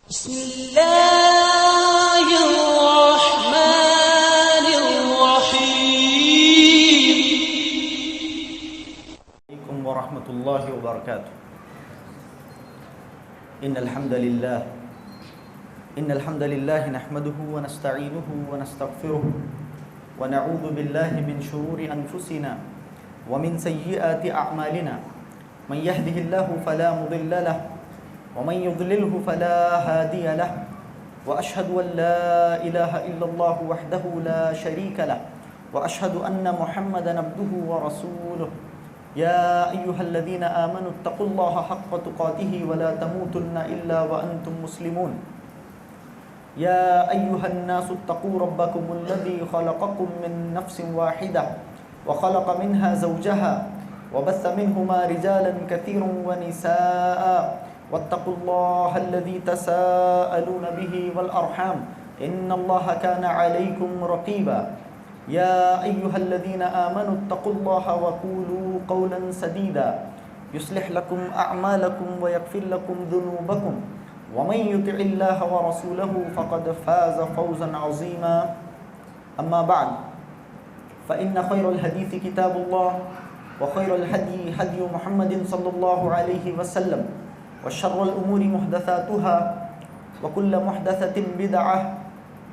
بسم الله الرحمن الرحيم. عليكم ورحمة الله وبركاته. إن الحمد لله نحمده ونستعينه ونستغفره ونعوذ بالله من شرور أنفسنا ومن سيئات أعمالنا. من يهده الله فلا مضل له ومن يضلله فلا هادي له وأشهد أن لا إله إلا الله وحده لا شريك له وأشهد أن محمدا عبده ورسوله. يا أيها الذين آمنوا اتقوا الله حق تقاته ولا تموتن إلا وأنتم مسلمون. يا أيها الناس اتقوا ربكم الذي خلقكم من نفس واحدة وخلق منها زوجها وبث منهما رجالا كثيرا ونساء واتقوا الله الذي تساءلون به والأرحام إن الله كان عليكم رقيبا. يا أيها الذين آمنوا اتقوا الله وقولوا قولا سديدا يصلح لكم أعمالكم ويغفر لكم ذنوبكم ومن يطع الله ورسوله فقد فاز فوزا عظيما. أما بعد فإن خير الحديث كتاب الله وخير الهدي هدي محمد صلى الله عليه وسلم وشر الأمور محدثاتها وكل محدثة بدعة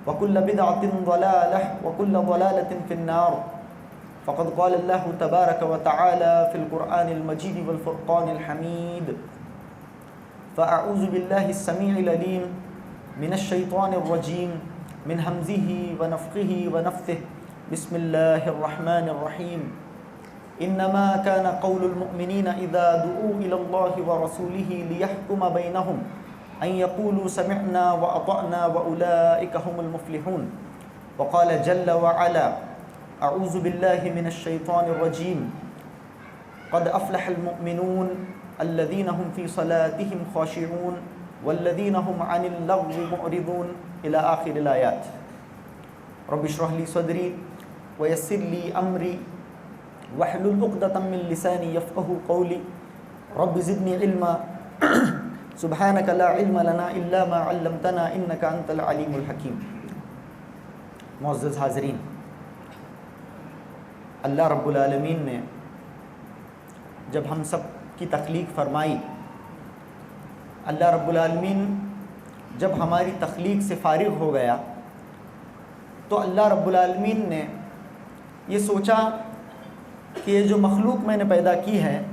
وكل بدعة ضلالة وكل ضلالة في النار. فقد قال الله تبارك وتعالى في القرآن المجيد والفرقان الحميد: فأعوذ بالله السميع العليم من الشيطان الرجيم من همزه ونفخه ونفثه. بسم الله الرحمن الرحيم. إنما كان قول المؤمنين إذا دعوا إلى الله ورسوله ليحكم بينهم أن يقولوا سمعنا وأطعنا وأولئك هم المفلحون. وقال جل وعلا: أعوذ بالله من الشيطان الرجيم. قد أفلح المؤمنون الذين هم في صلاتهم خاشعون والذين هم عن اللغو معرضون إلى آخر الآيات. رب اشرح لي صدري ويسر لي أمري واحلل عقدة من لساني يفقهوا قولي. رب زدني علما سبحانك لا علم لنا إلا ما علمتنا إنك أنت العليم الحكيم. معزز حاضرین، اللہ رب العالمین نے جب ہم سب کی تخلیق فرمائی، اللہ رب العالمین جب ہماری تخلیق سے فارغ ہو گیا تو اللہ رب العالمین نے یہ سوچا کہ یہ جو مخلوق میں نے پیدا کی ہے،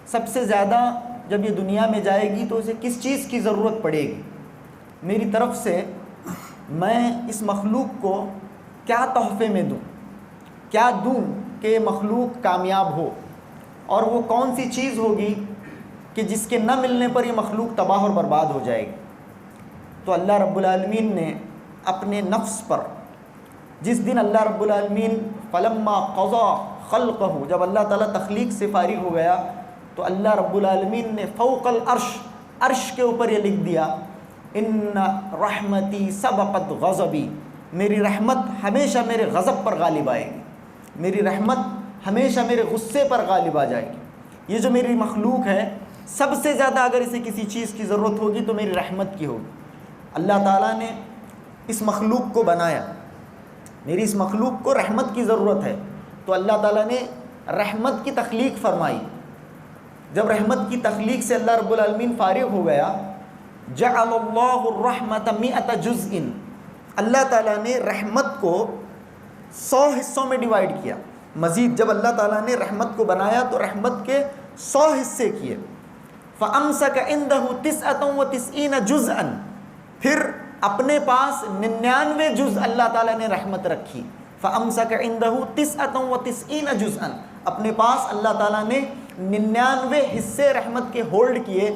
سب سے زیادہ جب یہ دنیا میں جائے گی تو اسے کس چیز کی ضرورت پڑے گی، میری طرف سے میں اس مخلوق کو کیا تحفے میں دوں، کیا دوں کہ یہ مخلوق کامیاب ہو، اور وہ کون سی چیز ہوگی کہ جس کے نہ ملنے پر یہ مخلوق تباہ اور برباد ہو جائے گی۔ تو اللہ رب العالمین نے اپنے نفس پر، جس دن اللہ رب العالمین فلما قضا خلقہ، جب اللہ تعالیٰ تخلیق سے فارغ ہو گیا تو اللہ رب العالمین نے فوق العرش، عرش کے اوپر یہ لکھ دیا: ان رحمتی سبقت غضبی، میری رحمت ہمیشہ میرے غضب پر غالب آئے گی، میری رحمت ہمیشہ میرے غصے پر غالب آ جائے گی۔ یہ جو میری مخلوق ہے، سب سے زیادہ اگر اسے کسی چیز کی ضرورت ہوگی تو میری رحمت کی ہوگی۔ اللہ تعالیٰ نے اس مخلوق کو بنایا، میری اس مخلوق کو رحمت کی ضرورت ہے، تو اللہ تعالیٰ نے رحمت کی تخلیق فرمائی۔ جب رحمت کی تخلیق سے اللہ رب العالمین فارغ ہو گیا، جعل اللہ الرحمت 100 جزء، اللہ تعالیٰ نے رحمت کو 100 حصوں میں ڈیوائیڈ کیا۔ مزید جب اللہ تعالیٰ نے رحمت کو بنایا تو رحمت کے 100 حصے کیے۔ فَأَمْسَكَ عِنْدَهُ 99 جُزْءًا، پھر اپنے پاس 99 جز اللہ تعالیٰ نے رحمت رکھی۔ فَأَمْسَكَ عِنْدَهُ 99 جُزْءًا، اپنے پاس اللہ تعالیٰ نے 99 حصے رحمت کے ہولڈ کیے۔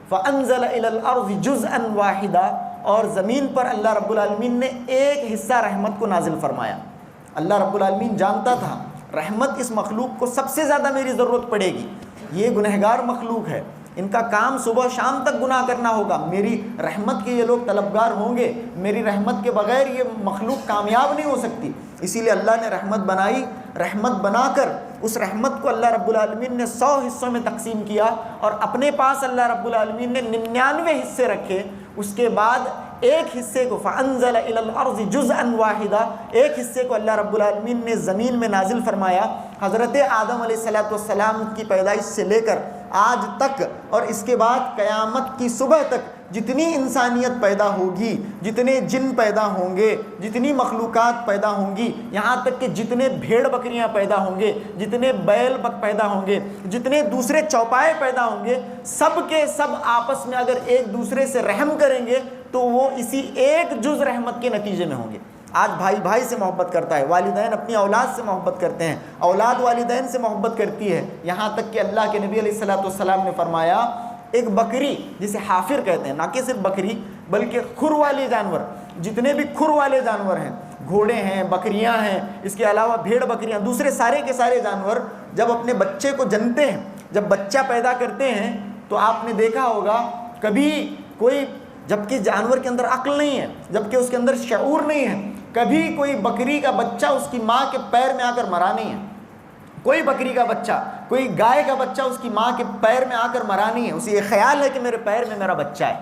فَأَنزَلَ إِلَى الْأَرْضِ جُزْءًا وَاحِدًا، اور زمین پر اللہ رب العالمین نے ایک حصہ رحمت کو نازل فرمایا۔ اللہ رب العالمین جانتا تھا رحمت اس مخلوق کو سب سے زیادہ میری ضرورت پڑے گی، یہ گنہگار مخلوق ہے، ان کا کام صبح شام تک گناہ کرنا ہوگا، میری رحمت کے یہ لوگ طلبگار ہوں گے، میری رحمت کے بغیر یہ مخلوق کامیاب نہیں ہو سکتی۔ اسی لیے اللہ نے رحمت بنائی، رحمت بنا کر اس رحمت کو اللہ رب العالمین نے 100 حصوں میں تقسیم کیا اور اپنے پاس اللہ رب العالمین نے 99 حصے رکھے۔ اس کے بعد ایک حصے کو فَأَنزَلَ إِلَى الْأَرْضِ جُزْءًا وَاحِدًا، ایک حصے کو اللہ رب العالمین نے زمین میں نازل فرمایا۔ حضرت آدم علیہ السلام کی پیدائش سے لے کر آج تک اور اس کے بعد قیامت کی صبح تک جتنی انسانیت پیدا ہوگی، جتنے جن پیدا ہوں گے، جتنی مخلوقات پیدا ہوں گی، یہاں تک کہ جتنے بھیڑ بکریاں پیدا ہوں گے، جتنے بیل پیدا ہوں گے، جتنے دوسرے چوپائے پیدا ہوں گے، سب کے سب آپس میں اگر ایک دوسرے سے رحم کریں گے تو وہ اسی ایک جز رحمت کے نتیجے میں ہوں گے۔ آج بھائی بھائی سے محبت کرتا ہے، والدین اپنی اولاد سے محبت کرتے ہیں، اولاد والدین سے محبت کرتی ہے، یہاں تک کہ اللہ کے نبی علیہ السلام نے فرمایا ایک بکری جسے حافر کہتے ہیں، نہ کہ صرف بکری بلکہ کھر والے جانور، جتنے بھی کھر والے جانور ہیں، گھوڑے ہیں، بکریاں ہیں، اس کے علاوہ بھیڑ بکریاں، دوسرے سارے کے سارے جانور جب اپنے بچے کو جنتے ہیں، جب بچہ پیدا کرتے ہیں تو آپ نے دیکھا ہوگا کبھی کوئی، جبکہ جانور کے اندر عقل نہیں ہے، جبکہ اس کے اندر شعور نہیں ہے، کبھی کوئی بکری کا بچہ اس کی ماں کے پیر میں آ کر مرا نہیں ہے، کوئی بکری کا بچہ، کوئی گائے کا بچہ اس کی ماں کے پیر میں آ کر مرا نہیں ہے۔ اسے یہ خیال ہے کہ میرے پیر میں میرا بچہ ہے،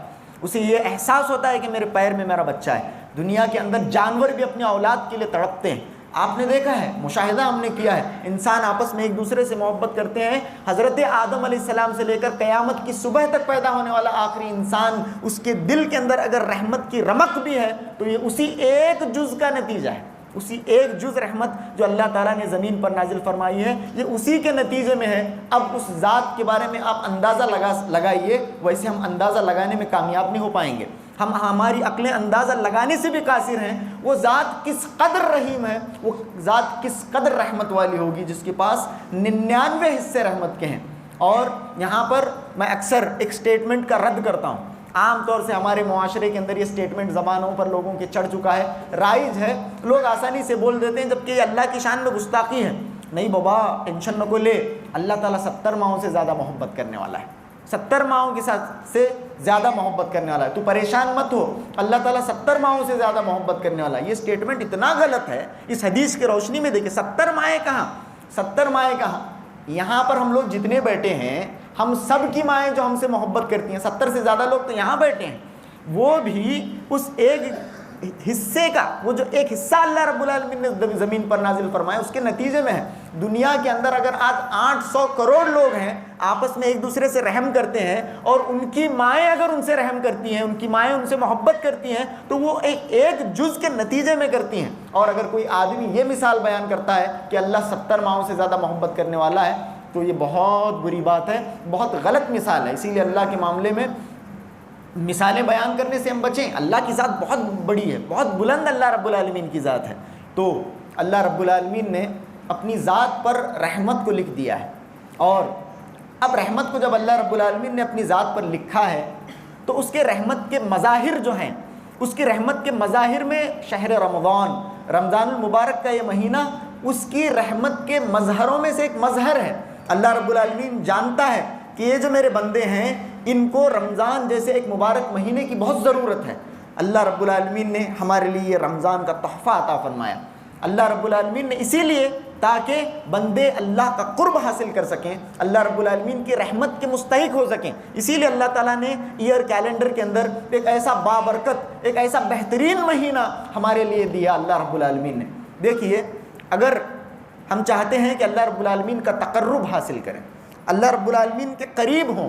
اسے یہ احساس ہوتا ہے کہ میرے پیر میں میرا بچہ ہے۔ دنیا کے اندر جانور بھی اپنی اولاد کے لیے تڑپتے ہیں، آپ نے دیکھا ہے، مشاہدہ ہم نے کیا ہے، انسان آپس میں ایک دوسرے سے محبت کرتے ہیں۔ حضرت آدم علیہ السلام سے لے کر قیامت کی صبح تک پیدا ہونے والا آخری انسان، اس کے دل کے اندر اگر رحمت کی رمق بھی ہے تو یہ اسی ایک جز کا نتیجہ ہے، اسی ایک جز رحمت جو اللہ تعالیٰ نے زمین پر نازل فرمائی ہے، یہ اسی کے نتیجے میں ہے۔ اب اس ذات کے بارے میں آپ اندازہ لگائیے، ویسے ہم اندازہ لگانے میں کامیاب نہیں ہو پائیں گے، ہماری عقلیں اندازہ لگانے سے بھی قاصر ہیں۔ وہ ذات کس قدر رحیم ہے، وہ ذات کس قدر رحمت والی ہوگی جس کے پاس 99 حصے رحمت کے ہیں۔ اور یہاں پر میں اکثر ایک سٹیٹمنٹ کا رد کرتا ہوں، عام طور سے ہمارے معاشرے کے اندر یہ سٹیٹمنٹ زبانوں پر لوگوں کے چڑھ چکا ہے، رائج ہے، لوگ آسانی سے بول دیتے ہیں جبکہ یہ اللہ کی شان میں گستاخی ہے۔ نہیں بابا، ٹینشن نہ کو لے، اللہ تعالیٰ 70 ماہوں سے زیادہ محبت کرنے والا ہے، 70 ماہوں کے ساتھ سے زیادہ محبت کرنے والا ہے، تو پریشان مت ہو، اللہ تعالیٰ 70 ماہوں سے زیادہ محبت کرنے والا ہے۔ یہ سٹیٹمنٹ اتنا غلط ہے، اس حدیث کی روشنی میں دیکھیں 70 مائیں کہاں، 70 مائیں کہاں، یہاں پر ہم لوگ جتنے بیٹھے ہیں ہم سب کی مائیں جو ہم سے محبت کرتی ہیں، 70 سے زیادہ لوگ تو یہاں بیٹھے ہیں، وہ بھی اس ایک حصے کا، وہ جو ایک حصہ اللہ رب العالمین نے زمین پر نازل فرمایا اس کے نتیجے میں ہے۔ دنیا کے اندر اگر آج 800 کروڑ لوگ ہیں، آپس میں ایک دوسرے سے رحم کرتے ہیں، اور ان کی مائیں اگر ان سے رحم کرتی ہیں، ان کی مائیں ان سے محبت کرتی ہیں، تو وہ ایک جز کے نتیجے میں کرتی ہیں۔ اور اگر کوئی آدمی یہ مثال بیان کرتا ہے کہ اللہ 70 ماہوں سے زیادہ محبت کرنے والا ہے تو یہ بہت بری بات ہے، بہت غلط مثال ہے۔ اسی لیے اللہ کے معاملے میں مثالیں بیان کرنے سے ہم بچیں۔ اللہ کی ذات بہت بڑی ہے، بہت بلند اللہ رب العالمین کی ذات ہے۔ تو اللہ رب العالمین نے اپنی ذات پر رحمت کو لکھ دیا ہے، اور اب رحمت کو جب اللہ رب العالمین نے اپنی ذات پر لکھا ہے تو اس کے رحمت کے مظاہر جو ہیں، اس کی رحمت کے مظاہر میں شہر رمضان المبارک کا یہ مہینہ اس کی رحمت کے مظہروں میں سے ایک مظہر ہے۔ اللہ رب العالمین جانتا ہے کہ یہ جو میرے بندے ہیں ان کو رمضان جیسے ایک مبارک مہینے کی بہت ضرورت ہے۔ اللہ رب العالمین نے ہمارے لیے یہ رمضان کا تحفہ عطا فرمایا۔ اللہ رب العالمین نے اسی لیے تاکہ بندے اللہ کا قرب حاصل کر سکیں، اللہ رب العالمین کی رحمت کے مستحق ہو سکیں، اسی لیے اللہ تعالیٰ نے ایئر کیلنڈر کے اندر ایک ایسا بابرکت، ایک ایسا بہترین مہینہ ہمارے لیے دیا اللہ رب العالمین نے۔ دیکھیے، اگر ہم چاہتے ہیں کہ اللہ رب العالمین کا تقرب حاصل کریں، اللہ رب العالمین کے قریب ہوں،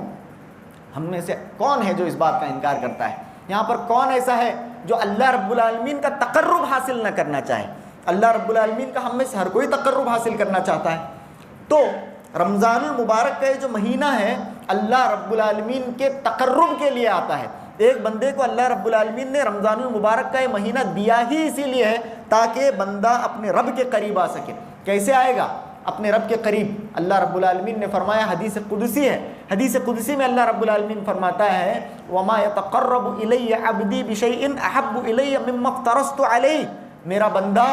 ہم میں سے کون ہے جو اس بات کا انکار کرتا ہے؟ یہاں پر کون ایسا ہے جو اللہ رب العالمین کا تقرب حاصل نہ کرنا چاہے؟ اللہ رب العالمین کا ہم میں سے ہر کوئی تقرب حاصل کرنا چاہتا ہے۔ تو رمضان المبارک کا یہ جو مہینہ ہے اللہ رب العالمین کے تقرب کے لیے آتا ہے۔ ایک بندے کو اللہ رب العالمین نے رمضان المبارک کا یہ مہینہ دیا ہی اسی لیے ہے تاکہ بندہ اپنے رب کے قریب آ سکے۔ کیسے آئے گا اپنے رب کے قریب؟ اللہ رب العالمین نے فرمایا، حدیث قدسی ہے، حدیث قدسی میں اللہ رب العالمین فرماتا ہے وَمَا يَتَقَرَّبُ إِلَيَّ عَبْدِي بِشَيْءٍ أَحَبُّ إِلَيَّ مِمَّا افْتَرَضْتُ عَلَيْهِ، میرا بندہ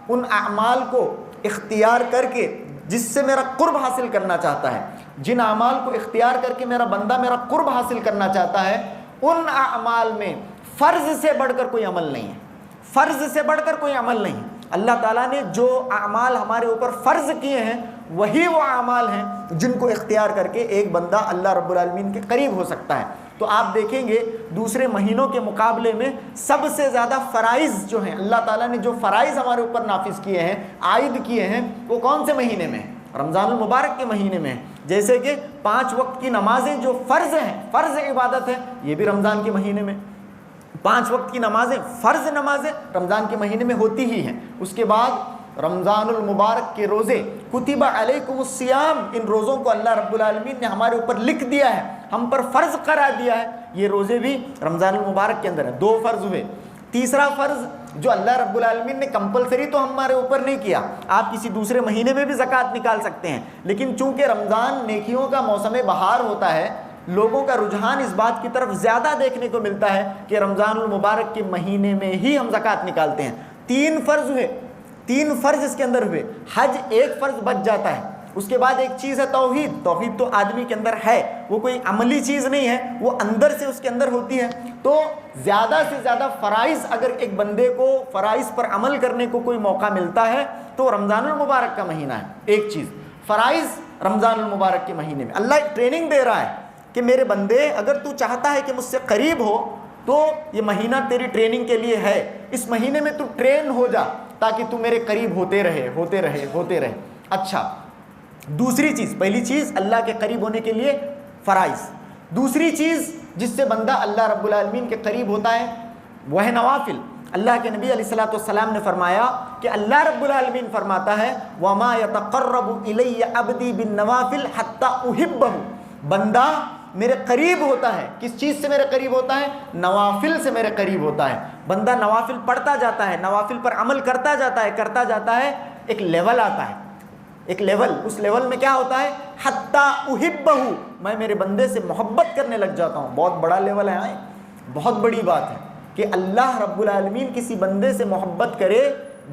ان اعمال کو اختیار کر کے جس سے میرا قرب حاصل کرنا چاہتا ہے، جن اعمال کو اختیار کر کے میرا بندہ میرا قرب حاصل کرنا چاہتا ہے، ان اعمال میں فرض سے بڑھ کر کوئی عمل نہیں ہے، فرض سے بڑھ کر کوئی عمل نہیں۔ اللہ تعالیٰ نے جو اعمال ہمارے اوپر فرض کیے ہیں وہی وہ اعمال ہیں جن کو اختیار کر کے ایک بندہ اللہ رب العالمین کے قریب ہو سکتا ہے۔ تو آپ دیکھیں گے دوسرے مہینوں کے مقابلے میں سب سے زیادہ فرائض جو ہیں، اللہ تعالیٰ نے جو فرائض ہمارے اوپر نافذ کیے ہیں، عائد کیے ہیں، وہ کون سے مہینے میں ہیں؟ رمضان المبارک کے مہینے میں ہیں۔ جیسے کہ 5 وقت کی نمازیں جو فرض ہیں، فرض عبادت ہے، یہ بھی رمضان کے مہینے میں۔ 5 وقت کی نمازیں، فرض نمازیں رمضان کے مہینے میں ہوتی ہی ہیں۔ اس کے بعد رمضان المبارک کے روزے، کتب علیکم الصیام، ان روزوں کو اللہ رب العالمین نے ہمارے اوپر لکھ دیا ہے، ہم پر فرض قرار دیا ہے۔ یہ روزے بھی رمضان المبارک کے اندر ہیں، 2 فرض ہوئے۔ تیسرا فرض جو اللہ رب العالمین نے کمپلسری تو ہمارے اوپر نہیں کیا، آپ کسی دوسرے مہینے میں بھی زکوٰۃ نکال سکتے ہیں، لیکن چونکہ رمضان نیکیوں کا موسم بہار ہوتا ہے، لوگوں کا رجحان اس بات کی طرف زیادہ دیکھنے کو ملتا ہے کہ رمضان المبارک کے مہینے میں ہی ہم زکوٰۃ نکالتے ہیں۔ 3 فرض ہوئے، 3 فرض اس کے اندر ہوئے۔ حج 1 فرض بچ جاتا ہے۔ اس کے بعد ایک چیز ہے توحید۔ توحید تو آدمی کے اندر ہے، وہ کوئی عملی چیز نہیں ہے، وہ اندر سے اس کے اندر ہوتی ہے۔ تو زیادہ سے زیادہ فرائض اگر ایک بندے کو فرائض پر عمل کرنے کو کوئی موقع ملتا ہے تو رمضان المبارک کا مہینہ ہے۔ ایک چیز فرائض رمضان المبارک کے مہینے میں اللہ ٹریننگ دے رہا ہے کہ میرے بندے، اگر تو چاہتا ہے کہ مجھ سے قریب ہو تو یہ مہینہ تیری ٹریننگ کے لیے ہے، اس مہینے میں تو ٹرین ہو جا تاکہ تو میرے قریب ہوتے رہے۔ اچھا، دوسری چیز، پہلی چیز اللہ کے قریب ہونے کے لیے فرائض، دوسری چیز جس سے بندہ اللہ رب العالمین کے قریب ہوتا ہے وہ ہے نوافل۔ اللہ کے نبی علیہ الصلوۃ والسلام نے فرمایا کہ اللہ رب العالمین فرماتا ہے وَمَا يَتَقَرَّبُ إِلَيَّ عَبْدِي بِالنَّوَافِلِ حَتَّى أُحِبَّهُ، بندہ میرے قریب ہوتا ہے، کس چیز سے میرے قریب ہوتا ہے؟ نوافل سے میرے قریب ہوتا ہے۔ بندہ نوافل پڑھتا جاتا ہے، نوافل پر عمل کرتا جاتا ہے، ایک لیول آتا ہے، ایک لیول، اس لیول میں کیا ہوتا ہے؟ حتیٰ احبہ، میں میرے بندے سے محبت کرنے لگ جاتا ہوں۔ بہت بڑا لیول ہے، بہت بڑی بات ہے کہ اللہ رب العالمین کسی بندے سے محبت کرے،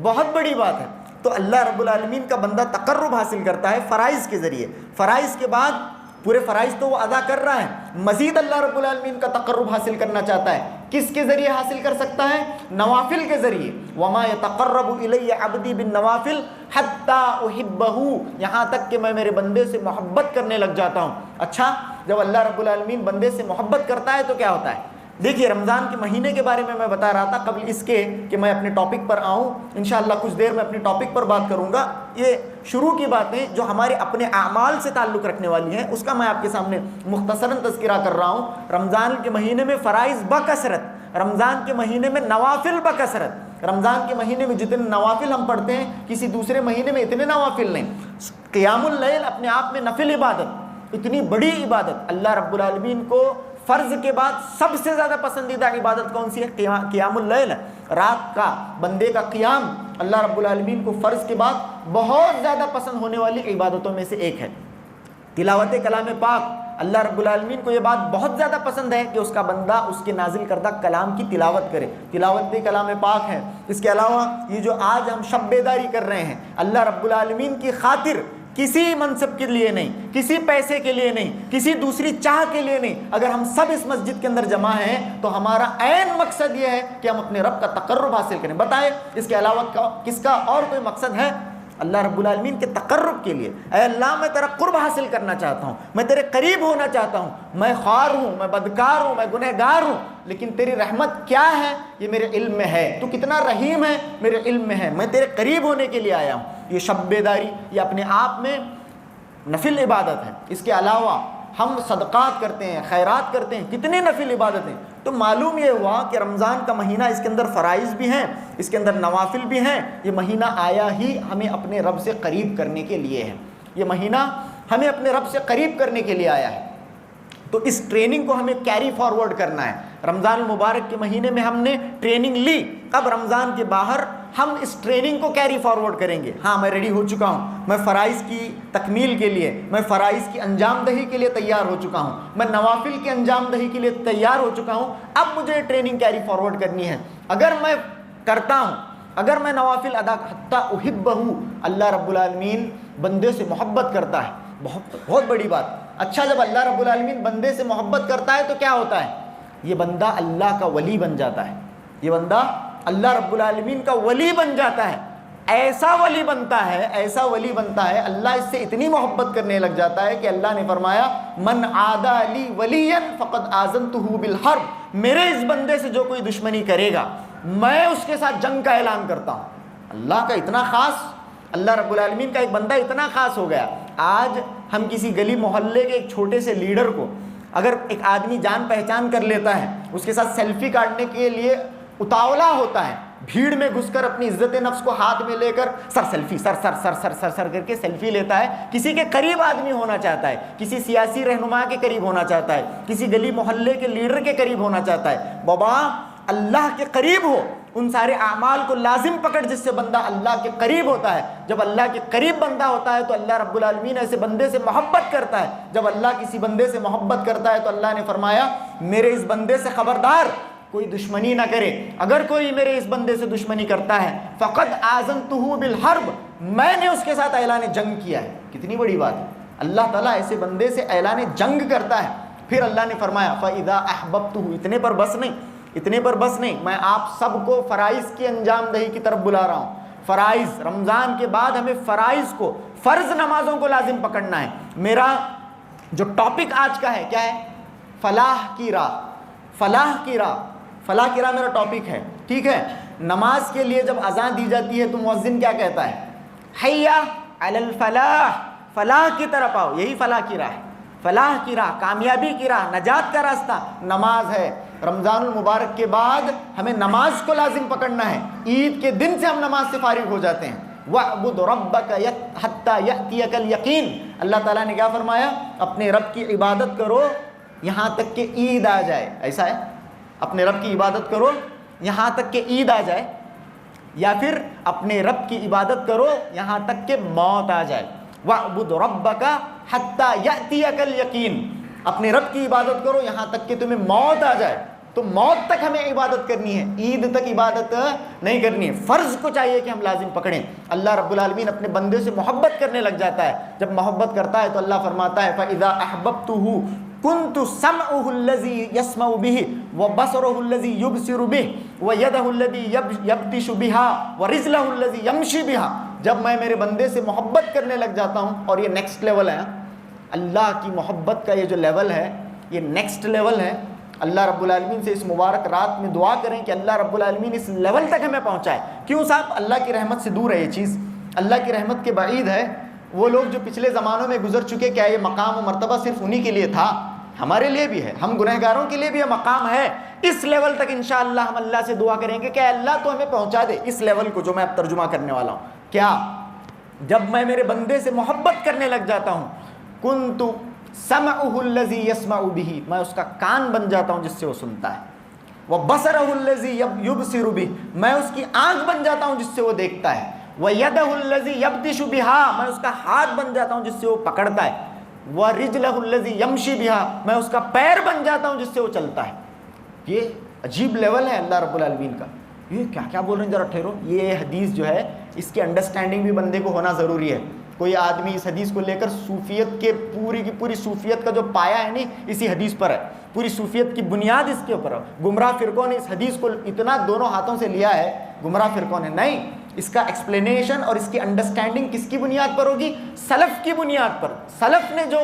بہت بڑی بات ہے۔ تو اللہ رب العالمین کا بندہ تقرب حاصل کرتا ہے فرائض کے ذریعے۔ فرائض کے بعد پورے فرائض تو وہ ادا کر رہا ہے، مزید اللہ رب العالمین کا تقرب حاصل کرنا چاہتا ہے، کس کے ذریعے حاصل کر سکتا ہے؟ نوافل کے ذریعے۔ وَمَا يَتَقَرَّبُ إِلَيَّ عَبْدِي بِالنَّوَافِلِ حَتَّى أُحِبَّهُ، یہاں تک کہ میں میرے بندے سے محبت کرنے لگ جاتا ہوں۔ اچھا، جب اللہ رب العالمین بندے سے محبت کرتا ہے تو کیا ہوتا ہے؟ دیکھیے، رمضان کے مہینے کے بارے میں بتا رہا تھا قبل اس کے کہ میں اپنے ٹاپک پر آؤں، انشاءاللہ کچھ دیر میں اپنے ٹاپک پر بات کروں گا۔ یہ شروع کی باتیں جو ہمارے اپنے اعمال سے تعلق رکھنے والی ہیں اس کا میں آپ کے سامنے مختصراً تذکرہ کر رہا ہوں۔ رمضان کے مہینے میں فرائض بکثرت، رمضان کے مہینے میں نوافل بکثرت۔ رمضان کے مہینے میں جتنے نوافل ہم پڑھتے ہیں کسی دوسرے مہینے میں اتنے نوافل نہیں۔ قیام اللیل اپنے آپ میں نفل عبادت، اتنی بڑی عبادت، اللہ رب العالمین کو فرض کے بعد سب سے زیادہ پسندیدہ عبادت کون سی ہے؟ قیام اللیل ہے، رات کا بندے کا قیام اللہ رب العالمین کو فرض کے بعد بہت زیادہ پسند ہونے والی عبادتوں میں سے ایک ہے۔ تلاوت کلام پاک، اللہ رب العالمین کو یہ بات بہت زیادہ پسند ہے کہ اس کا بندہ اس کے نازل کردہ کلام کی تلاوت کرے، تلاوت کلام پاک ہے۔ اس کے علاوہ یہ جو آج ہم شب بیداری کر رہے ہیں، اللہ رب العالمین کی خاطر، کسی منصب کے لیے نہیں، کسی پیسے کے لیے نہیں، کسی دوسری چاہ کے لیے نہیں، اگر ہم سب اس مسجد کے اندر جمع ہیں تو ہمارا عین مقصد یہ ہے کہ ہم اپنے رب کا تقرب حاصل کریں۔ بتائیں اس کے علاوہ کس کا اور کوئی مقصد ہے؟ اللہ رب العالمین کے تقرب کے لیے۔ اے اللہ، میں تیرا قرب حاصل کرنا چاہتا ہوں، میں تیرے قریب ہونا چاہتا ہوں، میں خوار ہوں، میں بدکار ہوں، میں گنہگار ہوں، لیکن تیری رحمت کیا ہے یہ میرے علم میں ہے، تو کتنا رحیم ہے میرے علم میں ہے، میں تیرے قریب ہونے کے لیے آیا ہوں۔ یہ شب بیداری یہ اپنے آپ میں نفل عبادت ہے۔ اس کے علاوہ ہم صدقات کرتے ہیں، خیرات کرتے ہیں، کتنی نفل عبادتیں۔ تو معلوم یہ ہوا کہ رمضان کا مہینہ، اس کے اندر فرائض بھی ہیں، اس کے اندر نوافل بھی ہیں۔ یہ مہینہ آیا ہی ہمیں اپنے رب سے قریب کرنے کے لیے ہے، یہ مہینہ ہمیں اپنے رب سے قریب کرنے کے لیے آیا ہے۔ تو اس ٹریننگ کو ہمیں کیری فارورڈ کرنا ہے۔ رمضان المبارک کے مہینے میں ہم نے ٹریننگ لی، اب رمضان کے باہر ہم اس ٹریننگ کو کیری فارورڈ کریں گے۔ ہاں، میں ریڈی ہو چکا ہوں، میں فرائض کی تکمیل کے لیے، میں فرائض کی انجام دہی کے لیے تیار ہو چکا ہوں، میں نوافل کی انجام دہی کے لیے تیار ہو چکا ہوں۔ اب مجھے ٹریننگ کیری فارورڈ کرنی ہے۔ اگر میں کرتا ہوں، اگر میں نوافل ادا، حتیٰ احبہ، اللہ رب العالمین بندے سے محبت کرتا ہے، بہت بڑی بات۔ اچھا، جب اللہ رب العالمین بندے سے محبت کرتا ہے تو کیا ہوتا ہے؟ یہ بندہ اللہ کا ولی بن جاتا ہے، یہ بندہ اللہ رب العالمین کا ولی بن جاتا ہے۔ ایسا ولی بنتا ہے، ایسا ولی بنتا ہے، اللہ اس سے اتنی محبت کرنے لگ جاتا ہے کہ اللہ نے فرمایا من عادی لی ولیا فقد آذنتہ بالحرب، میرے اس بندے سے جو کوئی دشمنی کرے گا میں اس کے ساتھ جنگ کا اعلان کرتا ہوں۔ اللہ کا اتنا خاص، اللہ رب العالمین کا ایک بندہ اتنا خاص ہو گیا۔ آج ہم کسی گلی محلے کے ایک چھوٹے سے لیڈر کو اگر ایک آدمی جان پہچان کر لیتا ہے، اس کے ساتھ سیلفی کاٹنے کے لیے اتاولا ہوتا ہے، بھیڑ میں گھس کر اپنی عزت نفس کو ہاتھ میں لے کر سر سیلفی سر سر سر سر سر سر کر کے سیلفی لیتا ہے، کسی کے قریب آدمی ہونا چاہتا ہے، کسی سیاسی رہنما کے قریب ہونا چاہتا ہے، کسی گلی محلے کے لیڈر کے قریب ہونا چاہتا ہے۔ بابا اللہ کے قریب ہو، ان سارے اعمال کو لازم پکڑ جس سے بندہ اللہ کے قریب ہوتا ہے۔ جب اللہ کے قریب بندہ ہوتا ہے تو اللہ رب العالمین ایسے بندے سے محبت کرتا ہے۔ جب اللہ کسی بندے سے محبت کرتا ہے تو اللہ نے فرمایا میرے اس بندے سے خبردار کوئی دشمنی نہ کرے، اگر کوئی میرے اس بندے سے دشمنی کرتا ہے فقد آذنتہ بالحرب، میں نے اس کے ساتھ اعلان جنگ کیا ہے۔ کتنی بڑی بات ہے، اللہ تعالیٰ ایسے بندے سے اعلان جنگ کرتا ہے۔ پھر اللہ نے فرمایا فَإِذَا أَحْبَبْتُهُ، اتنے پر بس نہیں، میں آپ سب کو فرائض کی انجام دہی کی طرف بلا رہا ہوں۔ فرائض، رمضان کے بعد ہمیں فرائض کو، فرض نمازوں کو لازم پکڑنا ہے۔ میرا جو ٹاپک آج کا ہے کیا ہے؟ فلاح کی راہ، فلاح کی راہ، فلاح کی راہ میرا ٹاپک ہے، ٹھیک ہے۔ نماز کے لیے جب اذان دی جاتی ہے تو مؤذن کیا کہتا ہے؟ حیا علی الفلاح، فلاح کی طرف آؤ، یہی فلاح کی راہ ہے۔ فلاح کی راہ، کامیابی کی راہ، نجات کا راستہ نماز ہے۔ رمضان المبارک کے بعد ہمیں نماز کو لازم پکڑنا ہے۔ عید کے دن سے ہم نماز سے فارغ ہو جاتے ہیں۔ وَاعْبُدْ رَبَّكَ حَتَّى يَأْتِيَكَ الْيَقِينُ، اللہ تعالیٰ نے کیا فرمایا؟ اپنے رب کی عبادت کرو یہاں تک کہ عید آ جائے۔ ایسا ہے، اپنے رب کی عبادت کرو یہاں تک کہ عید آ جائے، یا پھر اپنے رب کی عبادت کرو یہاں تک کہ موت آ جائے۔ وَاعْبُدْ رَبَّكَ حَتَّى يَأْتِيَكَ الْيَقِينُ، اپنے رب کی عبادت کرو یہاں تک کہ تمہیں موت آ جائے۔ تو موت تک ہمیں عبادت کرنی ہے، عید تک عبادت نہیں کرنی ہے۔ فرض کو چاہیے کہ ہم لازم پکڑیں۔ اللہ رب العالمین اپنے بندے سے محبت کرنے لگ جاتا ہے۔ جب محبت کرتا ہے تو اللہ فرماتا ہے فَإِذَا أَحْبَبْتُهُ كُنْتُ سَمْعُهُ الَّذِي يَسْمَعُ بِهِ وَبَصَرُهُ الَّذِي يُبْصِرُ بِهِ وَيَدَهُ الَّذِي يَبْطِشُ بِهَا وَرِجْلَهُ الَّذِي يَمْشِي بِهَا۔ جب میں میرے بندے سے محبت کرنے لگ جاتا ہوں، اور یہ نیکسٹ لیول ہے، اللہ کی محبت کا یہ جو لیول ہے یہ نیکسٹ لیول ہے۔ اللہ رب العالمین سے اس مبارک رات میں دعا کریں کہ اللہ رب العالمین اس لیول تک ہمیں پہنچائے۔ کیوں صاحب؟ اللہ کی رحمت سے دور ہے یہ چیز، اللہ کی رحمت کے بعید ہے۔ وہ لوگ جو پچھلے زمانوں میں گزر چکے، کیا یہ مقام و مرتبہ صرف انہی کے لیے تھا؟ ہمارے لیے بھی ہے، ہم گنہگاروں کے لیے بھی یہ مقام ہے۔ اس لیول تک انشاءاللہ ہم اللہ سے دعا کریں گے کہ اللہ تو ہمیں پہنچا دے اس لیول کو جو میں اب ترجمہ کرنے والا ہوں۔ کیا؟ جب میں میرے بندے سے محبت کرنے لگ جاتا ہوں، کنتُ سمعہ الذی یسمع بہ، میں اس کا کان بن جاتا ہوں جس سے وہ سنتا ہے۔ وبصرہ الذی یبصر بہ، میں اس کی آنکھ بن جاتا ہوں جس سے وہ دیکھتا ہے۔ ویدہ الذی یبطش بہا، میں اس کا ہاتھ بن جاتا ہوں جس سے وہ پکڑتا ہے۔ ورجلہ الذی یمشی بہا، میں اس کا پیر بن جاتا ہوں جس سے وہ چلتا ہے۔ یہ عجیب لیول ہے اللہ رب العالمین کا۔ یہ کیا بول رہے ہیں، ذرا ٹھہرو۔ یہ حدیث جو ہے اس کی انڈرسٹینڈنگ بھی بندے کو ہونا ضروری ہے۔ کوئی آدمی اس حدیث کو لے کر صوفیت کے پوری کی پوری صوفیت کا جو پایا ہے نہیں اسی حدیث پر ہے، پوری صوفیت کی بنیاد اس کے اوپر ہے۔ گمراہ فرقوں نے اس حدیث کو اتنا دونوں ہاتھوں سے لیا ہے، گمراہ فرقوں نے نہیں، اس کا ایکسپلینیشن اور اس کی انڈرسٹینڈنگ کس کی بنیاد پر ہوگی؟ سلف کی بنیاد پر۔ سلف نے جو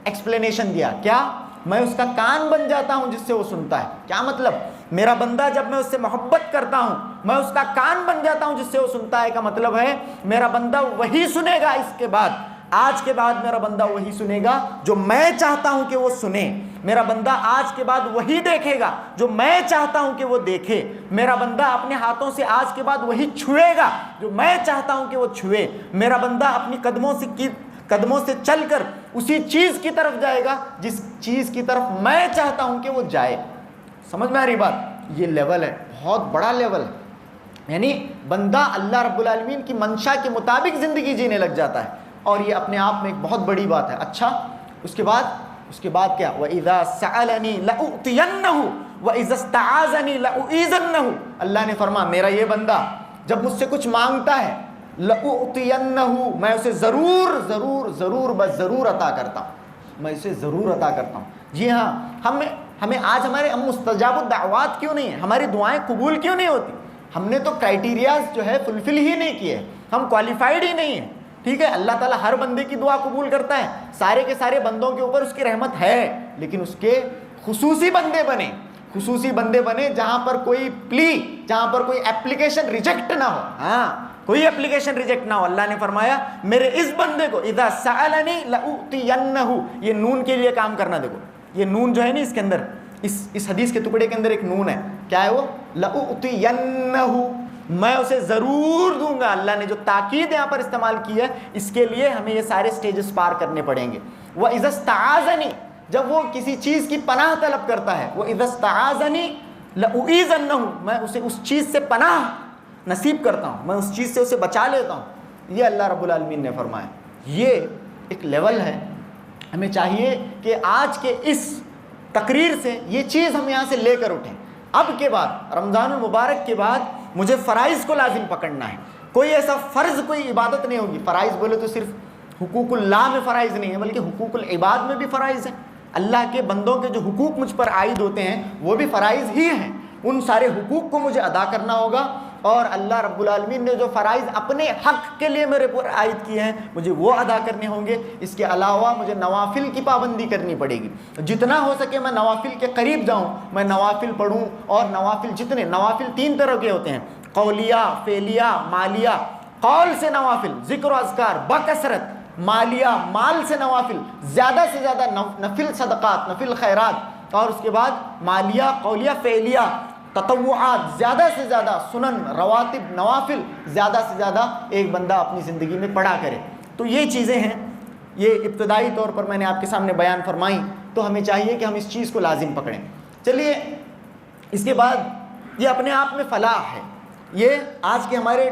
ایکسپلینیشن دیا، کیا؟ میں اس کا کان بن جاتا ہوں جس سے وہ سنتا ہے۔ کیا مطلب؟ میرا بندہ جب میں اس سے محبت کرتا ہوں میں اس کا کان بن جاتا ہوں جس سے وہ سنتا ہے، کا مطلب ہے میرا بندہ وہی سنے گا اس کے بعد، آج کے بعد میرا بندہ وہی سنے گا جو میں چاہتا ہوں کہ وہ سنے۔ میرا بندہ آج کے بعد وہی دیکھے گا جو میں چاہتا ہوں کہ وہ دیکھے۔ میرا بندہ اپنے ہاتھوں سے آج کے بعد وہی چھوئے گا جو میں چاہتا ہوں کہ وہ چھوئے۔ میرا بندہ اپنی قدموں سے چل کر اسی چیز کی طرف جائے گا جس چیز کی طرف میں چاہتا ہوں کہ وہ جائے۔ سمجھ میں آ رہی بات؟ یہ لیول ہے، بہت بڑا لیول ہے۔ یعنی بندہ اللہ رب العالمین کی منشا کے مطابق زندگی جینے لگ جاتا ہے، اور یہ اپنے آپ میں ایک بہت بڑی بات ہے۔ اچھا، اس کے بعد کیا؟ وَإِذَا سَأَلَنِي لَأُعْطِيَنَّهُ وَإِذَا اسْتَعَاذَنِي لَأُعِيذَنَّهُ، اللہ نے فرمایا میرا یہ بندہ جب مجھ سے کچھ مانگتا ہے لَأُعْطِيَنَّهُ، میں اسے ضرور بس ضرور عطا کرتا ہوں، میں اسے ضرور عطا کرتا ہوں۔ جی ہاں، ہمیں آج ہم مستجاب الدعوات کیوں نہیں ہیں؟ ہماری دعائیں قبول کیوں نہیں ہوتی؟ ہم نے تو کرائٹیریاز جو ہے فلفل ہی نہیں کیے۔ ہم کوالیفائڈ ہی نہیں ہیں. ٹھیک ہے, اللہ تعالیٰ ہر بندے کی دعا قبول کرتا ہے, سارے کے سارے بندوں کے اوپر اس کی رحمت ہے, لیکن اس کے خصوصی بندے بنے جہاں پر کوئی پلی, جہاں پر کوئی اپلیکیشن ریجیکٹ نہ ہو. ہاں, کوئی اپلیکیشن ریجیکٹ نہ ہو. اللہ نے فرمایا میرے اس بندے کو اذا سألنی لأعطینہ, یہ نون کے لیے کام کرنا. دیکھو یہ نون جو ہے نا اس کے اندر, اس حدیث کے ٹکڑے کے اندر ایک نون ہے, کیا ہے وہ؟ لأعطینہ, میں اسے ضرور دوں گا. اللہ نے جو تاکید یہاں پر استعمال کی ہے, اس کے لیے ہمیں یہ سارے سٹیجز پار کرنے پڑیں گے. وَإِذَا اسْتَعَاذَنِي, جب وہ کسی چیز کی پناہ طلب کرتا ہے, وَإِذَا اسْتَعَاذَنِي لَأُعِيذَنَّهُ, میں اسے اس چیز سے پناہ نصیب کرتا ہوں, میں اس چیز سے اسے بچا لیتا ہوں. یہ اللہ رب العالمین نے فرمایا. یہ ایک لیول ہے. ہمیں چاہیے کہ آج کے اس تقریر سے یہ چیز ہم یہاں سے لے کر اٹھیں. اب کے بعد, رمضان المبارک کے بعد, مجھے فرائض کو لازم پکڑنا ہے. کوئی ایسا فرض, کوئی عبادت نہیں ہوگی. فرائض بولے تو صرف حقوق اللہ میں فرائض نہیں ہے, بلکہ حقوق العباد میں بھی فرائض ہیں. اللہ کے بندوں کے جو حقوق مجھ پر عائد ہوتے ہیں وہ بھی فرائض ہی ہیں. ان سارے حقوق کو مجھے ادا کرنا ہوگا, اور اللہ رب العالمین نے جو فرائض اپنے حق کے لیے میرے پر عائد کیے ہیں مجھے وہ ادا کرنے ہوں گے. اس کے علاوہ مجھے نوافل کی پابندی کرنی پڑے گی. جتنا ہو سکے میں نوافل کے قریب جاؤں, میں نوافل پڑھوں. اور نوافل جتنے, نوافل 3 طرح کے ہوتے ہیں, قولیہ, فعلیہ, مالیہ. قول سے نوافل, ذکر و اذکار بکثرت. مالیہ, مال سے نوافل, زیادہ سے زیادہ نفل صدقات, نفل خیرات. اور اس کے بعد مالیہ, قولیہ, فعلیہ, تطوعات, زیادہ سے زیادہ سنن, رواتب, نوافل زیادہ سے زیادہ ایک بندہ اپنی زندگی میں پڑھا کرے. تو یہ چیزیں ہیں, یہ ابتدائی طور پر میں نے آپ کے سامنے بیان فرمائی. تو ہمیں چاہیے کہ ہم اس چیز کو لازم پکڑیں. چلیے اس کے بعد یہ اپنے آپ میں فلاح ہے. یہ آج کے ہمارے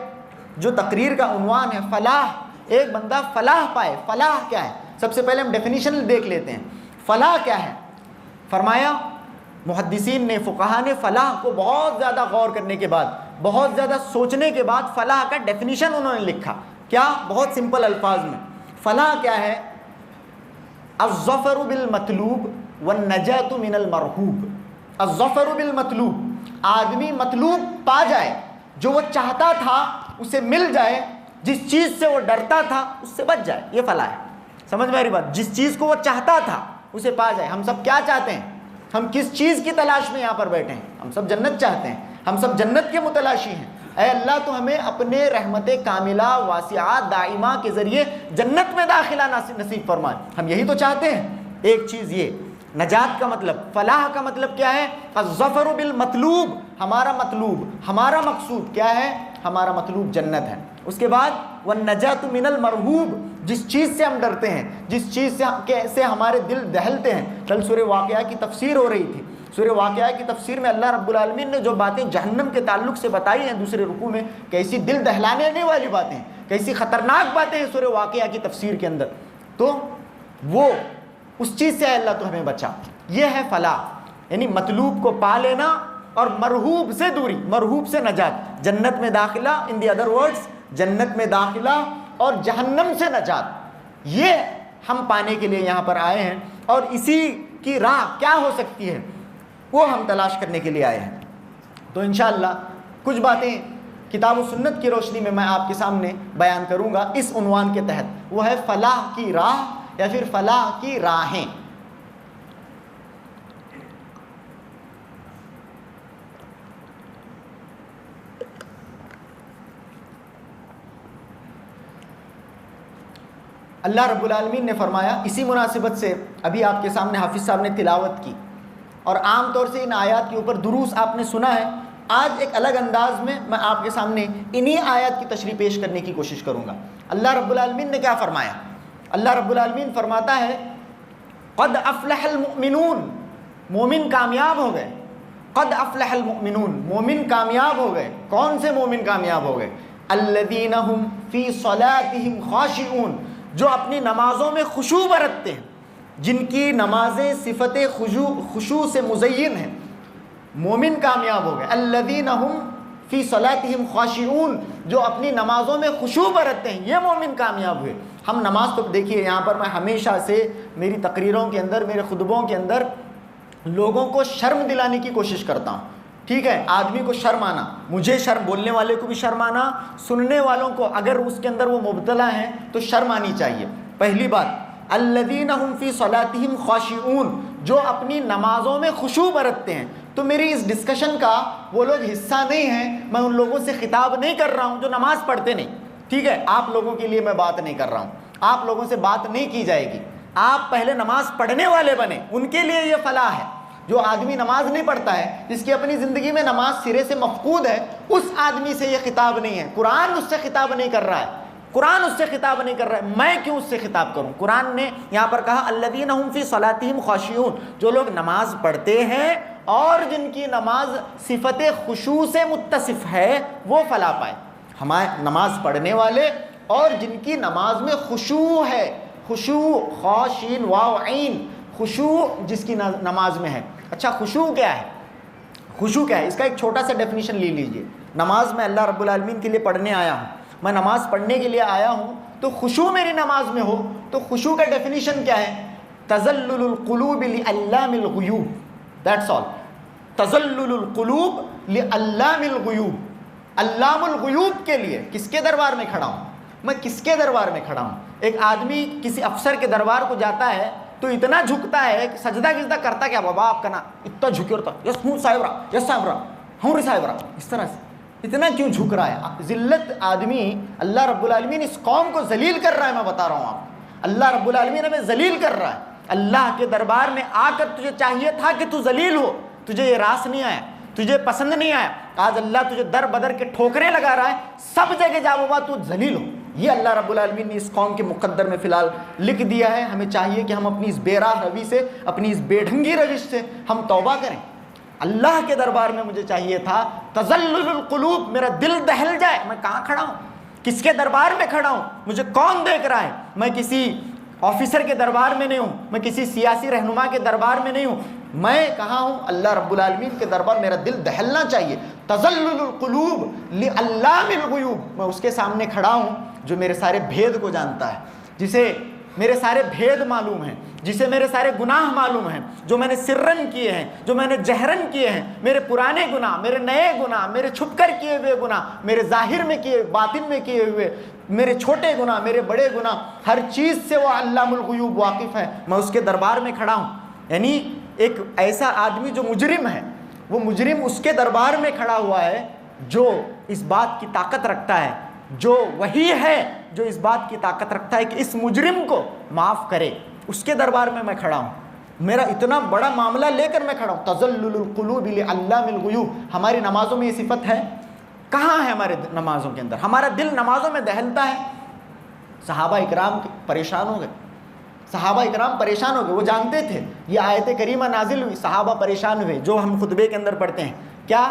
جو تقریر کا عنوان ہے فلاح, ایک بندہ فلاح پائے. فلاح کیا ہے؟ سب سے پہلے ہم ڈیفینیشن دیکھ لیتے ہیں. فلاح کیا ہے؟ فرمایا محدثین نے, فقہا نے فلاح کو بہت زیادہ غور کرنے کے بعد, بہت زیادہ سوچنے کے بعد فلاح کا ڈیفینیشن انہوں نے لکھا. کیا؟ بہت سمپل الفاظ میں. فلاح کیا ہے؟ الظفر بالمطلوب والنجاة من المرہوب. الظفر بالمطلوب, آدمی مطلوب پا جائے, جو وہ چاہتا تھا اسے مل جائے, جس چیز سے وہ ڈرتا تھا اس سے بچ جائے. یہ فلاح ہے. سمجھ میں آ رہی بات؟ جس چیز کو وہ چاہتا تھا اسے پا جائے. ہم سب کیا چاہتے ہیں؟ ہم کس چیز کی تلاش میں یہاں پر بیٹھے ہیں؟ ہم سب جنت چاہتے ہیں, ہم سب جنت کے متلاشی ہیں. اے اللہ تو ہمیں اپنے رحمت کاملہ واسعہ دائمہ کے ذریعے جنت میں داخلہ نصیب فرمائے. ہم یہی تو چاہتے ہیں. ایک چیز یہ. نجات کا مطلب, فلاح کا مطلب کیا ہے؟ الظفر بالمطلوب, ہمارا مطلوب, ہمارا مقصود کیا ہے؟ ہمارا مطلوب جنت ہے. اس کے بعد والنجاة من المرہوب, جس چیز سے ہم ڈرتے ہیں, جس چیز سے ہمارے دل دہلتے ہیں. کل سورہ واقعہ کی تفسیر ہو رہی تھی. سورہ واقعہ کی تفسیر میں اللہ رب العالمین نے جو باتیں جہنم کے تعلق سے بتائی ہیں دوسرے رکوع میں, کیسی دل دہلانے والی باتیں, کیسی خطرناک باتیں ہیں سورہ واقعہ کی تفسیر کے اندر. تو وہ اس چیز سے اللہ تو ہمیں بچا. یہ ہے فلاح, یعنی مطلوب کو پا لینا اور مرہوب سے دوری, مرہوب سے نجات, جنت میں داخلہ, ان دی ادر ورڈز جنت میں داخلہ اور جہنم سے نجات. یہ ہم پانے کے لیے یہاں پر آئے ہیں, اور اسی کی راہ کیا ہو سکتی ہے وہ ہم تلاش کرنے کے لیے آئے ہیں. تو انشاءاللہ کچھ باتیں کتاب و سنت کی روشنی میں آپ کے سامنے بیان کروں گا اس عنوان کے تحت. وہ ہے فلاح کی راہ یا پھر فلاح کی راہیں. اللہ رب العالمین نے فرمایا, اسی مناسبت سے ابھی آپ کے سامنے حافظ صاحب نے تلاوت کی, اور عام طور سے ان آیات کے اوپر دروس آپ نے سنا ہے. آج ایک الگ انداز میں میں آپ کے سامنے انہی آیات کی تشریح پیش کرنے کی کوشش کروں گا. اللہ رب العالمین نے کیا فرمایا؟ اللہ رب العالمین فرماتا ہے قد افلح المؤمنون, مومن کامیاب ہو گئے. قد افلح المؤمنون, مومن کامیاب ہو گئے. کون سے مومن کامیاب ہو گئے؟ الذین هم فی صلاتهم خاشعون, جو اپنی نمازوں میں خشوع برتتے ہیں, جن کی نمازیں صفت خشوع سے مزین ہیں. مومن کامیاب ہو گئے. الذین هم فی صلاتهم خاشعون, جو اپنی نمازوں میں خشوع برتتے ہیں, یہ مومن کامیاب ہوئے. ہم نماز تو دیکھیے, یہاں پر میں ہمیشہ سے میری تقریروں کے اندر, میرے خطبوں کے اندر لوگوں کو شرم دلانے کی کوشش کرتا ہوں. ٹھیک ہے, آدمی کو شرم آنا, مجھے شرم, بولنے والے کو بھی شرم آنا, سننے والوں کو اگر اس کے اندر وہ مبتلا ہیں تو شرم آنی چاہیے. پہلی بات, الذین هم فی صلاتہم خاشعون, جو اپنی نمازوں میں خشوع برتتے ہیں. تو میری اس ڈسکشن کا وہ لوگ حصہ نہیں ہیں, میں ان لوگوں سے خطاب نہیں کر رہا ہوں جو نماز پڑھتے نہیں. ٹھیک ہے, آپ لوگوں کے لیے میں بات نہیں کر رہا ہوں, آپ لوگوں سے بات نہیں کی جائے گی. آپ پہلے نماز پڑھنے والے بنے, ان کے لیے یہ فلاح ہے. جو آدمی نماز نہیں پڑھتا ہے, جس کی اپنی زندگی میں نماز سرے سے مفقود ہے, اس آدمی سے یہ خطاب نہیں ہے. قرآن اس سے خطاب نہیں کر رہا ہے, قرآن اس سے خطاب نہیں کر رہا ہے. میں کیوں اس سے خطاب کروں؟ قرآن نے یہاں پر کہا الذین هم فی صلاتہم خاشعون, جو لوگ نماز پڑھتے ہیں اور جن کی نماز صفت خشوع سے متصف ہے وہ فلاح پائے. ہمارے نماز پڑھنے والے اور جن کی نماز میں خشوع ہے, خشوع خاشین واو عین, خشوع جس کی نماز میں ہے. اچھا, خشوع کیا ہے؟ خشوع کیا ہے؟ اس کا ایک چھوٹا سا ڈیفینیشن لے لیجئے. نماز میں اللہ رب العالمین کے لیے پڑھنے آیا ہوں, میں نماز پڑھنے کے لیے آیا ہوں, تو خشوع میری نماز میں ہو تو خشوع کا ڈیفینیشن کیا ہے؟ تذلل القلوب لعلام الغیوب, دیٹس آل. تذلل القلوب لعلام الغیوب, علام الغیوب کے لیے. کس کے دربار میں کھڑا ہوں میں؟ کس کے دربار میں کھڑا ہوں؟ ایک آدمی کسی افسر کے دربار کو جاتا ہے تو اتنا جھکتا ہے کہ سجدہ گزدہ کرتا, کیا بابا آپ کا نا اتنا جھکے ہوتا, یس ہوں صاحب را, یس صاحب را, ہوں ری صاحب را, اس طرح سے اتنا کیوں جھک رہا ہے؟ ذلت آدمی, اللہ رب العالمین اس قوم کو ذلیل کر رہا ہے. میں بتا رہا ہوں آپ, اللہ رب العالمین ہمیں ذلیل کر رہا ہے. اللہ کے دربار میں آ کر تجھے چاہیے تھا کہ تو ذلیل ہو, تجھے یہ راس نہیں آیا, تجھے پسند نہیں آیا. آج اللہ تجھے در بدر کے ٹھوکریں لگا رہا ہے, سب جگہ جا بابا تو ذلیل ہو. یہ اللہ رب العالمین نے اس قوم کے مقدر میں فی الحال لکھ دیا ہے. ہمیں چاہیے کہ ہم اپنی اس بے راہ روی سے, اپنی اس بے ڈھنگی روش سے ہم توبہ کریں. اللہ کے دربار میں مجھے چاہیے تھا تذلل القلوب, میرا دل دہل جائے. میں کہاں کھڑا ہوں؟ کس کے دربار میں کھڑا ہوں؟ مجھے کون دیکھ رہا ہے؟ میں کسی آفیسر کے دربار میں نہیں ہوں, میں کسی سیاسی رہنما کے دربار میں نہیں ہوں. میں کہاں ہوں؟ اللہ رب العالمین کے دربار. میرا دل دہلنا چاہیے. تذلل القلوب لعلام الغیوب, میں اس کے سامنے کھڑا ہوں جو میرے سارے بھید کو جانتا ہے, جسے میرے سارے بھید معلوم ہیں, جسے میرے سارے گناہ معلوم ہیں, جو میں نے سرن کیے ہیں, جو میں نے جہرن کیے ہیں, میرے پرانے گناہ, میرے نئے گناہ, میرے چھپ کر کیے ہوئے گناہ, میرے ظاہر میں کیے, باطن میں کیے ہوئے, میرے چھوٹے گناہ, میرے بڑے گناہ, ہر چیز سے وہ علام الغیوب واقف ہے. میں اس کے دربار میں کھڑا ہوں. یعنی ایک ایسا آدمی جو مجرم ہے, وہ مجرم اس کے دربار میں کھڑا ہوا ہے جو اس بات کی طاقت رکھتا ہے, جو وہی ہے جو اس بات کی طاقت رکھتا ہے کہ اس مجرم کو معاف کرے. اس کے دربار میں میں کھڑا ہوں. میرا اتنا بڑا معاملہ لے کر میں کھڑا ہوں. تذلل القلوب لعلام الغیوب. ہماری نمازوں میں یہ صفت ہے؟ کہاں ہے ہمارے نمازوں کے اندر؟ ہمارا دل نمازوں میں دہلتا ہے. صحابہ اکرام پریشان ہو گئے, صحابہ اکرام پریشان ہو گئے. وہ جانتے تھے یہ آیت کریمہ نازل ہوئی, صحابہ پریشان ہوئے, جو ہم خطبے کے اندر پڑھتے ہیں. کیا؟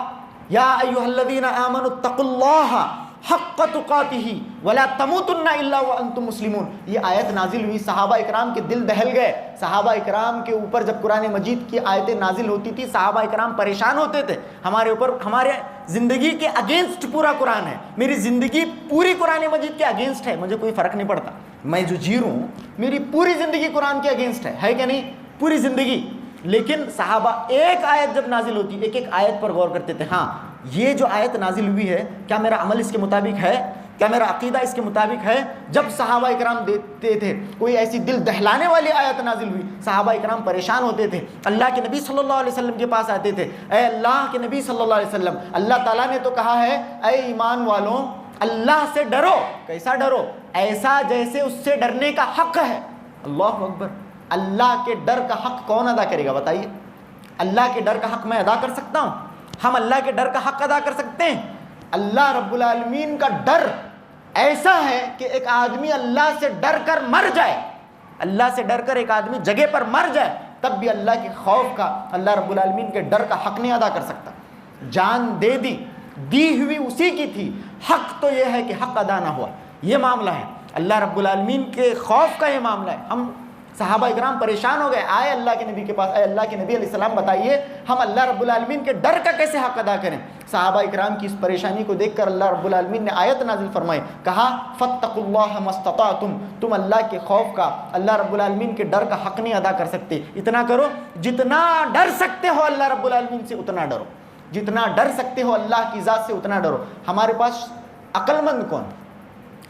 یا ایھا الذین آمنوا اتقوا اللہ حق تقاتہ ولا تموتن الا وانتم مسلمون. یہ آیت نازل ہوئی, صحابہ اکرام کے دل دہل گئے. صحابہ اکرام کے اوپر جب قرآن مجید کی آیتیں نازل ہوتی تھی, صحابہ اکرام پریشان ہوتے تھے. ہمارے اوپر, ہمارے زندگی کے اگینسٹ پورا قرآن ہے, میری زندگی پوری قرآن مجید کے اگینسٹ ہے, مجھے کوئی فرق نہیں پڑتا. میں جو جی رہا ہوں میری پوری زندگی قرآن کے اگینسٹ ہے کہ نہیں؟ پوری زندگی. لیکن صحابہ ایک آیت جب نازل ہوتی, ایک ایک آیت پر غور کرتے تھے. ہاں, یہ جو آیت نازل ہوئی ہے, کیا میرا عمل اس کے مطابق ہے؟ کیا میرا عقیدہ اس کے مطابق ہے؟ جب صحابہ اکرام دیتے تھے کوئی ایسی دل دہلانے والی آیت نازل ہوئی, صحابہ اکرام پریشان ہوتے تھے. اللہ کے نبی صلی اللہ علیہ وسلم کے پاس آتے تھے, اے اللہ کے نبی صلی اللہ علیہ وسلم, اللہ تعالیٰ نے تو کہا ہے اے ایمان والوں اللہ سے ڈرو. کیسا ڈرو؟ ایسا جیسے اس سے ڈرنے کا حق ہے. اللہ اکبر. اللہ کے ڈر کا حق کون ادا کرے گا بتائیے؟ اللہ کے ڈر کا حق میں ادا کر سکتا ہوں؟ ہم اللہ کے ڈر کا حق ادا کر سکتے ہیں؟ اللہ رب العالمین کا ڈر ایسا ہے کہ ایک آدمی اللہ سے ڈر کر مر جائے, اللہ سے ڈر کر ایک آدمی جگہ پر مر جائے, تب بھی اللہ کے خوف کا, اللہ رب العالمین کے ڈر کا حق نہیں ادا کر سکتا. جان دے دی ہوئی اسی کی تھی, حق تو یہ ہے کہ حق ادا نہ ہوا. یہ معاملہ ہے اللہ رب العالمین کے خوف کا, یہ معاملہ ہے. ہم صحابہ اکرام پریشان ہو گئے, آئے اللہ کے نبی کے پاس, اے اللہ کے نبی علیہ السلام بتائیے ہم اللہ رب العالمین کے ڈر کا کیسے حق ادا کریں. صحابہ اکرام کی اس پریشانی کو دیکھ کر اللہ رب العالمین نے آیت نازل فرمائی, کہا فاتقوا اللہ ما استطعتم, تم اللہ کے خوف کا, اللہ رب العالمین کے ڈر کا حق نہیں ادا کر سکتے, اتنا کرو جتنا ڈر سکتے ہو اللہ رب العالمین سے اتنا ڈرو. جتنا ڈر سکتے ہو اللہ کی ذات سے اتنا ڈرو۔ ہمارے پاس عقل مند کون؟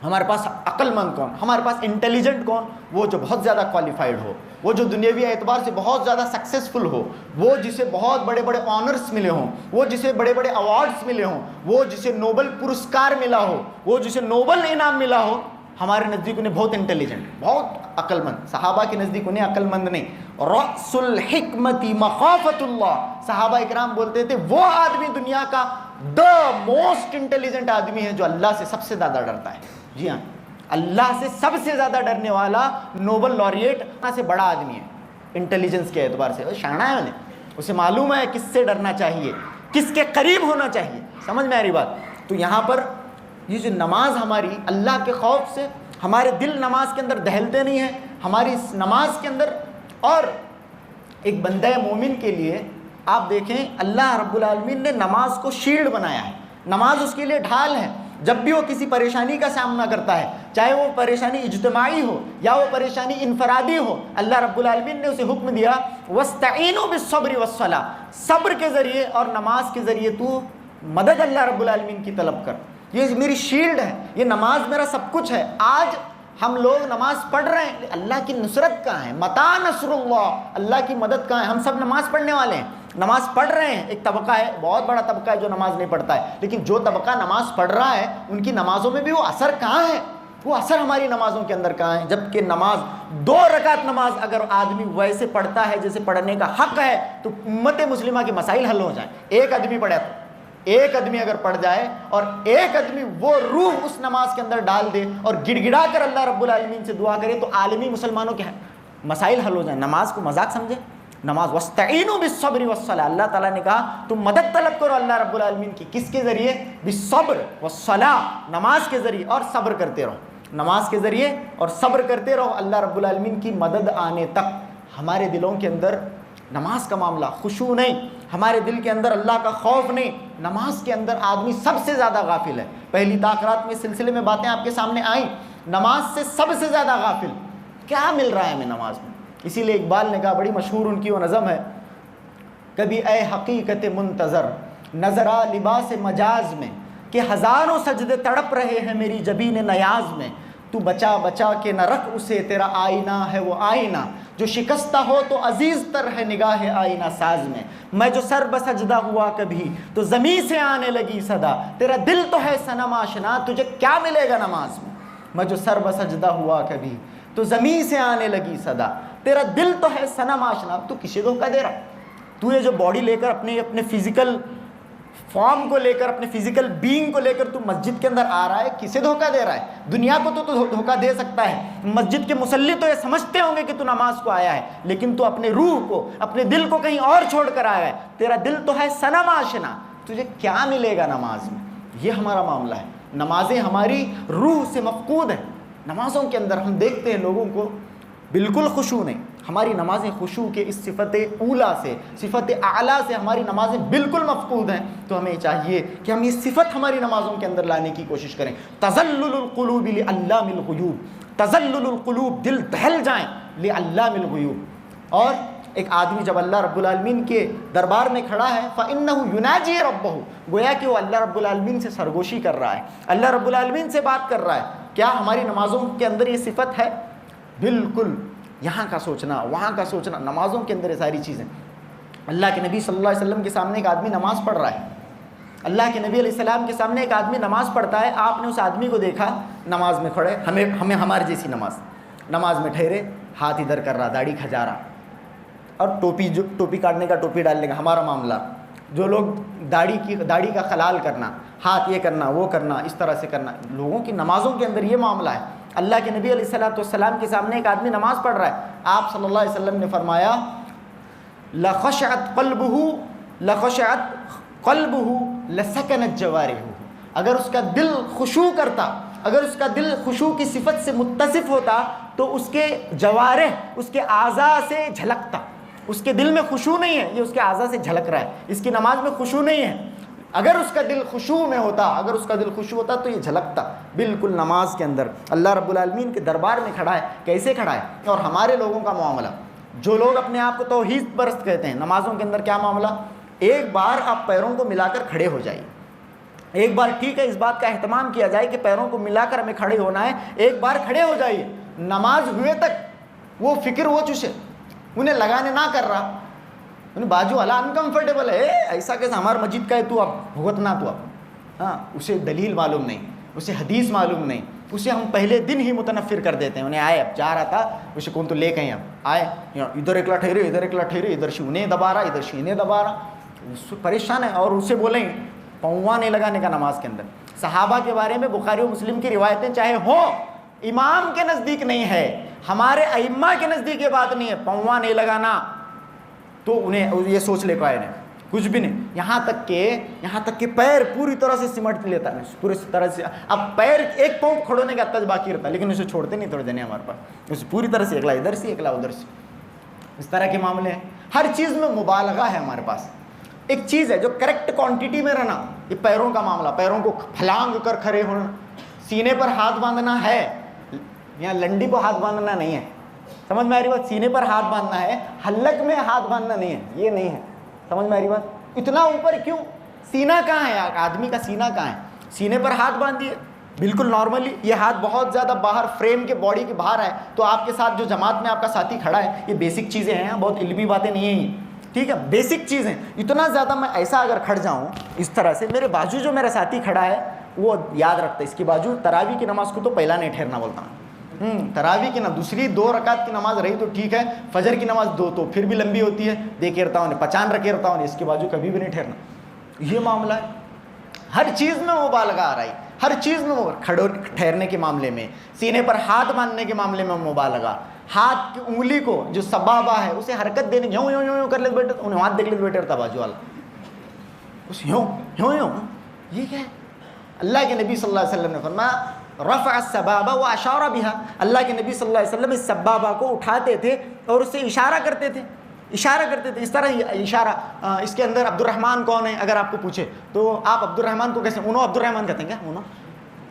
ہمارے پاس عقل مند کون؟ ہمارے پاس انٹیلیجنٹ کون؟ وہ جو بہت زیادہ کوالیفائڈ ہو، وہ جو دنیاوی اعتبار سے بہت زیادہ سکسیسفل ہو، وہ جسے بہت بڑے بڑے آنرس ملے ہوں، وہ جسے بڑے بڑے ایوارڈس ملے ہوں، وہ جسے نوبل پرسکار ملا ہو، وہ جسے نوبل انعام ملا ہو، ہمارے نزدیک انہیں بہت انٹیلیجنٹ، بہت عقل مند۔ صحابہ کے نزدیک انہیں عقل مند نہیں۔ رأس الحکمت مخافت اللہ، صحابہ اکرام بولتے تھے وہ آدمی دنیا کا موسٹ انٹیلیجنٹ آدمی ہے جو اللہ سے سب سے زیادہ ڈرتا ہے۔ جی ہاں، اللہ سے سب سے زیادہ ڈرنے والا نوبل laureate سے بڑا آدمی ہے انٹیلیجنس کے اعتبار سے۔ شانہ ہے انہیں، اسے معلوم ہے کس سے ڈرنا چاہیے، کس کے قریب ہونا چاہیے۔ سمجھ میں آ رہی بات؟ تو یہاں پر یہ جو نماز ہماری اللہ کے خوف سے، ہمارے دل نماز کے اندر دہلتے نہیں ہیں، ہماری اس نماز کے اندر۔ اور ایک بندہ مومن کے لیے آپ دیکھیں اللہ رب العالمین نے نماز کو شیلڈ بنایا ہے، نماز اس کے لیے ڈھال ہے۔ جب بھی وہ کسی پریشانی کا سامنا کرتا ہے، چاہے وہ پریشانی اجتماعی ہو یا وہ پریشانی انفرادی ہو، اللہ رب العالمین نے اسے حکم دیا وَاسْتَعِينُوا بِالصَّبْرِ وَالصَّلَاةِ، صبر کے ذریعے اور نماز کے ذریعے تو مدد اللہ رب العالمین کی طلب کر۔ یہ میری شیلڈ ہے، یہ نماز میرا سب کچھ ہے۔ آج ہم لوگ نماز پڑھ رہے ہیں، اللہ کی نصرت کہاں ہے؟ متى نصر اللہ، اللہ کی مدد کہاں ہے؟ ہم سب نماز پڑھنے والے ہیں، نماز پڑھ رہے ہیں۔ ایک طبقہ ہے، بہت بڑا طبقہ ہے جو نماز نہیں پڑھتا ہے، لیکن جو طبقہ نماز پڑھ رہا ہے ان کی نمازوں میں بھی وہ اثر کہاں ہے؟ وہ اثر ہماری نمازوں کے اندر کہاں ہے؟ جبکہ نماز 2 رکعت نماز اگر آدمی ویسے پڑھتا ہے جیسے پڑھنے کا حق ہے تو امت مسلمہ کے مسائل حل ہو جائیں۔ ایک آدمی پڑھے تو ایک آدمی اگر پڑھ جائے اور ایک آدمی وہ روح اس نماز کے اندر ڈال دے اور گڑ گڑا کر اللہ رب العالمین سے دعا کرے تو عالمی مسلمانوں کے مسائل حل ہو جائیں۔ نماز کو مذاق سمجھے؟ نماز وَاسْتَعِينُوا بِالصَّبْرِ وَالصَّلَاةِ، اللہ تعالیٰ نے کہا تم مدد طلب کرو اللہ رب العالمین کی، کس کے ذریعے؟ بالصبر والصلاة، نماز کے ذریعے اور صبر کرتے رہو، نماز کے ذریعے اور صبر کرتے رہو اللہ رب العالمین کی مدد آنے تک۔ ہمارے دلوں کے اندر نماز کا معاملہ، خشوع نہیں، ہمارے دل کے اندر اللہ کا خوف نہیں، نماز کے اندر آدمی سب سے زیادہ غافل ہے۔ پہلی تاخیرات میں سلسلے میں باتیں آپ کے سامنے آئیں، نماز سے سب سے زیادہ غافل کیا مل رہا ہے ہمیں نماز میں؟ اسی لیے اقبال نے کہا، بڑی مشہور ان کی وہ نظم ہے، کبھی اے حقیقت منتظر نظر آ لباس مجاز میں، کہ ہزاروں سجدے تڑپ رہے ہیں میری جبین نیاز میں، تو بچا بچا کے نہ رکھ اسے، تیرا آئینہ ہے وہ آئینہ، جو شکستہ ہو تو عزیز تر ہے نگاہ آئینہ ساز میں، میں جو سر بسجدہ ہوا کبھی تو زمین سے آنے لگی صدا، تیرا دل تو ہے صنم آشنا، تجھے کیا ملے گا نماز میں؟ میں جو سر بسجدہ ہوا کبھی تو زمین سے آنے لگی صدا، تیرا دل تو ہے صنم آشنا، تو کسے دھوکہ دے رہا؟ تو یہ جو باڈی لے کر اپنے فزیکل فارم کو لے کر، اپنے فزیکل بینگ کو لے کر تو مسجد کے اندر آ رہا ہے، کسے دھوکہ دے رہا ہے؟ دنیا کو تو دھوکہ دے سکتا ہے، مسجد کے مصلی تو یہ سمجھتے ہوں گے کہ تو نماز کو آیا ہے، لیکن تو اپنے روح کو، اپنے دل کو کہیں اور چھوڑ کر آیا ہے، تیرا دل تو ہے صنم آشنا، تجھے کیا ملے گا نماز میں؟ یہ ہمارا معاملہ ہے۔ نمازیں ہماری روح سے مفقود ہیں۔ نمازوں کے اندر ہم دیکھتے ہیں لوگوں کو بالکل خشوع نہیں، ہماری نمازیں خشوع کے اس صفت اولا سے، صفت اعلیٰ سے ہماری نمازیں بالکل مفقود ہیں۔ تو ہمیں چاہیے کہ ہم یہ صفت ہماری نمازوں کے اندر لانے کی کوشش کریں۔ تذلل القلوب لعلام الغیوب، تذلل القلوب، دل دہل جائیں لعلام الغیوب۔ اور ایک آدمی جب اللہ رب العالمین کے دربار میں کھڑا ہے فَإِنَّهُ يُنَاجِي رَبَّهُ، گویا کہ وہ اللہ رب العالمین سے سرگوشی کر رہا ہے، اللہ رب العالمین سے بات کر رہا ہے۔ کیا ہماری نمازوں کے اندر یہ صفت ہے؟ بالکل۔ یہاں کا سوچنا، وہاں کا سوچنا، نمازوں کے اندر یہ ساری چیزیں۔ اللہ کے نبی صلی اللہ علیہ وسلم کے سامنے ایک آدمی نماز پڑھ رہا ہے، اللہ کے نبی علیہ السلام کے سامنے ایک آدمی نماز پڑھتا ہے، آپ نے اس آدمی کو دیکھا نماز میں کھڑے، ہمیں ہماری جیسی نماز میں ٹھہرے، ہاتھ ادھر کر رہا، داڑھی کھجا رہا، اور ٹوپی کاٹنے کا ٹوپی ڈالنے کا ہمارا معاملہ، جو لوگ داڑھی کا خلال کرنا، ہاتھ یہ کرنا وہ کرنا، اس طرح سے کرنا، لوگوں کی نمازوں کے اندر یہ معاملہ ہے۔ اللہ کے نبی علیہ السلام کے سامنے ایک آدمی نماز پڑھ رہا ہے، آپ صلی اللہ علیہ وسلم نے فرمایا لَخَشَعَتْ قَلْبُهُ لَسَكَنَتْ جَوَارِحُهُ، اگر اس کا دل خشوع کرتا، اگر اس کا دل خشوع کی صفت سے متصف ہوتا تو اس کے جوارح، اس کے اعضاء سے جھلکتا۔ اس کے دل میں خشوع نہیں ہے، یہ اس کے اعضاء سے جھلک رہا ہے، اس کی نماز میں خشوع نہیں ہے۔ اگر اس کا دل خشوع میں ہوتا، اگر اس کا دل خشوع ہوتا تو یہ جھلکتا بالکل نماز کے اندر۔ اللہ رب العالمین کے دربار میں کھڑا ہے، کیسے کھڑا ہے؟ اور ہمارے لوگوں کا معاملہ، جو لوگ اپنے آپ کو توحید پرست کہتے ہیں، نمازوں کے اندر کیا معاملہ؟ ایک بار آپ پیروں کو ملا کر کھڑے ہو جائیے. ایک بار ٹھیک ہے اس بات کا اہتمام کیا جائے کہ پیروں کو ملا کر ہمیں کھڑے ہونا ہے. ایک بار کھڑے ہو جائیے. نماز ہوئے تک وہ فکر ہو چوسے انہیں لگانے نہ کر رہا. انہیں بازو والا انکمفرٹیبل ہے, ایسا کیسا ہمارا مسجد کا ہے تو اب بھگتنا تو اب. ہاں, اسے دلیل معلوم نہیں, اسے حدیث معلوم نہیں, اسے ہم پہلے دن ہی متنفر کر دیتے ہیں. انہیں آئے اب جا رہا تھا اسے کون تو لے گئے, اب آئے ادھر ایکلا ٹھہرے, ادھر ایکلا ٹھہرے, ادھر سے انہیں دبا رہا, ادھر سے انہیں دبا رہا, پریشان ہے. اور اسے بولیں پاؤں نہیں لگانے کا نماز کے اندر. صحابہ کے بارے میں بخاری و مسلم کی روایتیں چاہے ہوں, امام کے نزدیک نہیں ہے, ہمارے ائمہ کے نزدیک یہ بات نہیں ہے پاؤں نہیں لگانا. تو انہیں یہ سوچ لے پائے نہیں, کچھ بھی نہیں. یہاں تک کہ پیر پوری طرح سے سمٹ لیتا ہے, پوری طرح سے. اب پیر ایک پاؤں کھڑونے کا تج باقی رہتا, لیکن اسے چھوڑتے نہیں تھوڑے دینے ہمارے پاس. اسے پوری طرح سے اکلا ادھر سے اکلا ادھر سے. اس طرح کے معاملے ہیں. ہر چیز میں مبالغہ ہے ہمارے پاس. ایک چیز ہے جو کریکٹ کوانٹٹی میں رہنا, یہ پیروں کا معاملہ, پیروں کو پھلانگ کر کھڑے ہونا. سینے پر ہاتھ باندھنا ہے, یہاں لنڈی کو ہاتھ باندھنا نہیں ہے, سمجھ میں آ رہی بات. سینے پر ہاتھ باندھنا ہے, حلق میں ہاتھ باندھنا نہیں ہے, یہ نہیں ہے, سمجھ میں آ رہی بات. اتنا اوپر کیوں؟ سینہ کہاں ہے, آدمی کا سینہ کہاں ہے؟ سینے پر ہاتھ باندھیے بالکل نارملی. یہ ہاتھ بہت زیادہ باہر فریم کے باڈی کے باہر ہے, تو آپ کے ساتھ جو جماعت میں آپ کا ساتھی کھڑا ہے, یہ بیسک چیزیں ہیں, بہت علمی باتیں نہیں ہیں, ٹھیک ہے, بیسک چیزیں. اتنا زیادہ میں ایسا اگر کھڑ جاؤں اس طرح سے, میرے بازو جو میرا ساتھی کھڑا ہے وہ یاد رکھتا ہے اس کی بازو. تراویح کی نماز کو تو پہلا نہیں ٹھہرنا بولتا ہوں. تراویح کی دوسری 2 رکعت کی نماز رہی تو ٹھیک ہے, فجر کی نماز 2 تو پھر بھی لمبی ہوتی ہے, دیکھے رہتا ہوں 50 رکھے رہتا ہوں, اس کے بازو کبھی بھی نہیں ٹھہرنا. یہ معاملہ ہے. ہر چیز میں مبالغہ آ رہا ہے, ہر چیز میں ٹھہرنے کے معاملے میں, سینے پر ہاتھ باندھنے کے معاملے میں مبالغہ. ہاتھ کی انگلی کو جو سبابہ ہے اسے حرکت دینے, یوں یوں یوں کر لیتے بیٹھے, انہیں ہاتھ دیکھ لیتے بیٹھے رہتا بازو والا, اس یوں یوں یوں. یہ کیا ہے؟ اللہ کے نبی صلی اللہ علیہ وسلم نے فرمایا رفع السبابہ واشار بها. اللہ کے نبی صلی اللہ علیہ وسلم اس سبابہ کو اٹھاتے تھے اور اس سے اشارہ کرتے تھے, اشارہ کرتے تھے. اس طرح اشارہ. اس کے اندر عبد الرحمن کون ہے اگر آپ کو پوچھے تو آپ عبد الرحمن کو کیسے, انہوں عبد الرحمن کہتے ہیں کیا,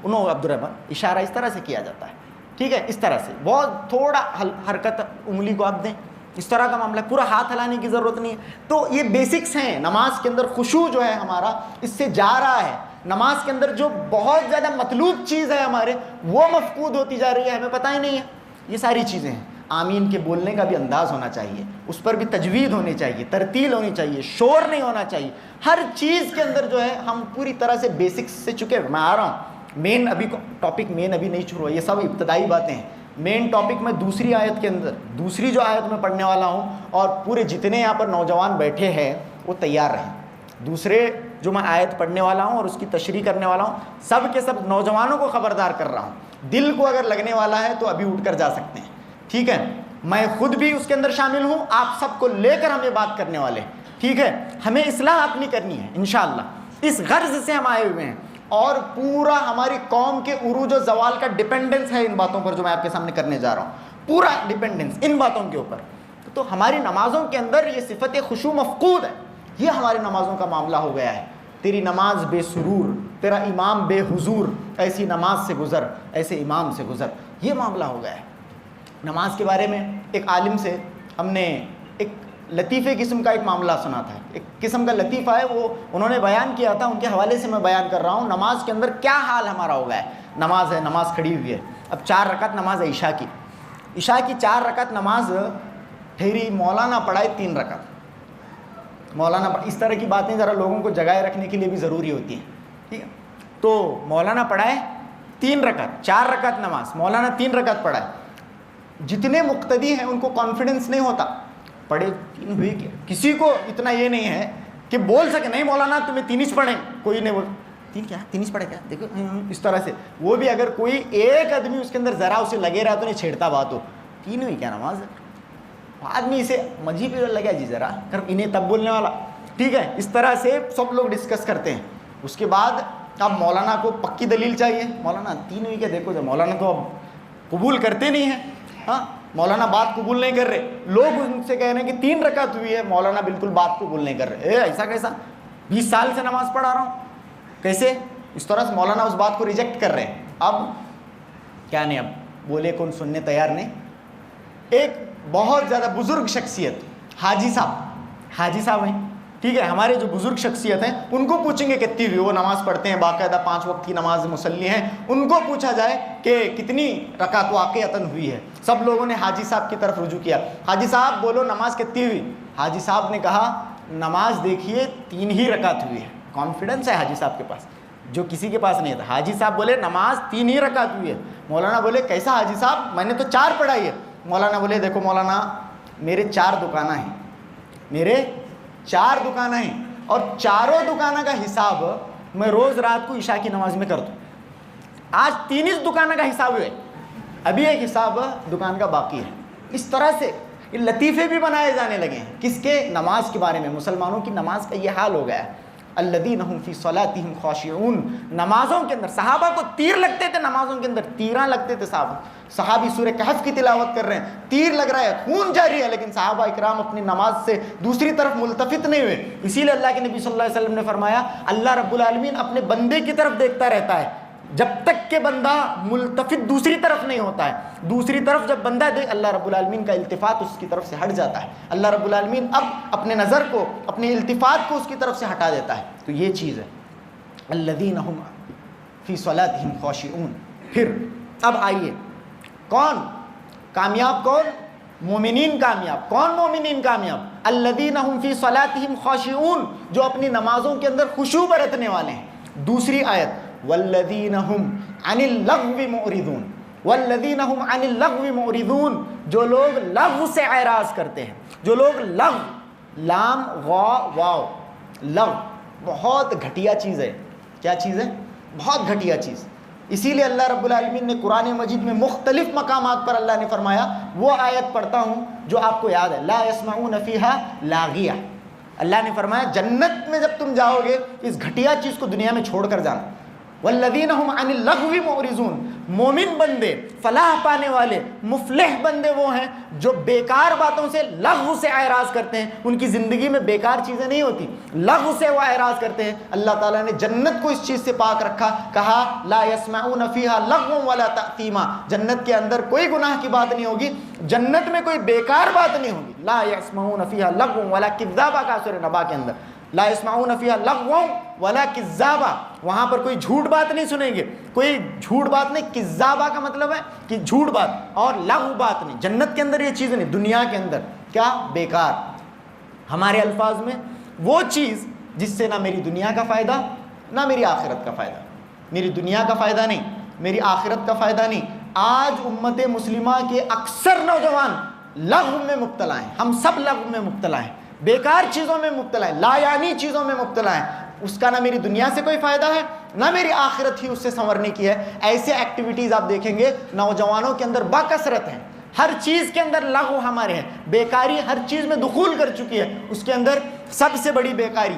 انہوں عبد الرحمن. اشارہ اس طرح سے کیا جاتا ہے, ٹھیک ہے, اس طرح سے بہت تھوڑا حرکت انگلی کو آپ دیں, اس طرح کا معاملہ ہے. پورا ہاتھ ہلانے کی ضرورت نہیں ہے. تو یہ بیسکس ہیں. نماز کے اندر خشوع جو ہے ہمارا اس سے جا رہا ہے. نماز کے اندر جو بہت زیادہ مطلوب چیز ہے ہمارے, وہ مفقود ہوتی جا رہی ہے, ہمیں پتہ ہی نہیں ہے. یہ ساری چیزیں ہیں. آمین کے بولنے کا بھی انداز ہونا چاہیے, اس پر بھی تجوید ہونی چاہیے, ترتیل ہونی چاہیے, شور نہیں ہونا چاہیے. ہر چیز کے اندر جو ہے ہم پوری طرح سے بیسکس سے چکے. میں آ رہا ہوں مین, ابھی ٹاپک مین ابھی نہیں شروع ہوا, یہ سب ابتدائی باتیں ہیں. مین ٹاپک میں دوسری آیت کے اندر, دوسری جو آیت میں پڑھنے والا ہوں, اور پورے جتنے یہاں پر نوجوان بیٹھے ہیں وہ تیار رہیں. دوسرے جو میں آیت پڑھنے والا ہوں اور اس کی تشریح کرنے والا ہوں, سب کے سب نوجوانوں کو خبردار کر رہا ہوں. دل کو اگر لگنے والا ہے تو ابھی اٹھ کر جا سکتے ہیں, ٹھیک ہے. میں خود بھی اس کے اندر شامل ہوں, آپ سب کو لے کر ہم یہ بات کرنے والے ہیں, ٹھیک ہے. ہمیں اصلاح اپنی کرنی ہے انشاءاللہ, اس غرض سے ہم آئے ہوئے ہیں. اور پورا ہماری قوم کے عروج و زوال کا ڈیپینڈنس ہے ان باتوں پر جو میں آپ کے سامنے کرنے جا رہا ہوں, پورا ڈیپینڈنس ان باتوں کے اوپر. تو ہماری نمازوں کے اندر یہ صفت خشوع مفقود ہے. یہ ہماری نمازوں کا معاملہ ہو گیا ہے. تیری نماز بے سرور, تیرا امام بے حضور, ایسی نماز سے گزر, ایسے امام سے گزر, یہ معاملہ ہو گیا ہے. نماز کے بارے میں ایک عالم سے ہم نے ایک لطیفے قسم کا ایک معاملہ سنا تھا. ایک قسم کا لطیفہ ہے, وہ انہوں نے بیان کیا تھا, ان کے حوالے سے میں بیان کر رہا ہوں. نماز کے اندر کیا حال ہمارا ہو گیا ہے. نماز ہے, نماز کھڑی ہوئی ہے, اب 4 رکعت نماز ہے عشاء کی. عشاء کی 4 رکعت نماز ٹھہری, مولانا پڑھائے 3 رکعت. مولانا اس طرح کی باتیں ذرا لوگوں کو جگائے رکھنے کے لیے بھی ضروری ہوتی ہیں, ٹھیک ہے. تو مولانا پڑھائے 3 رکعت, 4 رکعت نماز, مولانا 3 رکعت پڑھائے. جتنے مقتدی ہیں ان کو کانفیڈنس نہیں ہوتا, پڑھے 3 ہوئی کیا, کسی کو اتنا یہ نہیں ہے کہ بول سکے نہیں مولانا تمہیں 3 ہی پڑھیں, کوئی نہیں بول 3 کیا 3 ہی پڑھے کیا, دیکھو اس طرح سے. وہ بھی اگر کوئی ایک آدمی اس کے اندر ذرا اسے لگے رہا تو نہیں چھیڑتا بات ہو, 3 ہوئی کیا نماز. آدمی اسے مجھے بھی لگا جی ذرا کر, انہیں تب بولنے والا, ٹھیک ہے. اس طرح سے سب لوگ ڈسکس کرتے ہیں. اس کے بعد اب مولانا کو پکی دلیل چاہیے, مولانا 3 ہوئی کیا, دیکھو جب مولانا تو اب قبول کرتے نہیں ہیں. ہاں, مولانا بات قبول نہیں کر رہے. لوگ ان سے کہہ رہے ہیں کہ 3 رکعت ہوئی ہے, مولانا بالکل بات قبول نہیں کر رہے. ایسا کیسا, 20 سال سے نماز پڑھا رہا ہوں, کیسے اس طرح سے مولانا اس بات کو ریجیکٹ کر رہے ہیں. اب کیا نہیں, اب بولے کون سننے تیار نہیں. ایک بہت زیادہ بزرگ شخصیت حاجی صاحب ہیں, ٹھیک ہے، ہمارے جو بزرگ شخصیت ہیں ان کو پوچھیں گے کتنی ہوئی، وہ نماز پڑھتے ہیں باقاعدہ 5 وقت کی نماز مصلی ہیں، ان کو پوچھا جائے کہ کتنی رکعت واقعتاً ہوئی ہے، سب لوگوں نے حاجی صاحب کی طرف رجوع کیا، حاجی صاحب بولو نماز کتنی ہوئی؟ حاجی صاحب نے کہا نماز دیکھیے 3 ہی رکعت ہوئی ہے۔ کانفیڈنس ہے حاجی صاحب کے پاس جو کسی کے پاس نہیں تھا۔ حاجی صاحب بولے نماز 3 ہی رکعت ہوئی ہے۔ مولانا بولے کیسا حاجی صاحب، میں نے تو 4 پڑھائی ہے۔ مولانا بولے دیکھو مولانا، میرے 4 دکانیں ہیں، میرے 4 دکانیں ہیں، اور چاروں دکانوں کا حساب میں روز رات کو عشاء کی نماز میں کر دوں، آج 3 ہی دکانوں کا حساب ہوئے، ابھی ایک حساب دکان کا باقی ہے۔ اس طرح سے یہ لطیفے بھی بنائے جانے لگے ہیں، کس کے؟ نماز کے بارے میں۔ مسلمانوں کی نماز کا یہ حال ہو گیا ہے، الذین هم فی صلاتہم خاشعون۔ نمازوں کے اندر صحابہ کو تیر لگتے تھے، نمازوں کے اندر تیراں لگتے تھے۔ صحابی سورہ کہف کی تلاوت کر رہے ہیں، تیر لگ رہا ہے، خون جاری ہے، لیکن صحابہ اکرام اپنی نماز سے دوسری طرف ملتفت نہیں ہوئے۔ اسی لیے اللہ کے نبی صلی اللہ علیہ وسلم نے فرمایا اللہ رب العالمین اپنے بندے کی طرف دیکھتا رہتا ہے جب تک کہ بندہ ملتفت دوسری طرف نہیں ہوتا ہے۔ دوسری طرف جب بندہ دیکھ، اللہ رب العالمین کا التفات اس کی طرف سے ہٹ جاتا ہے، اللہ رب العالمین اب اپنے نظر کو، اپنے التفات کو اس کی طرف سے ہٹا دیتا ہے۔ تو یہ چیز ہے الذین هم فی صلاتہم خاشعون۔ پھر اب آئیے، کون کامیاب؟ کون؟ مومنین کامیاب۔ کون مومنین کامیاب؟ الذین هم فی صلاتہم خاشعون، جو اپنی نمازوں کے اندر خشوع برتنے والے ہیں۔ دوسری آیت والذین هم عن اللغو معرضون، والذین هم عن اللغو معرضون، جو لوگ لغو سے اعراض کرتے ہیں، جو لوگ لغو، لام غا واو، لغو بہت گھٹیا چیز ہے۔ کیا چیز ہے؟ بہت گھٹیا چیز۔ اسی لیے اللہ رب العالمین نے قرآن مجید میں مختلف مقامات پر اللہ نے فرمایا، وہ آیت پڑھتا ہوں جو آپ کو یاد ہے، لا يسمعون فیہا لاغیہ۔ اللہ نے فرمایا جنت میں جب تم جاؤ گے اس گھٹیا چیز کو دنیا میں چھوڑ کر جانا۔ والذین هم عن اللغو معرضون، مومن بندے، فلاح پانے والے، مفلح بندے وہ ہیں جو بیکار باتوں سے، لغو سے اعراض کرتے ہیں۔ ان کی زندگی میں بیکار چیزیں نہیں ہوتی، لغو سے وہ اعراض کرتے ہیں۔ اللہ تعالیٰ نے جنت کو اس چیز سے پاک رکھا، کہا لا يسمعون فیہا لغوا ولا تأثیما، جنت کے اندر کوئی گناہ کی بات نہیں ہوگی، جنت میں کوئی بیکار بات نہیں ہوگی۔ لا يسمعون فیہا لغوا ولا کذابا کا سورہ نبا کے اندر، لا يسمعون فیہا لغوا ولا کذابا، وہاں پر کوئی جھوٹ بات نہیں سنیں گے، کوئی جھوٹ بات نہیں۔ کذابا کا مطلب ہے کہ جھوٹ بات، اور لغو بات نہیں۔ جنت کے اندر یہ چیز نہیں، دنیا کے اندر کیا؟ بیکار۔ ہمارے الفاظ میں وہ چیز جس سے نہ میری دنیا کا فائدہ نہ میری آخرت کا فائدہ، میری دنیا کا فائدہ نہیں، میری آخرت کا فائدہ نہیں۔ آج امت مسلمہ کے اکثر نوجوان لغو میں مبتلا ہیں، ہم سب لغو میں مبتلا ہیں، بیکار چیزوں میں مبتلا ہیں، لا یعنی چیزوں میں مبتلا ہیں۔ اس کا نہ میری دنیا سے کوئی فائدہ ہے نہ میری آخرت ہی اس سے سنورنے کی ہے۔ ایسے ایکٹیویٹیز آپ دیکھیں گے نوجوانوں کے اندر باکثرت ہیں، ہر چیز کے اندر لغو ہمارے ہیں، بیکاری ہر چیز میں دخول کر چکی ہے۔ اس کے اندر سب سے بڑی بیکاری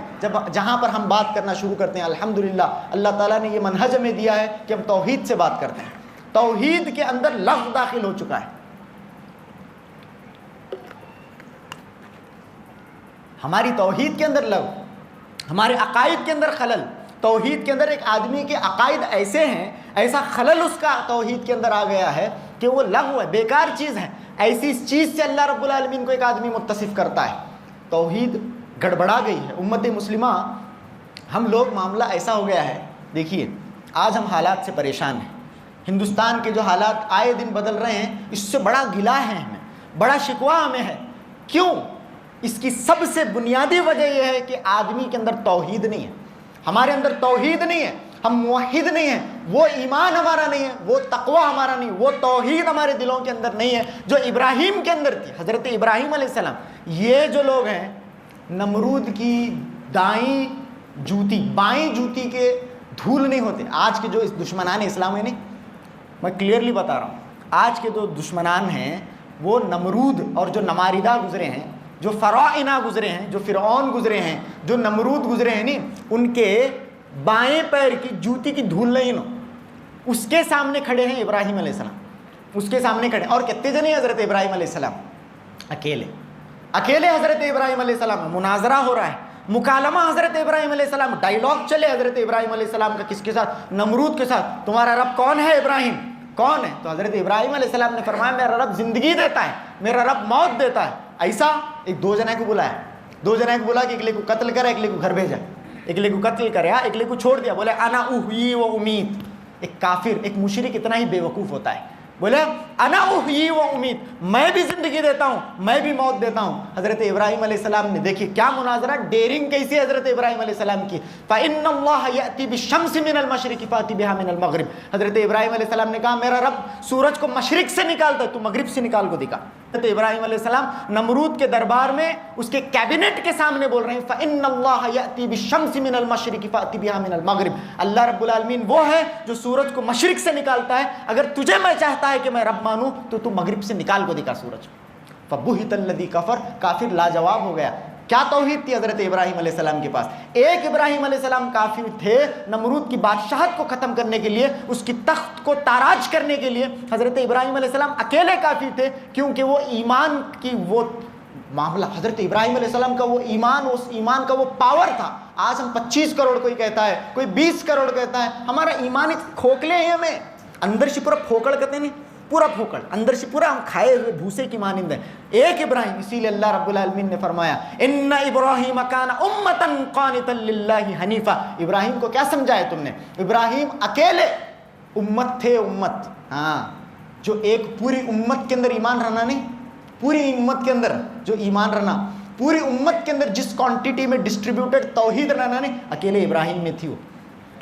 جہاں پر ہم بات کرنا شروع کرتے ہیں، الحمدللہ اللہ تعالیٰ نے یہ منہج ہمیں دیا ہے کہ ہم توحید سے بات کرتے ہیں، توحید کے اندر لغو داخل ہو چکا ہے۔ ہماری توحید کے اندر لغو، ہمارے عقائد کے اندر خلل۔ توحید کے اندر ایک آدمی کے عقائد ایسے ہیں، ایسا خلل اس کا توحید کے اندر آ گیا ہے کہ وہ لغو ہے، بیکار چیز ہے۔ ایسی اس چیز سے اللہ رب العالمین کو ایک آدمی متصف کرتا ہے، توحید گڑبڑا گئی ہے۔ امت مسلمہ ہم لوگ معاملہ ایسا ہو گیا ہے، دیکھیے آج ہم حالات سے پریشان ہیں، ہندوستان کے جو حالات آئے دن بدل رہے ہیں، اس سے بڑا گلہ ہے ہمیں، بڑا شکوہ ہمیں ہے۔ کیوں؟ اس کی سب سے بنیادی وجہ یہ ہے کہ آدمی کے اندر توحید نہیں ہے، ہمارے اندر توحید نہیں ہے، ہم موحد نہیں ہیں، وہ ایمان ہمارا نہیں ہے، وہ تقوی ہمارا نہیں، وہ توحید ہمارے دلوں کے اندر نہیں ہے جو ابراہیم کے اندر تھی، حضرت ابراہیم علیہ السلام۔ یہ جو لوگ ہیں نمرود کی دائیں جوتی، بائیں جوتی کے دھول نہیں ہوتے۔ آج کے جو اس دشمنان اسلام ہے، نہیں میں کلیئرلی بتا رہا ہوں، آج کے جو دشمنان ہیں وہ نمرود اور جو نماردہ گزرے ہیں، جو فراعنہ گزرے ہیں، جو فرعون گزرے ہیں، جو نمرود گزرے ہیں، نہیں ان کے بائیں پیر کی جوتی کی دھول نہیں نو، اس کے سامنے کھڑے ہیں ابراہیم علیہ السلام، اس کے سامنے کھڑے۔ اور کتنے جنے حضرت ابراہیم علیہ السلام؟ اکیلے حضرت ابراہیم علیہ السلام، مناظرہ ہو رہا ہے، مکالمہ حضرت ابراہیم علیہ السلام، ڈائیلاگ چلے حضرت ابراہیم علیہ السلام کا، کس کے ساتھ؟ نمرود کے ساتھ۔ تمہارا رب کون ہے ابراہیم؟ کون ہے؟ تو حضرت ابراہیم علیہ السلام نے فرمایا میرا رب زندگی دیتا ہے، میرا رب موت دیتا ہے۔ ایسا ایک 2 جنے کو بلایا، دو جنے کو بولا کہ اکلے کو قتل کرا, اکلے کو گھر بھیجا, اکلے کو قتل کرا, اکلے کو چھوڑ دیا. بولے انا احیی و امیت. ایک کافر, ایک مشرک اتنا ہی بے وقوف ہوتا ہے, بولے انا احیی و امیت, میں بھی زندگی دیتا ہوں, میں بھی موت دیتا ہوں. حضرت ابراہیم علیہ السلام نے دیکھیے کیا مناظرہ, ڈیرنگ کیسی ہے حضرت ابراہیم علیہ السلام کی. فإن اللہ یأتی بالشمس من المشرق فأتی بها من المغرب. حضرت ابراہیم علیہ السلام نے کہا میرا رب سورج کو مشرق سے نکالتا ہے, تو مغرب سے نکال کو دکھا. حضرت ابراہیم علیہ السلام نمرود کے دربار میں اس کے کیبنٹ کے سامنے بول رہے ہیں فإن اللہ یأتی بالشمس من المشرق فأتی بها من المغرب. اللہ رب العالمین وہ ہے جو سورج کو مشرق سے نکالتا ہے, اگر تجھے میں چاہتا ہے کہ میں رب مانوں تو مغرب سے نکال کو دکھا سورج. فبہت الذی کفر, کافر لاجواب ہو گیا. کیا توحید تھی حضرت ابراہیم علیہ السلام کے پاس؟ ایک ابراہیم علیہ السلام کافی تھے نمرود کی بادشاہت کو ختم کرنے کے لیے, اس کی تخت کو تاراج کرنے کے لیے. حضرت ابراہیم علیہ السلام اکیلے کافی تھے, کیونکہ وہ ایمان کی وہ معاملہ, حضرت ابراہیم علیہ السلام کا وہ ایمان, اس ایمان کا وہ پاور تھا. آج ہم 25 کروڑ کوئی کہتا ہے, کوئی 20 کروڑ کہتا ہے, ہمارا ایمان کھوکھلے ہیں, ہمیں اندر سے پورا پھوکڑ کہتے نہیں, پورا پھوکڑ اندر سے پورا ہم کھائے ہوئے بھوسے کی مانند ہے. ایک ابراہیم, اسی لیے اللہ رب العالمین نے فرمایا ان ابراہیم کان امتا قانتا للہ حنیفا. ابراہیم کو کیا سمجھایا تم نے؟ ابراہیم اکیلے امت تھے, امت, ہاں, جو ایک پوری امت کے اندر ایمان رہنا نہیں, پوری امت کے اندر جو ایمان رہنا, پوری امت کے اندر جس کوانٹٹی میں ڈسٹریبیوٹڈ توحید رہنا نہیں, اکیلے ابراہیم میں تھی وہ.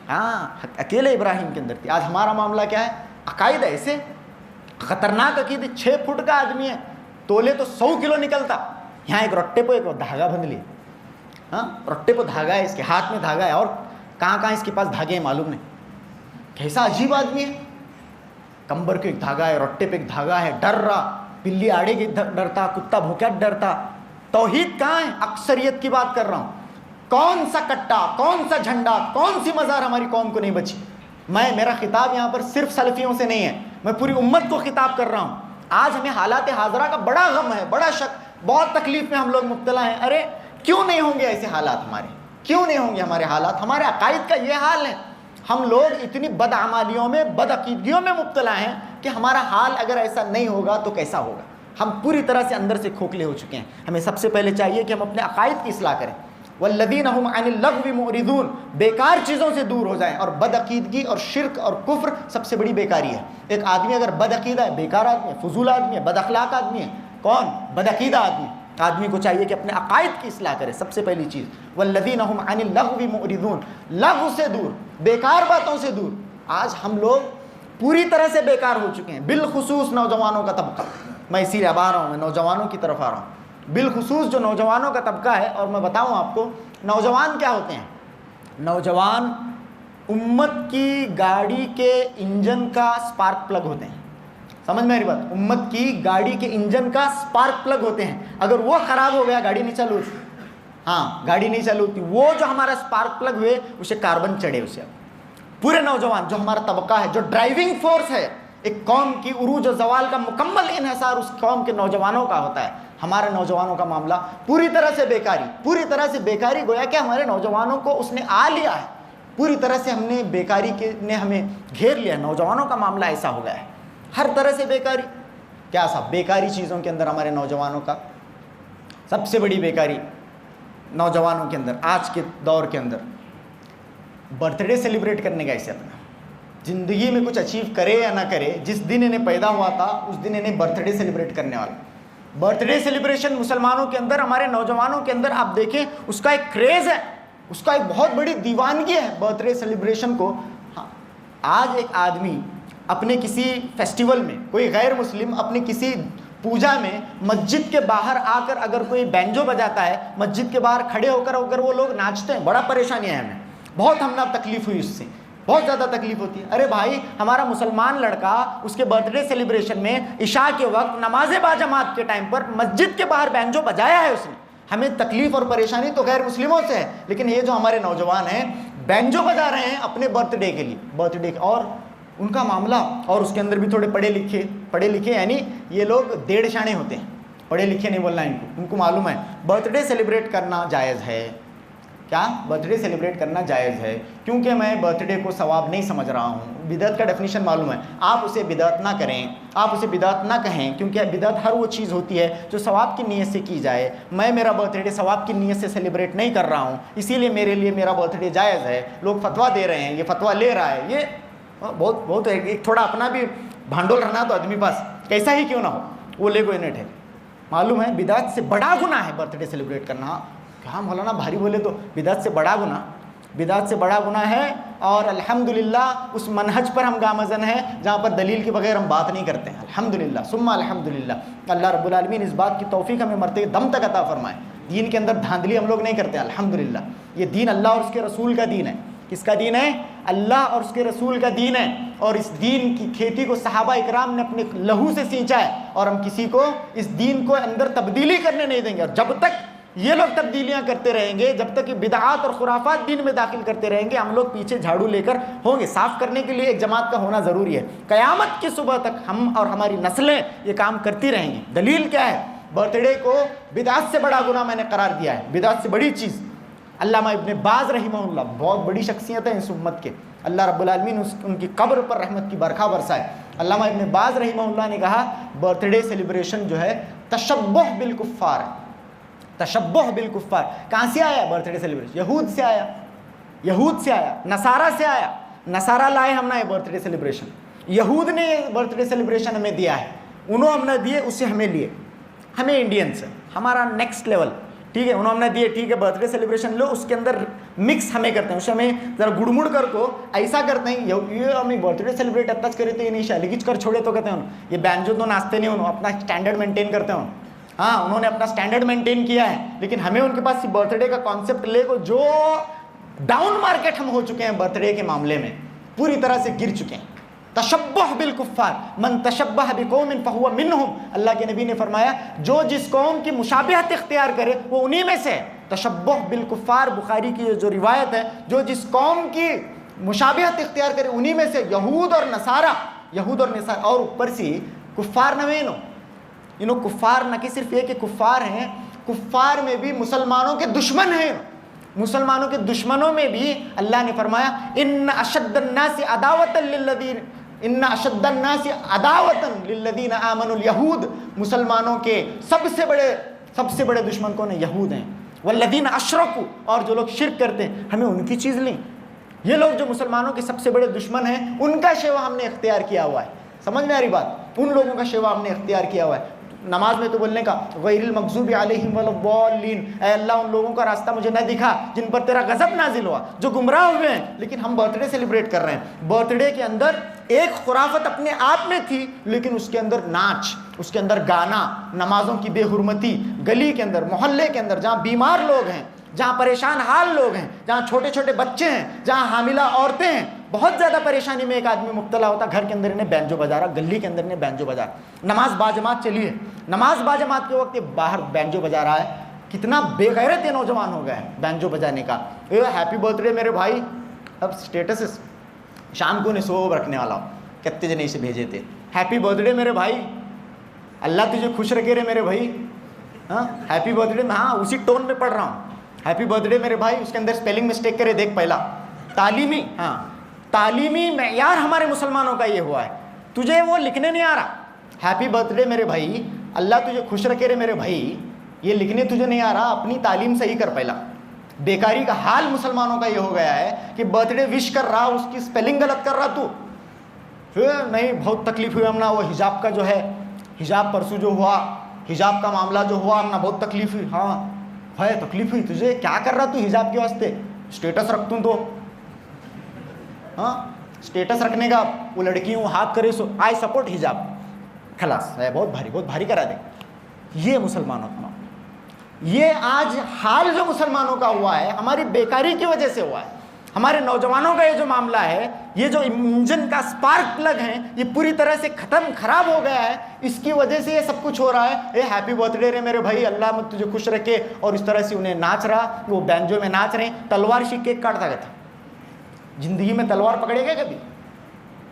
ہاں, اکیلے ابراہیم کے اندر تھی. آج ہمارا معاملہ کیا ہے؟ عقائد ایسے خطرناک عقیدے. 6 فٹ کا آدمی ہے, تولے تو 100 کلو نکلتا. یہاں ایک رٹے پہ ایک دھاگا بندھ لیے, ہاں, رٹے پہ دھاگا ہے, اس کے ہاتھ میں دھاگا ہے, اور کہاں کہاں اس کے پاس دھاگے ہیں معلوم نہیں. کیسا عجیب آدمی ہے. کمبر کے ایک دھاگا ہے, رٹے پہ ایک دھاگا ہے, ڈر رہا, بلی آڑے کے ڈرتا, کتا بھوکا ڈرتا. توحید کہاں ہے؟ اکثریت کی بات کر رہا ہوں. کون سا کٹا, کون سا جھنڈا, کون سی مزار ہماری قوم کو نہیں بچی. میرا خطاب یہاں پر صرف سلفیوں سے نہیں ہے, میں پوری امت کو خطاب کر رہا ہوں. آج ہمیں حالات حاضرہ کا بڑا غم ہے, بڑا شک, بہت تکلیف میں ہم لوگ مبتلا ہیں. ارے کیوں نہیں ہوں گے ایسے حالات ہمارے, کیوں نہیں ہوں گے ہمارے حالات؟ ہمارے عقائد کا یہ حال ہے. ہم لوگ اتنی بدعمالیوں میں, بدعقیدگیوں میں مبتلا ہیں کہ ہمارا حال اگر ایسا نہیں ہوگا تو کیسا ہوگا. ہم پوری طرح سے اندر سے کھوکھلے ہو چکے ہیں. ہمیں سب سے پہلے چاہیے کہ ہم اپنے عقائد کی اصلاح کریں. والذین هم عن اللغو معرضون, بیکار چیزوں سے دور ہو جائیں. اور بدعقیدگی اور شرک اور کفر سب سے بڑی بیکاری ہے. ایک آدمی اگر بدعقیدہ ہے, بیکار آدمی ہے, فضول آدمی ہے, بد اخلاق آدمی ہے. کون؟ بدعقیدہ آدمی. آدمی کو چاہیے کہ اپنے عقائد کی اصلاح کرے. سب سے پہلی چیز والذین هم عن اللغو معرضون, لغو سے دور, بیکار باتوں سے دور. آج ہم لوگ پوری طرح سے بیکار ہو چکے ہیں, بالخصوص نوجوانوں کا طبقہ. میں اسی لیے اب آ رہا ہوں, میں نوجوانوں کی طرف آ رہا ہوں. بالخصوص جو نوجوانوں کا طبقہ ہے. اور میں بتاؤں آپ کو نوجوان کیا ہوتے ہیں. نوجوان امت کی گاڑی کے انجن کا سپارک پلگ ہوتے ہیں. سمجھ میں آ رہی بات؟ امت کی گاڑی کے انجن کا سپارک پلگ ہوتے ہیں. اگر وہ خراب ہو گیا گاڑی نہیں چالو ہوتی. ہاں, گاڑی نہیں چالو ہوتی. وہ جو ہمارا سپارک پلگ ہوئے اسے کاربن چڑھے. اسے پورے نوجوان جو ہمارا طبقہ ہے, جو ڈرائیونگ فورس ہے ایک قوم کی عروج و زوال کا مکمل انحصار اس قوم کے نوجوانوں کا ہوتا ہے. ہمارے نوجوانوں کا معاملہ پوری طرح سے بیکاری, پوری طرح سے بیکاری. گویا کہ ہمارے نوجوانوں کو اس نے آ لیا ہے, پوری طرح سے ہم نے بیکاری کے نے ہمیں گھیر لیا. نوجوانوں کا معاملہ ایسا ہو گیا ہے, ہر طرح سے بیکاری. کیا صاحب بیکاری چیزوں کے اندر ہمارے نوجوانوں کا سب سے بڑی بیکاری نوجوانوں کے اندر آج کے دور کے اندر برتھ ڈے سیلیبریٹ کرنے کا ایسے اپنا زندگی میں کچھ اچیو کرے یا نہ کرے, جس دن انہیں پیدا ہوا تھا اس دن انہیں برتھ ڈے سیلیبریٹ کرنے والا. برتھ ڈے سیلیبریشن مسلمانوں کے اندر, ہمارے نوجوانوں کے اندر آپ دیکھیں اس کا ایک کریز ہے, اس کا ایک بہت بڑی دیوانگی ہے برتھ ڈے سیلیبریشن کو. ہاں, آج ایک آدمی اپنے کسی فیسٹیول میں, کوئی غیر مسلم اپنے کسی پوجا میں مسجد کے باہر آ کر اگر کوئی بینجو بجاتا ہے, مسجد کے باہر کھڑے ہو کر اگر وہ لوگ ناچتے ہیں, بڑا پریشانی ہے ہمیں, بہت ہم نے اب تکلیف ہوئی اس سے, بہت زیادہ تکلیف ہوتی ہے. ارے بھائی, ہمارا مسلمان لڑکا اس کے برتھ ڈے سیلیبریشن میں عشاء کے وقت نماز باجماعت کے ٹائم پر مسجد کے باہر بینجو بجایا ہے اس نے. ہمیں تکلیف اور پریشانی تو غیر مسلموں سے ہے, لیکن یہ جو ہمارے نوجوان ہیں بینجو بجا رہے ہیں اپنے برتھ ڈے کے لیے, برتھ ڈے. اور ان کا معاملہ, اور اس کے اندر بھی تھوڑے پڑھے لکھے یعنی یہ لوگ 1.5 شانے ہوتے ہیں, پڑھے لکھے نہیں بولنا ان کو معلوم ہے برتھ ڈے سیلیبریٹ کرنا جائز ہے, کیا برتھ ڈے سیلیبریٹ کرنا جائز ہے، کیونکہ میں برتھ ڈے کو ثواب نہیں سمجھ رہا ہوں. بدعت کا ڈیفینیشن معلوم ہے، آپ اسے بدعت نہ کریں، آپ اسے بدعت نہ کہیں، کیونکہ بدعت ہر وہ چیز ہوتی ہے جو ثواب کی نیت سے کی جائے. میں میرا برتھ ڈے ثواب کی نیت سے سیلیبریٹ نہیں کر رہا ہوں، اسی لیے میرے لیے میرا برتھ ڈے جائز ہے. لوگ فتویٰ دے رہے ہیں، یہ فتویٰ لے رہا ہے، یہ بہت ایک تھوڑا اپنا بھی بھانڈول رہنا تو آدمی پاس کیسا ہی کیوں نہ ہو وہ لے گوئنٹ ہے. معلوم ہے بدعت سے بڑا گناہ ہے برتھ ڈے سیلیبریٹ کرنا. کہاں مولانا بھاری بولے تو بدعت سے بڑا گناہ، بدعت سے بڑا گناہ ہے. اور الحمدللہ اس منہج پر ہم گامزن ہیں جہاں پر دلیل کے بغیر ہم بات نہیں کرتے ہیں. الحمدللہ ثم الحمدللہ. اللہ رب العالمین اس بات کی توفیق ہمیں مرتے دم تک عطا فرمائے. دین کے اندر دھاندلی ہم لوگ نہیں کرتے الحمدللہ. یہ دین اللہ اور اس کے رسول کا دین ہے. کس کا دین ہے؟ اللہ اور اس کے رسول کا دین ہے. اور اس دین کی کھیتی کو صحابہ اکرام نے اپنے لہو سے سینچا ہے، اور ہم کسی کو اس دین کو اندر تبدیلی کرنے نہیں دیں گے. اور جب تک یہ لوگ تبدیلیاں کرتے رہیں گے، جب تک یہ بدعات اور خرافات دین میں داخل کرتے رہیں گے، ہم لوگ پیچھے جھاڑو لے کر ہوں گے. صاف کرنے کے لیے ایک جماعت کا ہونا ضروری ہے. قیامت کی صبح تک ہم اور ہماری نسلیں یہ کام کرتی رہیں گی. دلیل کیا ہے؟ برتھ ڈے کو بدعت سے بڑا گناہ میں نے قرار دیا ہے، بدعت سے بڑی چیز. علامہ ابن باز رحمہ اللہ بہت بڑی شخصیت ہے اس امت کے، اللہ رب العالمین ان کی قبر پر رحمت کی برکھا برسائے. علامہ ابن باز رحمہ اللہ نے کہا برتھ ڈے سیلیبریشن جو ہے تشبہ بالکفار ہے. تشبہ بالکفار کہاں سے آیا برتھ ڈے سیلیبریشن؟ یہود سے آیا، یہود سے آیا، نصارہ سے آیا. نصارہ لائے ہم نے برتھ ڈے سیلیبریشن، یہود نے برتھ ڈے سیلیبریشن ہمیں دیا ہے، انہوں ہم نے دیے، اس سے ہمیں لیے. ہمیں انڈین سے ہمارا نیکسٹ لیول، ٹھیک ہے، انہوں ہم نے دیے، ٹھیک ہے برتھ ڈے سیلیبریشن لو، اس کے اندر مکس ہمیں کرتے ہیں، اسے ہمیں ذرا گڑ مڑ کر کو ایسا کرتے ہیں. یہ ہمیں برتھ ڈے سیلیبریٹ اتنا کرے تو یہ نہیں شالیگیچ کر چھوڑے تو کہتے ہیں یہ بینجو تو ناچتے نہیں، انہوں اپنا اسٹینڈرڈ مینٹین کرتے ہیں. ہاں انہوں نے اپنا اسٹینڈرڈ مینٹین کیا ہے، لیکن ہمیں ان کے پاس برتھ ڈے کا کانسیپٹ لے کو جو ڈاؤن مارکیٹ ہم ہو چکے ہیں برتھ ڈے کے معاملے میں، پوری طرح سے گر چکے ہیں. تشبہ بالکفار من تشبہ بقوم فہو منہم. اللہ کے نبی نے فرمایا جو جس قوم کی مشابہت اختیار کرے وہ انہی میں سے ہے. تشبہ بالکفار بخاری کی جو روایت ہے، جو جس قوم کی مشابہت اختیار کرے انہی میں سے یہود اور نصارہ. یہود اور نصارہ اور اوپر سے کفار نوینو، انہوں کفار نہ کہ صرف یہ کہ کفار ہیں، کفار میں بھی مسلمانوں کے دشمن ہیں. مسلمانوں کے دشمنوں میں بھی اللہ نے فرمایا ان اشد الناس عداوۃ للذین ان اشد الناس عداوۃ للذین آمنوا الیہود. مسلمانوں کے سب سے بڑے دشمن کون ہیں؟ یہود ہیں. والذین اشرکوا، اور جو لوگ شرک کرتے ہیں ہمیں ان کی چیز لیں. یہ لوگ جو مسلمانوں کے سب سے بڑے دشمن ہیں ان کا شیوا ہم نے اختیار کیا ہوا ہے. سمجھ میں آ رہی بات؟ ان لوگوں کا شیوا ہم نے اختیار کیا ہوا ہے. نماز میں تو بولنے کا غیر المغضوب علیہم ولا الضالین، اے اللہ ان لوگوں کا راستہ مجھے نہ دکھا جن پر تیرا غضب نازل ہوا، جو گمراہ ہوئے ہیں. لیکن ہم برتھ ڈے سیلیبریٹ کر رہے ہیں. برتھ ڈے کے اندر ایک خرافت اپنے آپ میں تھی، لیکن اس کے اندر ناچ، اس کے اندر گانا، نمازوں کی بے حرمتی، گلی کے اندر، محلے کے اندر جہاں بیمار لوگ ہیں، جہاں پریشان حال لوگ ہیں، جہاں چھوٹے چھوٹے بچے ہیں، جہاں حاملہ عورتیں ہیں، بہت زیادہ پریشانی میں ایک آدمی مبتلا ہوتا، گھر کے اندر انہیں بینجو بجا رہا، گلی کے اندر انہیں بینجو بجا رہا. نماز باجماعت چلی ہے، نماز باجماعت کے وقت یہ باہر بینجو بجا رہا ہے. کتنا بے غیرت یہ نوجوان ہو گیا ہے بینجو بجانے کا. ہیپی برتھ ڈے میرے بھائی. اب اسٹیٹس شام کو انہیں صبح رکھنے والا ہو، کتنے جنے اسے بھیجے تھے ہیپی برتھ ڈے میرے بھائی، اللہ تجھے خوش رکھے رہے میرے بھائی. ہاں ہیپی برتھ ڈے، ہاں اسی ٹون میں پڑھ رہا ہوں. ہیپی برتھ ڈے میرے بھائی، اس کے اندر اسپیلنگ مسٹیک کرے دیکھ. پہلا تعلیمی، ہاں تعلیمی معیار ہمارے مسلمانوں کا یہ ہوا ہے، تجھے وہ لکھنے نہیں آ رہا. ہیپی برتھ ڈے میرے بھائی، اللہ تجھے خوش رکھے رہے میرے بھائی، یہ لکھنے تجھے نہیں آ رہا، اپنی تعلیم صحیح کر. پہلا بیکاری کا حال مسلمانوں کا یہ ہو گیا ہے کہ برتھ ڈے وش کر رہا، اس کی اسپیلنگ غلط کر رہا. تو نہیں بہت تکلیف ہوئی ہم نا، وہ حجاب کا جو ہے، حجاب پرسوں جو ہوا، حجاب کا معاملہ جو ہوا ہم نا، بہت تکلیف ہوئی. ہاں ہے تکلیف ہوئی تجھے، کیا کر رہا تو حجاب کے واسطے؟ اسٹیٹس رکھتوں تو، ہاں اسٹیٹس رکھنے کا، وہ لڑکی ہوں ہاتھ کرے سو آئی سپورٹ حجاب، خلاص ہے بہت بھاری کرا دے. یہ مسلمانوں کا، یہ آج حال جو مسلمانوں کا ہوا ہے ہماری بیکاری کی وجہ سے ہوا ہے. ہمارے نوجوانوں کا یہ جو معاملہ ہے، یہ جو انجن کا سپارک پلگ ہے، یہ پوری طرح سے خراب ہو گیا ہے. اس کی وجہ سے یہ سب کچھ ہو رہا ہے. اے ہیپی برتھ ڈے رے میرے بھائی، اللہ مجھ تجھے خوش رکھے. اور اس طرح سے انہیں ناچ رہا، وہ بینجو میں ناچ رہے ہیں. تلوار سے کیک کاٹتا گیا تھا. زندگی میں تلوار پکڑے گا کبھی؟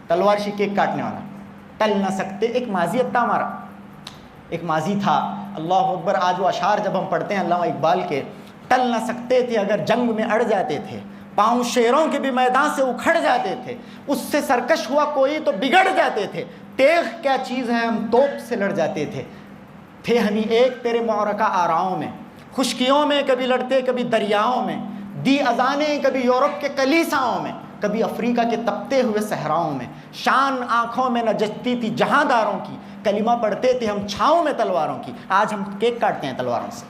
تلوار سے کیک کاٹنے والا ٹل نہ سکتے. ایک ماضی تھا ہمارا، ایک ماضی تھا. اللہ اکبر. آج وہ اشعار جب ہم پڑھتے ہیں علامہ اقبال کے، ٹل نہ سکتے تھے اگر جنگ میں اڑ جاتے تھے، پاؤں شیروں کے بھی میدان سے اکھڑ جاتے تھے، اس سے سرکش ہوا کوئی تو بگڑ جاتے تھے، تیغ کیا چیز ہے ہم توپ سے لڑ جاتے تھے ہمیں ایک تیرے معرکہ آراؤں میں، خشکیوں میں کبھی لڑتے کبھی دریاؤں میں، دی اذانیں کبھی یورپ کے کلیساؤں میں، کبھی افریقہ کے تپتے ہوئے صحراؤں میں، شان آنکھوں میں نہ جچتی تھی جہاں داروں کی، کلمہ پڑھتے تھے ہم چھاؤں میں تلواروں کی۔ آج ہم کیک کاٹتے ہیں تلواروں سے،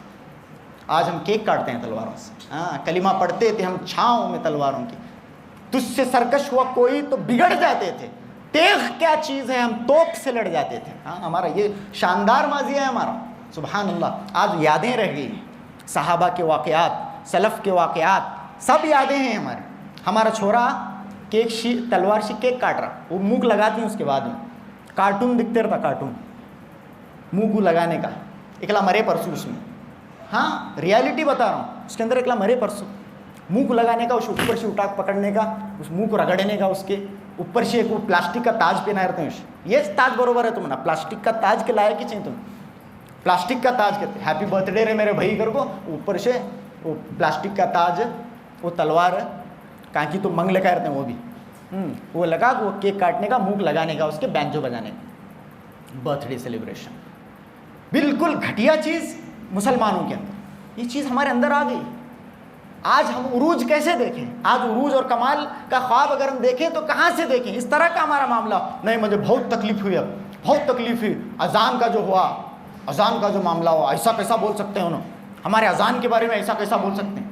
آج ہم کیک کاٹتے ہیں تلواروں سے، کلمہ پڑھتے تھے ہم چھاؤں میں تلواروں کی، تجھ سے سرکش ہوا کوئی تو بگڑ جاتے تھے، تیغ کیا چیز ہے ہم توپ سے لڑ جاتے تھے۔ ہمارا یہ شاندار ماضی ہے ہمارا، سبحان اللہ۔ آج یادیں رہ گئی ہیں، صحابہ کے واقعات، سلف کے واقعات، سب یادیں ہیں ہمارے۔ ہمارا چھوڑا تلوار سے کیک کاٹ رہا، وہ منہ لگاتی ہیں، اس کے بعد میں کارٹون دکھتے رہتا، کارٹون منہ کو لگانے کا، اکلا مرے پرسو اس میں، ریالٹی بتا رہا ہوں، اس کے اندر اکلا مرے پرسو منہ کو لگانے کا، اس اوپر سے اٹھا پکڑنے کا، اس منہ کو رگڑنے کا، اس کے اوپر سے ایک وہ پلاسٹک کا تاج پہنا رہتے ہیں، یہ تاج برابر ہے تم نا، پلاسٹک کا تاج کے لائق ہی چاہیے تم، پلاسٹک کا تاج کہتے ہیں، ہیپی برتھ ڈے رے میرے بھائی کر کو، اوپر سے وہ پلاسٹک کا تاج، وہ تلوار کانکی تو منگ لگا رہتے ہیں، وہ بھی وہ لگا، وہ کیک کاٹنے کا، منہ لگانے کا، اس کے بینجو بجانے کا، برتھ ڈے سیلیبریشن، بالکل گھٹیا چیز مسلمانوں کے اندر، یہ چیز ہمارے اندر آ گئی۔ آج ہم عروج کیسے دیکھیں؟ آج عروج اور کمال کا خواب اگر ہم دیکھیں تو کہاں سے دیکھیں؟ اس طرح کا ہمارا معاملہ نہیں، مجھے بہت تکلیف ہوئی، اب بہت تکلیف ہوئی، اذان کا جو ہوا، اذان کا جو معاملہ ہوا، ایسا کیسا بول سکتے ہیں انہوں، ہمارے اذان کے بارے میں ایسا کیسا بول سکتے ہیں؟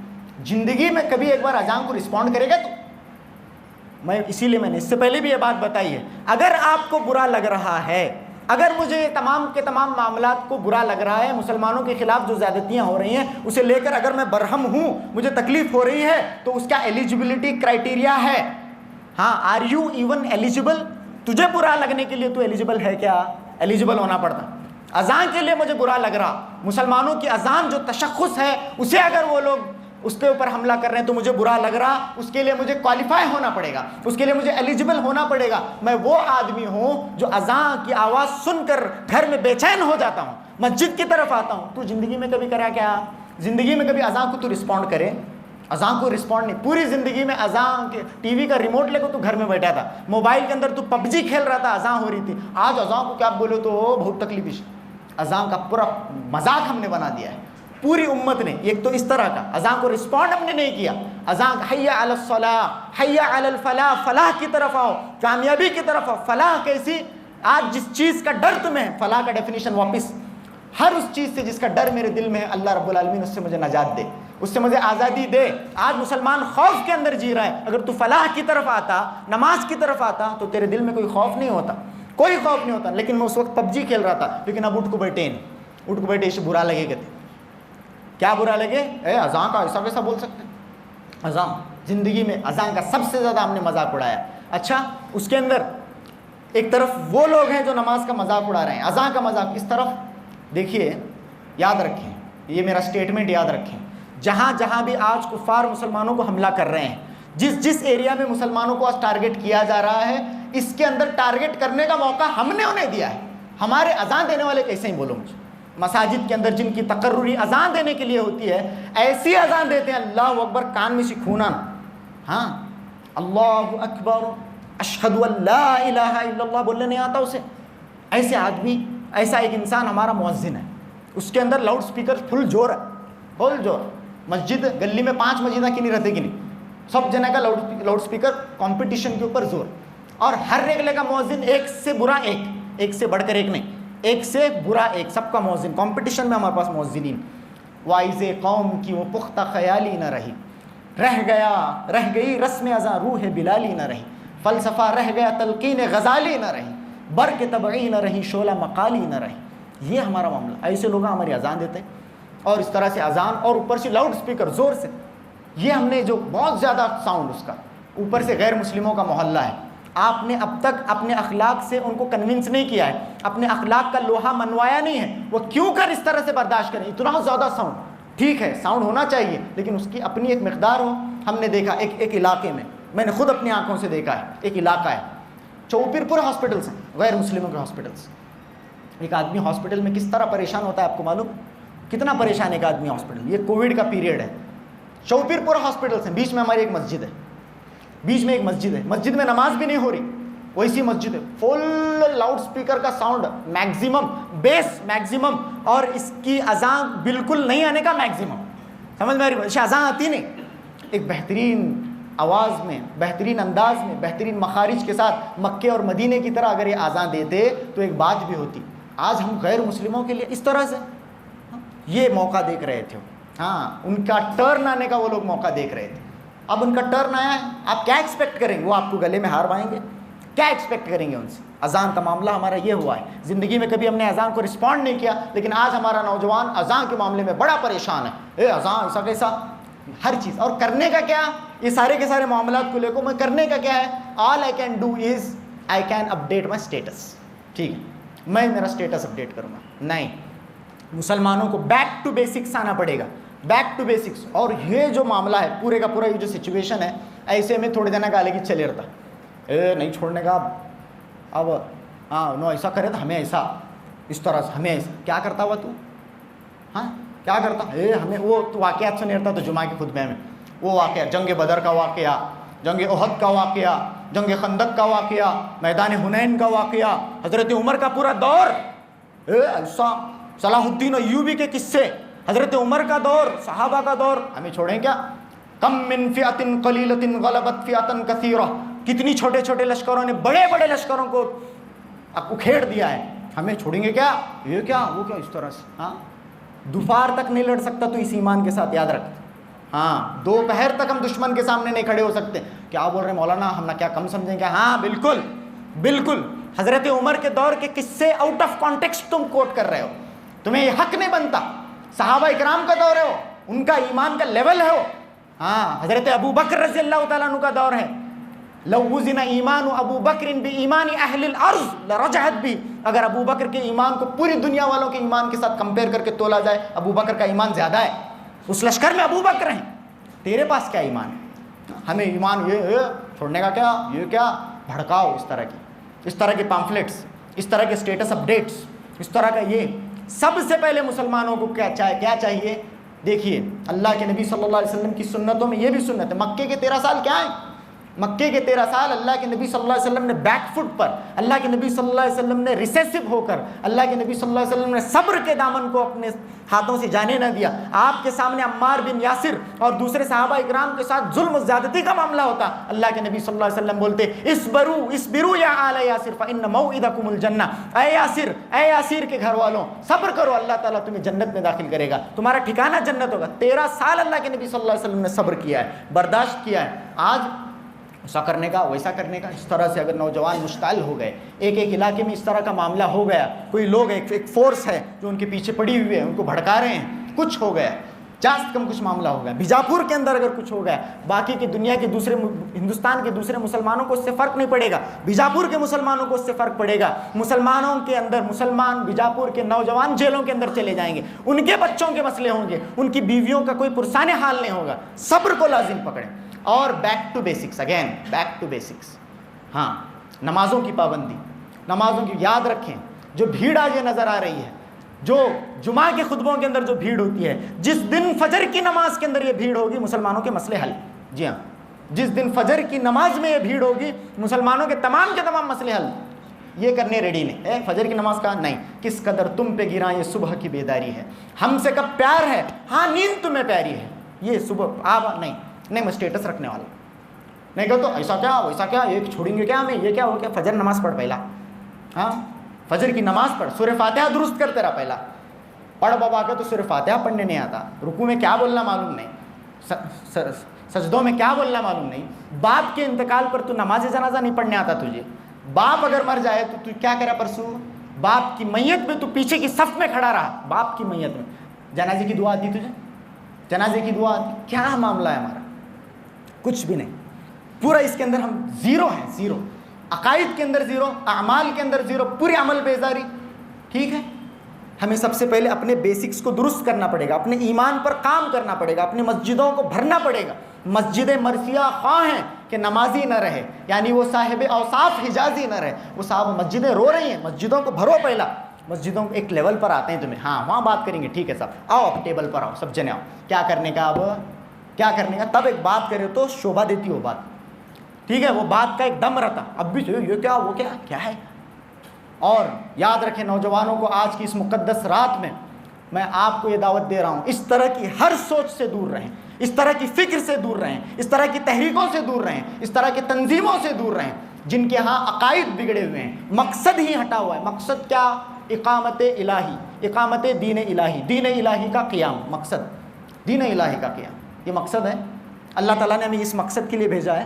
زندگی میں کبھی ایک بار اذان کو رسپونڈ کرے گا تو اسی لیے میں نے اس سے پہلے بھی یہ بات بتائی ہے، اگر آپ کو برا لگ رہا ہے، اگر مجھے تمام کے تمام معاملات کو برا لگ رہا ہے، مسلمانوں کے خلاف جو زیادتیاں ہو رہی ہیں اسے لے کر اگر میں برہم ہوں، مجھے تکلیف ہو رہی ہے، تو اس کا ایلیجبلٹی کرائٹیریا ہے، آر یو ایون ایلیجبل؟ تجھے برا لگنے کے لیے تو ایلیجبل ہے کیا؟ ایلیجبل ہونا پڑتا۔ اذان کے لیے مجھے برا لگ رہا، مسلمانوں کی اذان جو تشخص ہے اسے اگر وہ لوگ اس کے اوپر حملہ کر رہے ہیں تو مجھے برا لگ رہا، اس کے لیے مجھے کوالیفائی ہونا پڑے گا، اس کے لیے مجھے ایلیجبل ہونا پڑے گا۔ میں وہ آدمی ہوں جو اذان کی آواز سن کر گھر میں بے چین ہو جاتا ہوں، مسجد کی طرف آتا ہوں۔ تو زندگی میں کبھی کرا کیا؟ زندگی میں کبھی اذان کو تو رسپونڈ کرے؟ اذان کو رسپونڈ نہیں، پوری زندگی میں اذان کے ٹی وی کا ریموٹ لے کر تو گھر میں بیٹھا تھا، موبائل کے اندر تو پب جی کھیل رہا تھا، اذان ہو رہی تھی۔ آج اذان کو کیا بولو تو بہت تکلیف، اذان کا پورا مذاق ہم نے بنا دیا ہے پوری امت نے۔ ایک تو اس طرح کا اذان کو رسپونڈ ہم نے نہیں کیا، اذان حی علی الصلاۃ حی علی الفلاح، فلاح کی طرف آؤ، کامیابی کی طرف آؤ۔ فلاح کیسی؟ آج جس چیز کا ڈر تمہیں، فلاح کا ڈیفینیشن واپس، ہر اس چیز سے جس کا ڈر میرے دل میں ہے، اللہ رب العالمین اس سے مجھے نجات دے، اس سے مجھے آزادی دے۔ آج مسلمان خوف کے اندر جی رہا ہے، اگر تو فلاح کی طرف آتا، نماز کی طرف آتا تو تیرے دل میں کوئی خوف نہیں ہوتا، کوئی خوف نہیں ہوتا۔ لیکن میں اس وقت پب جی کھیل رہا تھا، لیکن اب اٹھ کو بیٹھے نہیں، اٹھ کو بیٹھے، اسے برا لگے گا، کیا برا لگے؟ اذان کا ایسا کیسا بول سکتے ہیں؟ اذان زندگی میں اذان کا سب سے زیادہ ہم نے مذاق اڑایا۔ اچھا، اس کے اندر ایک طرف وہ لوگ ہیں جو نماز کا مذاق اڑا رہے ہیں، اذان کا مذاق، اس طرف دیکھیے، یاد رکھیں، یہ میرا سٹیٹمنٹ یاد رکھیں، جہاں جہاں بھی آج کفار مسلمانوں کو حملہ کر رہے ہیں، جس ایریا میں مسلمانوں کو آج ٹارگٹ کیا جا رہا ہے، اس کے اندر ٹارگٹ کرنے کا موقع ہم نے انہیں دیا ہے۔ ہمارے اذان دینے والے کیسے ہی بولو مجھے، مساجد کے اندر جن کی تقرری اذان دینے کے لیے ہوتی ہے، ایسی اذان دیتے ہیں اللہ اکبر، کان میں سے کھونا، اللہ اکبر اشہد ان لا الہ الا اللہ بولنے نہیں آتا اسے۔ ایسے آدمی، ایسا ایک انسان ہمارا مؤذن ہے، اس کے اندر لاؤڈ سپیکر فل زور ہے، فل زور۔ مسجد گلی میں 5 مسجدیں کی نہیں رہتے کہ نہیں، سب جنے کا لاؤڈ سپیکر کمپٹیشن کے اوپر زور، اور ہر اگلے کا مؤذن ایک سے برا ایک سے بڑھ کر ایک نہیں، ایک سے برا ایک، سب کا مؤذن کمپٹیشن میں ہمارے پاس مؤذنین۔ وائز قوم کی وہ پختہ خیالی نہ رہی، رہ گئی رسم اذاں روح بلالی نہ رہی، فلسفہ رہ گیا تلقین غزالی نہ رہی، برق طبعی نہ رہی، شعلہ مقالی نہ رہی۔ یہ ہمارا معاملہ، ایسے لوگ ہماری اذان دیتے ہیں، اور اس طرح سے اذان، اور اوپر سے لاؤڈ سپیکر زور سے، یہ ہم نے جو بہت زیادہ ساؤنڈ اس کا، اوپر سے غیر مسلموں کا محلہ ہے۔ آپ نے اب تک اپنے اخلاق سے ان کو کنونس نہیں کیا ہے، اپنے اخلاق کا لوہا منوایا نہیں ہے، وہ کیوں کر اس طرح سے برداشت کریں؟ اتنا زیادہ ساؤنڈ، ٹھیک ہے ساؤنڈ ہونا چاہیے، لیکن اس کی اپنی ایک مقدار ہو۔ ہم نے دیکھا ایک علاقے میں نے خود اپنی آنکھوں سے دیکھا ہے، ایک علاقہ ہے، چوپیر پور ہاسپٹلس ہیں، غیر مسلموں کے ہاسپٹلس۔ ایک آدمی ہاسپٹل میں کس طرح پریشان ہوتا ہے آپ کو معلوم؟ کتنا پریشان ایک آدمی ہاسپٹل. یہ کووڈ کا پیریڈ ہے, چوپیر پورا ہاسپٹلس ہیں, بیچ میں ہماری ایک مسجد ہے, بیچ میں ایک مسجد ہے, مسجد میں نماز بھی نہیں ہو رہی, ویسی مسجد ہے, فل لاؤڈ سپیکر کا ساؤنڈ میکزیمم, بیس میکزیمم, اور اس کی اذان بالکل نہیں آنے کا میکزیمم. سمجھ میں آ رہی, اذان آتی نہیں. ایک بہترین آواز میں, بہترین انداز میں, بہترین مخارج کے ساتھ مکے اور مدینے کی طرح اگر یہ اذان دیتے تو ایک بات بھی ہوتی. آج ہم غیر مسلموں کے لیے اس طرح سے یہ موقع دیکھ رہے تھے. ہاں, ان کا ٹرن آنے کا وہ لوگ موقع دیکھ رہے تھے. اب ان کا ٹرن آیا ہے, آپ کیا ایکسپیکٹ کریں گے؟ وہ آپ کو گلے میں ہار پائیں گے؟ کیا ایکسپیکٹ کریں گے ان سے؟ اذان کا معاملہ ہمارا یہ ہوا ہے, زندگی میں کبھی ہم نے اذان کو رسپونڈ نہیں کیا, لیکن آج ہمارا نوجوان اذان کے معاملے میں بڑا پریشان ہے. اذان ایسا کیسا, ہر چیز. اور کرنے کا کیا؟ یہ سارے کے سارے معاملات کو لے کو میں کرنے کا کیا ہے؟ All I can do is I can update my status. ٹھیک ہے, میں میرا اسٹیٹس اپڈیٹ کروں گا. نہیں, مسلمانوں کو بیک ٹو بیسکس آنا پڑے گا, بیک ٹو بیسکس. اور یہ جو معاملہ ہے پورے کا پورا, یہ جو سچویشن ہے, ایسے میں تھوڑے دینا کا الگ ہی چلے رہتا. نہیں چھوڑنے کا. اب ہاں نو ایسا کرے تو ہمیں ایسا, اس طرح سے ہمیں ایسا. کیا کرتا ہوا تو؟ ہاں کیا کرتا؟ ہمیں وہ تو واقعات سنے رہتا تو جمعہ کے خطبے میں, وہ واقعہ جنگ بدر کا واقعہ, جنگ احد کا واقعہ, جنگ خندق کا واقعہ, میدان حنین کا واقعہ, حضرت عمر کا پورا دور, ایسا صلاح الدین ایوبی کے قصے, حضرت عمر کا دور, صحابہ کا دور. ہمیں چھوڑیں کیا؟ کم من فئۃ قلیلۃ غلبت فئۃ کثیرہ. کتنی چھوٹے چھوٹے لشکروں نے بڑے بڑے لشکروں کو اکھیڑ دیا ہے. ہمیں چھوڑیں گے کیا؟ یہ کیا وہ کیا, اس طرح سے. ہاں, دوپہر تک نہیں لڑ سکتا تو اس ایمان کے ساتھ یاد رکھ. ہاں, دوپہر تک ہم دشمن کے سامنے نہیں کھڑے ہو سکتے. کیا بول رہے ہیں مولانا, ہم نہ کیا کم سمجھیں گے؟ ہاں بالکل بالکل. حضرت عمر کے دور کے قصے آؤٹ آف کانٹیکسٹ تم کوٹ کر رہے ہو, تمہیں یہ حق نہیں بنتا. صحابہ اکرام کا دور ہے وہ, ان کا ایمان کا لیول ہے وہ. ہاں, حضرت ابو بکر رضی اللہ تعالیٰ عنہ کا دور ہے. لو وزن ایمان ابو بکر بایمان اہل الارض لرجحت بھی. اگر ابو بکر کے ایمان کو پوری دنیا والوں کے ایمان کے ساتھ کمپیئر کر کے تولا جائے, ابو بکر کا ایمان زیادہ ہے. اس لشکر میں ابو بکر ہیں, تیرے پاس کیا ایمان ہے؟ ہمیں ایمان یہ چھوڑنے کا کیا, یہ کیا بھڑکاؤ, اس طرح کے پامفلیٹس, اس طرح کے سٹیٹس اپڈیٹس, اس طرح کا یہ. سب سے پہلے مسلمانوں کو کیا چاہیے؟ دیکھیے, اللہ کے نبی صلی اللہ علیہ وسلم کی سنتوں میں یہ بھی سنت ہے. مکے کے 13 سال کیا ہیں؟ مکے کے 13 سال اللہ کے نبی صلی اللہ علیہ وسلم نے بیک فٹ پر, اللہ کے نبی صلی اللہ علیہ وسلم نے ریسیسو ہو کر, اللہ کے نبی صلی اللہ علیہ وسلم نے صبر کے دامن کو اپنے ہاتھوں سے جانے نہ دیا. آپ کے سامنے عمار بن یاسر اور دوسرے صحابہ اکرام کے ساتھ ظلم و زیادتی کا معاملہ ہوتا, اللہ کے نبی صلی اللہ علیہ وسلم بولتے اصبروا یا آل یاسر فإن موعدکم الجنہ. اے یاسر کے گھر والوں, صبر کرو, اللہ تعالیٰ تمہیں جنت میں داخل کرے گا, تمہارا ٹھکانہ جنت ہوگا. 13 سال اللہ کے نبی صلی اللہ علیہ وسلم نے صبر کیا ہے, برداشت کیا ہے. آج ایسا کرنے کا, ویسا کرنے کا, اس طرح سے اگر نوجوان مشتعل ہو گئے, ایک علاقے میں اس طرح کا معاملہ ہو گیا, کوئی لوگ ایک فورس ہے جو ان کے پیچھے پڑی ہوئی ہے, ان کو بھڑکا رہے ہیں, کچھ ہو گیا, چاست کم کچھ معاملہ ہو گیا, بیجاپور کے اندر اگر کچھ ہو گیا, باقی کی دنیا کے دوسرے, ہندوستان کے دوسرے مسلمانوں کو اس سے فرق نہیں پڑے گا, بیجاپور کے مسلمانوں کو اس سے فرق پڑے گا. مسلمانوں کے اندر, مسلمان بیجاپور کے نوجوان جیلوں کے اندر چلے جائیں گے, ان کے بچوں کے مسئلے ہوں گے, ان کی بیویوں کا کوئی پرسان حال نہیں ہوگا. صبر کو لازم پکڑیں. اور back to basics, again back to basics. ہاں, نمازوں کی پابندی, نمازوں کی یاد رکھیں. جو بھیڑ آج نظر آ رہی ہے, جو جمعہ کے خطبوں کے اندر جو بھیڑ ہوتی ہے, جس دن فجر کی نماز کے اندر یہ بھیڑ ہوگی, مسلمانوں کے مسئلے حل. جی ہاں, جس دن فجر کی نماز میں یہ بھیڑ ہوگی, مسلمانوں کے تمام مسئلے حل. یہ کرنے ریڈی نہیں. فجر کی نماز کا نہیں, کس قدر تم پہ گراں یہ صبح کی بیداری ہے, ہم سے کب پیار ہے, ہاں نیند تمہیں پیاری ہے, یہ صبح آپ نہیں میں اسٹیٹس رکھنے والا نہیں کہ تو ایسا کیا ویسا کیا, یہ چھوڑیں گے کیا ہمیں, یہ کیا ہو کیا. فجر نماز پڑھ پہلا, ہاں فجر کی نماز پڑھ, سورہ فاتحہ درست کر تیرا پہلا پڑھ. بابا کا تو سورہ فاتحہ پڑھنے نہیں آتا, رکوع میں کیا بولنا معلوم نہیں, سجدوں میں کیا بولنا معلوم نہیں. باپ کے انتقال پر تو نماز جنازہ نہیں پڑھنے آتا تجھے. باپ اگر مر جائے تو کیا کرا پرسوں, باپ کی میت میں تو پیچھے کی صف میں کھڑا رہا, باپ کی میت میں. جنازے کی دعا آتی تجھے, جنازے کی دعا آتی, کیا معاملہ ہے ہمارا؟ کچھ بھی نہیں. پورا اس کے اندر ہم زیرو ہیں, زیرو. عقائد کے اندر زیرو, اعمال کے اندر زیرو, پوری عمل بیزاری. ٹھیک ہے, ہمیں سب سے پہلے اپنے بیسکس کو درست کرنا پڑے گا, اپنے ایمان پر کام کرنا پڑے گا, اپنی مسجدوں کو بھرنا پڑے گا. مسجد مرثیہ خواہ ہیں کہ نمازی نہ رہے, یعنی وہ صاحب اوصاف حجازی نہ رہے, وہ صاحب مسجدیں رو رہی ہیں, مسجدوں کو بھرو پہلا. مسجدوں ایک لیول پر آتے ہیں تمہیں، ہاں وہاں بات کریں گے، ٹھیک ہے صاحب آؤ اب ٹیبل پر آؤ سب جنے آؤ، کیا کرنے کا، اب کیا کرنے کا، تب ایک بات کرے تو شوبھا دیتی ہو بات، ٹھیک ہے، وہ بات کا ایک دم رہتا، اب بھی یہ کیا وہ کیا ہے۔ اور یاد رکھیں نوجوانوں کو، آج کی اس مقدس رات میں آپ کو یہ دعوت دے رہا ہوں، اس طرح کی ہر سوچ سے دور رہیں، اس طرح کی فکر سے دور رہیں، اس طرح کی تحریکوں سے دور رہیں، اس طرح کی تنظیموں سے دور رہیں جن کے ہاں عقائد بگڑے ہوئے ہیں، مقصد ہی ہٹا ہوا ہے۔ مقصد کیا؟ اقامت الہی، اقامت دین الہی، دین الہی کا قیام، مقصد دین الہی کا قیام، یہ مقصد ہے۔ اللہ تعالیٰ نے ہمیں اس مقصد کے لیے بھیجا ہے،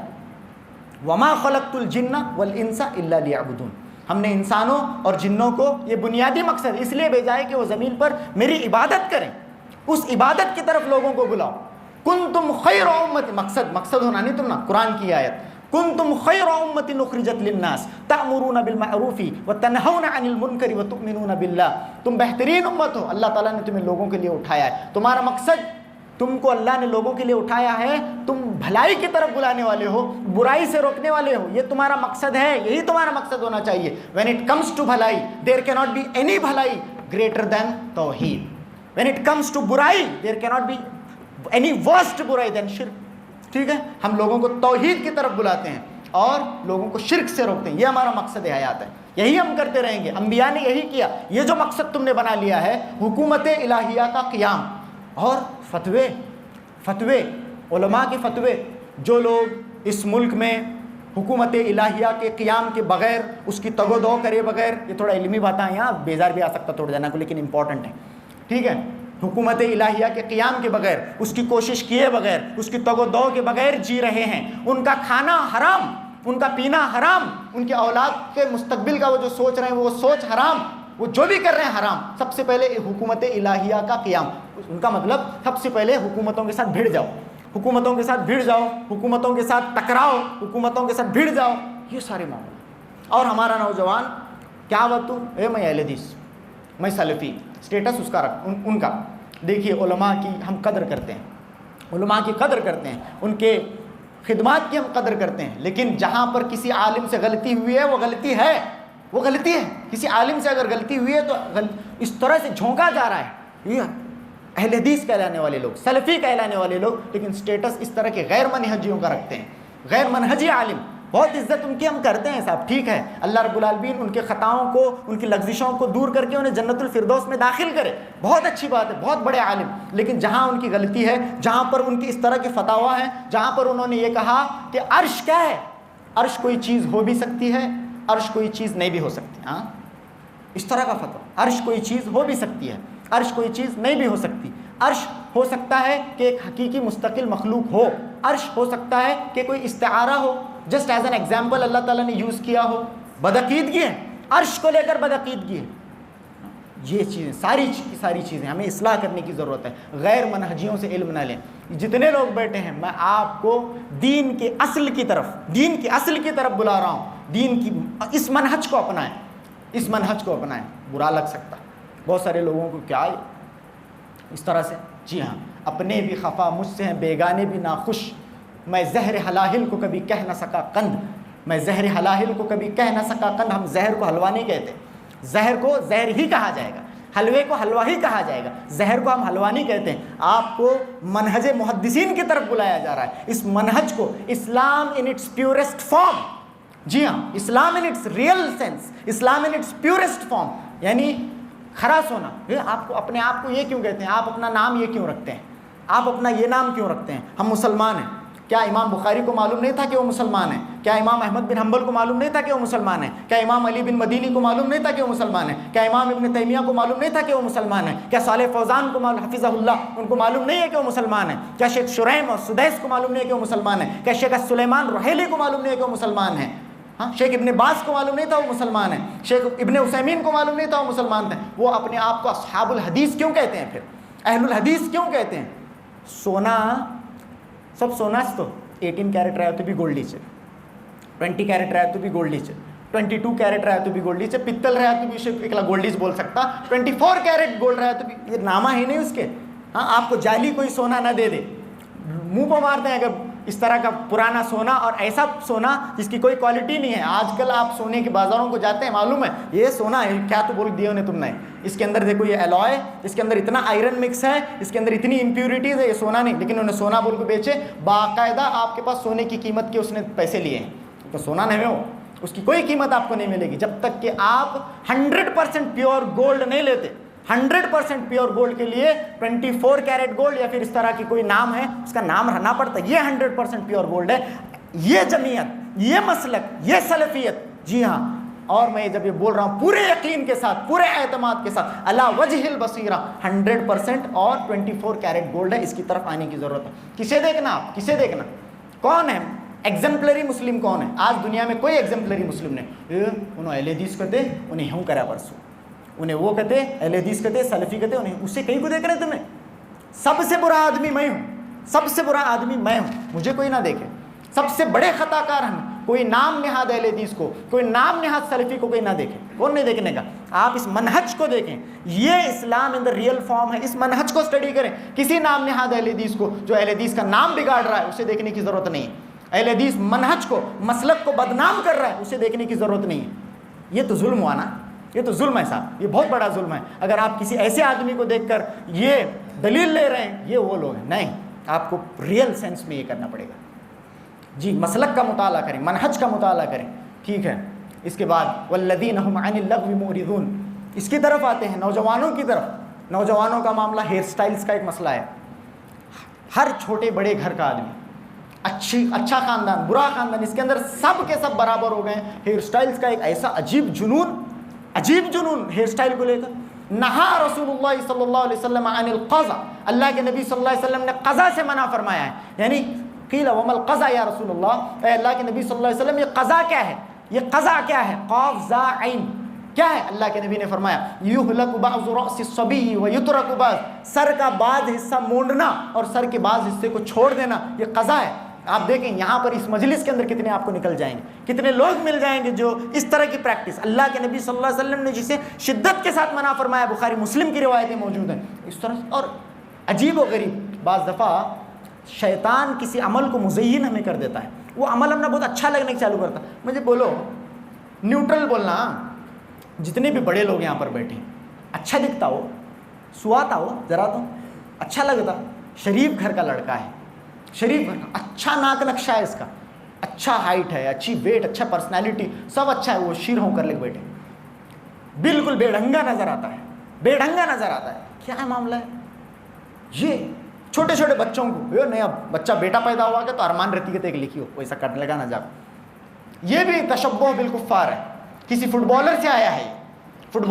وما خلقت الجن والانس الا لیعبدون، ہم نے انسانوں اور جنوں کو یہ بنیادی مقصد اس لیے بھیجا ہے کہ وہ زمین پر میری عبادت کریں، اس عبادت کی طرف لوگوں کو بلاؤ۔ کنتم خیر امت، مقصد ہونا نہیں، تم نا قرآن کی آیت، کنتم خیر امت اخرجت للناس تأمرون بالمعروف وتنہون عن المنکر وتؤمنون باللہ، تم بہترین امت ہو، اللہ تعالیٰ نے تمہیں لوگوں کے لیے اٹھایا ہے، تمہارا مقصد، تم کو اللہ نے لوگوں کے لیے اٹھایا ہے، تم بھلائی کی طرف بلانے والے ہو، برائی سے روکنے والے ہو، یہ تمہارا مقصد ہے، یہی تمہارا مقصد ہونا چاہیے۔ when it comes to بھلائی there cannot be any بھلائی greater than توحید، when it comes to برائی there cannot be any worst برائی than شرک، ٹھیک ہے، ہم لوگوں کو توحید کی طرف بلاتے ہیں اور لوگوں کو شرک سے روکتے ہیں، یہ ہمارا مقصد حیات ہے، یہی ہم کرتے رہیں گے۔ انبیاء نے یہی کیا، یہ جو مقصد تم نے بنا لیا ہے، حکومت الہیہ کا قیام اور فتوے علماء کے فتوے، جو لوگ اس ملک میں حکومت الہیہ کے قیام کے بغیر، اس کی تگ و دو کرے بغیر، یہ تھوڑا علمی باتیں ہیں، یہاں بیزار بھی آ سکتا توڑ جانا کو، لیکن امپورٹنٹ ہے، ٹھیک ہے، حکومت الہیہ کے قیام کے بغیر، اس کی کوشش کیے بغیر، اس کی تگ و دو کے بغیر جی رہے ہیں، ان کا کھانا حرام، ان کا پینا حرام، ان کے اولاد کے مستقبل کا وہ جو سوچ رہے ہیں وہ سوچ حرام، وہ جو بھی کر رہے ہیں حرام۔ سب سے پہلے حکومت الہیہ کا قیام، ان کا مطلب سب سے پہلے حکومتوں کے ساتھ بھیڑ جاؤ، حکومتوں کے ساتھ بھیڑ جاؤ، حکومتوں کے ساتھ ٹکراؤ، حکومتوں کے ساتھ بھیڑ جاؤ، یہ سارے معاملے۔ اور ہمارا نوجوان کیا بتو، میں اہل حدیث، میں سلفی، اسٹیٹس اس کا رکھ ان کا، دیکھیے علماء کی ہم قدر کرتے ہیں، علماء کی قدر کرتے ہیں، ان کے خدمات کی ہم قدر کرتے ہیں، لیکن جہاں پر کسی عالم سے غلطی ہوئی ہے وہ غلطی ہے، وہ غلطی ہے، کسی عالم سے اگر غلطی ہوئی ہے تو اس طرح سے جھونکا جا رہا ہے، یہ اہل حدیث کہلانے والے لوگ، سلفی کہلانے والے لوگ، لیکن سٹیٹس اس طرح کے غیر منہجیوں کا رکھتے ہیں، غیر منہجی عالم، بہت عزت ان کی ہم کرتے ہیں صاحب، ٹھیک ہے، اللہ رب العالمین ان کے خطاؤں کو، ان کی لغزشوں کو دور کر کے انہیں جنت الفردوس میں داخل کرے، بہت اچھی بات ہے، بہت بڑے عالم، لیکن جہاں ان کی غلطی ہے، جہاں پر ان کی اس طرح کے فتاوا ہیں، جہاں پر انہوں نے یہ کہا کہ عرش کیا ہے، عرش کوئی چیز ہو بھی سکتی ہے، عرش کوئی چیز نہیں بھی ہو سکتی، ہاں اس طرح کا فتویٰ، عرش کوئی چیز ہو بھی سکتی ہے، عرش کوئی چیز نہیں بھی ہو سکتی، عرش ہو سکتا ہے کہ ایک حقیقی مستقل مخلوق ہو، عرش ہو سکتا ہے کہ کوئی استعارہ ہو، جسٹ ایز این ایگزامپل اللہ تعالیٰ نے یوز کیا ہو، بدعقیدگی ہے، عرش کو لے کر بدعقیدگی ہے، یہ چیزیں ساری چیزیں ہمیں اصلاح کرنے کی ضرورت ہے، غیر منہجیوں سے علم نہ لیں۔ جتنے لوگ بیٹھے ہیں میں آپ کو دین کے اصل کی طرف بلا رہا ہوں، دین کی اس منہج کو اپنائیں، اس منہج کو اپنائیں، برا لگ سکتا بہت سارے لوگوں کو، کیا اس طرح سے، جی ہاں، اپنے بھی خفا مجھ سے ہیں بیگانے بھی ناخوش، میں زہر حلاہل کو کبھی کہہ نہ سکا قند، میں زہر حلاہل کو کبھی کہہ نہ سکا قند، ہم زہر کو حلوہ نہیں کہتے، زہر کو زہر ہی کہا جائے گا، حلوے کو حلوہ ہی کہا جائے گا، زہر کو ہم حلوہ نہیں کہتے ہیں۔ آپ کو منہج محدثین کی طرف بلایا جا رہا ہے، اس منہج کو، اسلام ان اٹس پیورسٹ فارم، جی ہاں، اسلام ان اٹس ریئل سینس، اسلام ان اٹس پیورسٹ فارم، یعنی کھرا سونا۔ آپ کو اپنے آپ کو یہ کیوں کہتے ہیں، آپ اپنا نام یہ کیوں رکھتے ہیں، آپ اپنا یہ نام کیوں رکھتے ہیں، ہم مسلمان ہیں؟ کیا امام بخاری کو معلوم نہیں تھا کہ وہ مسلمان ہیں؟ کیا امام احمد بن حنبل کو معلوم نہیں تھا کہ وہ مسلمان ہیں؟ کیا امام علی بن مدینی کو معلوم نہیں تھا کہ وہ مسلمان ہیں؟ کیا امام ابن تیمیہ کو معلوم نہیں تھا کہ وہ مسلمان ہیں؟ کیا صالح فوزان کو حفظہ اللہ ان کو معلوم نہیں ہے کہ وہ مسلمان ہیں؟ کیا شیخ شریم اور سدیس کو معلوم نہیں ہے کہ وہ مسلمان ہیں؟ کیا شیخ سلیمان رحیلی کو معلوم نہیں ہے کہ وہ مسلمان ہیں؟ ہاں، شیخ ابن باز کو معلوم نہیں تھا وہ مسلمان ہیں؟ شیخ ابن عثیمین کو معلوم نہیں تھا وہ مسلمان تھے؟ وہ اپنے آپ کو اصحاب الحدیث کیوں کہتے ہیں؟ پھر اہل الحدیث کیوں کہتے ہیں؟ سونا، سب سونا تو 18 کیرٹ رہا تو بھی گولڈ لیچے، 20 کیرٹ رہا تو بھی گولڈ لیچے، 22 کیرٹ رہا تو بھی گولڈ لیچے، پتل رہا تو بھی ایکلا گولڈ لیچ بول سکتا، 24 کیرٹ گولڈ رہا تو بھی، یہ نامہ ہی نہیں اس کے، ہاں، آپ کو جعلی کوئی سونا نہ دے دے، منہ پہ مارتے ہیں اگر اس طرح کا پرانا سونا اور ایسا سونا جس کی کوئی کوالٹی نہیں ہے. آج کل آپ سونے کے بازاروں کو جاتے ہیں, معلوم ہے یہ سونا ہے, کیا تو بول دیا انہیں تم نے, اس کے اندر دیکھو یہ الوائے, اس کے اندر اتنا آئرن مکس ہے, اس کے اندر اتنی امپیورٹیز ہے, یہ سونا نہیں, لیکن انہوں نے سونا بول کے بیچے. باقاعدہ آپ کے پاس سونے کی قیمت کے اس نے پیسے لیے ہیں, تو سونا نہیں ہو, اس کی کوئی قیمت آپ کو نہیں ملے گی جب تک کہ آپ 100% پیور گولڈ نہیں لیتے. 100% پیور گولڈ کے لیے 24 کیرٹ گولڈ یا پھر اس طرح کی کوئی نام ہے, اس کا نام رہنا پڑتا ہے. یہ 100% پیور گولڈ ہے. یہ جمعیت, یہ مسلک, یہ سلفیت, جی ہاں, اور میں جب یہ بول رہا ہوں پورے یقین کے ساتھ, پورے اعتماد کے ساتھ, علی وجہ البصیرہ 100% اور 24 کیرٹ گولڈ ہے. اس کی طرف آنے کی ضرورت ہے. کسے دیکھنا, آپ کسے دیکھنا, کون ہے ایگزمپلری مسلم, کون ہے آج دنیا میں؟ کوئی ایگزمپلری مسلم نہیں. انہوں اہل حدیث کہتے, انہیں ہوں کرا پرسوں, انہیں وہ کہتے اہل حدیث کہتے, سلفی کہتے, انہیں اسے کہیں کو دیکھ رہے تمہیں. سب سے برا آدمی میں ہوں, سب سے برا آدمی میں ہوں, مجھے کوئی نہ دیکھے. سب سے بڑے خطا کار ہم, کوئی نام نہاد اہل حدیث کو, کوئی نام نہاد سلفی کو کوئی نہ دیکھے. کون نہیں دیکھنے کا؟ آپ اس منہج کو دیکھیں, یہ اسلام ان دا ریئل فارم ہے. اس منہج کو اسٹڈی کریں. کسی نام نہاد اہل حدیث کو جو اہل حدیث کا نام بگاڑ رہا ہے اسے دیکھنے کی ضرورت نہیں ہے. اہل حدیث منہج کو, مسلک کو بدنام کر رہا ہے اسے دیکھنے کی ضرورت نہیں ہے. یہ تو ظلم ہوا نا, یہ تو ظلم ہے صاحب, یہ بہت بڑا ظلم ہے. اگر آپ کسی ایسے آدمی کو دیکھ کر یہ دلیل لے رہے ہیں, یہ وہ لوگ ہیں. نہیں, آپ کو ریئل سینس میں یہ کرنا پڑے گا. جی, مسلک کا مطالعہ کریں, منہج کا مطالعہ کریں, ٹھیک ہے. اس کے بعد والذین هم عن اللغو معرضون, اس کی طرف آتے ہیں, نوجوانوں کی طرف. نوجوانوں کا معاملہ ہیئر سٹائلز کا ایک مسئلہ ہے. ہر چھوٹے بڑے گھر کا آدمی, اچھا خاندان, برا خاندان, اس کے اندر سب کے سب برابر ہو گئے ہیں. ہیئر سٹائلز کا ایک ایسا عجیب جنون ہیئر سٹائل کو لے کر. نہا رسول اللہ صلی اللہ علیہ وسلم عن القضا, اللہ کے نبی صلی اللہ علیہ وسلم نے قضا سے منع فرمایا ہے. یعنی قیل وما القضا یا رسول اللہ, اے اللہ کے نبی صلی اللہ علیہ وسلم یہ قضا کیا ہے, یہ قضا کیا ہے؟ قاف زا عین کیا ہے؟ اللہ کے نبی نے فرمایا یہلک بعض رأس الصبی ویترک بعض, سر کا بعض حصہ مونڈنا اور سر کے بعض حصے کو چھوڑ دینا, یہ قضا ہے. آپ دیکھیں یہاں پر اس مجلس کے اندر کتنے آپ کو نکل جائیں گے, کتنے لوگ مل جائیں گے جو اس طرح کی پریکٹس, اللہ کے نبی صلی اللہ علیہ وسلم نے جسے شدت کے ساتھ منع فرمایا, بخاری مسلم کی روایتیں موجود ہیں اس طرح. اور عجیب و غریب, بعض دفعہ شیطان کسی عمل کو مزین ہمیں کر دیتا ہے, وہ عمل ہمیں بہت اچھا لگنے چالو کرتا ہے. مجھے بولو, نیوٹرل بولنا, جتنے بھی بڑے لوگ یہاں پر بیٹھے ہیں, اچھا دکھتا ہو, سواتا ہو ذرا تو اچھا لگتا, شریف گھر کا لڑکا ہے, شریف گھر کا, اچھا ناک نقشہ ہے اس کا, اچھا ہائٹ ہے, اچھی ویٹ, اچھا پرسنالٹی, سب اچھا ہے, وہ شیر ہوں کر لے کے بیٹھے, بالکل بے ڈھنگا نظر آتا ہے, بے ڈھنگا نظر آتا ہے. کیا ہے معاملہ ہے؟ یہ چھوٹے چھوٹے بچوں کو, نیا بچہ بیٹا پیدا ہوا کہ تو ارمان رہتی کہ ایک لکھی ہو, ویسا کرنے لگا نہ جا. یہ بھی تشبہ بالکفار ہے. کسی فٹ بالر سے آیا ہے, فٹ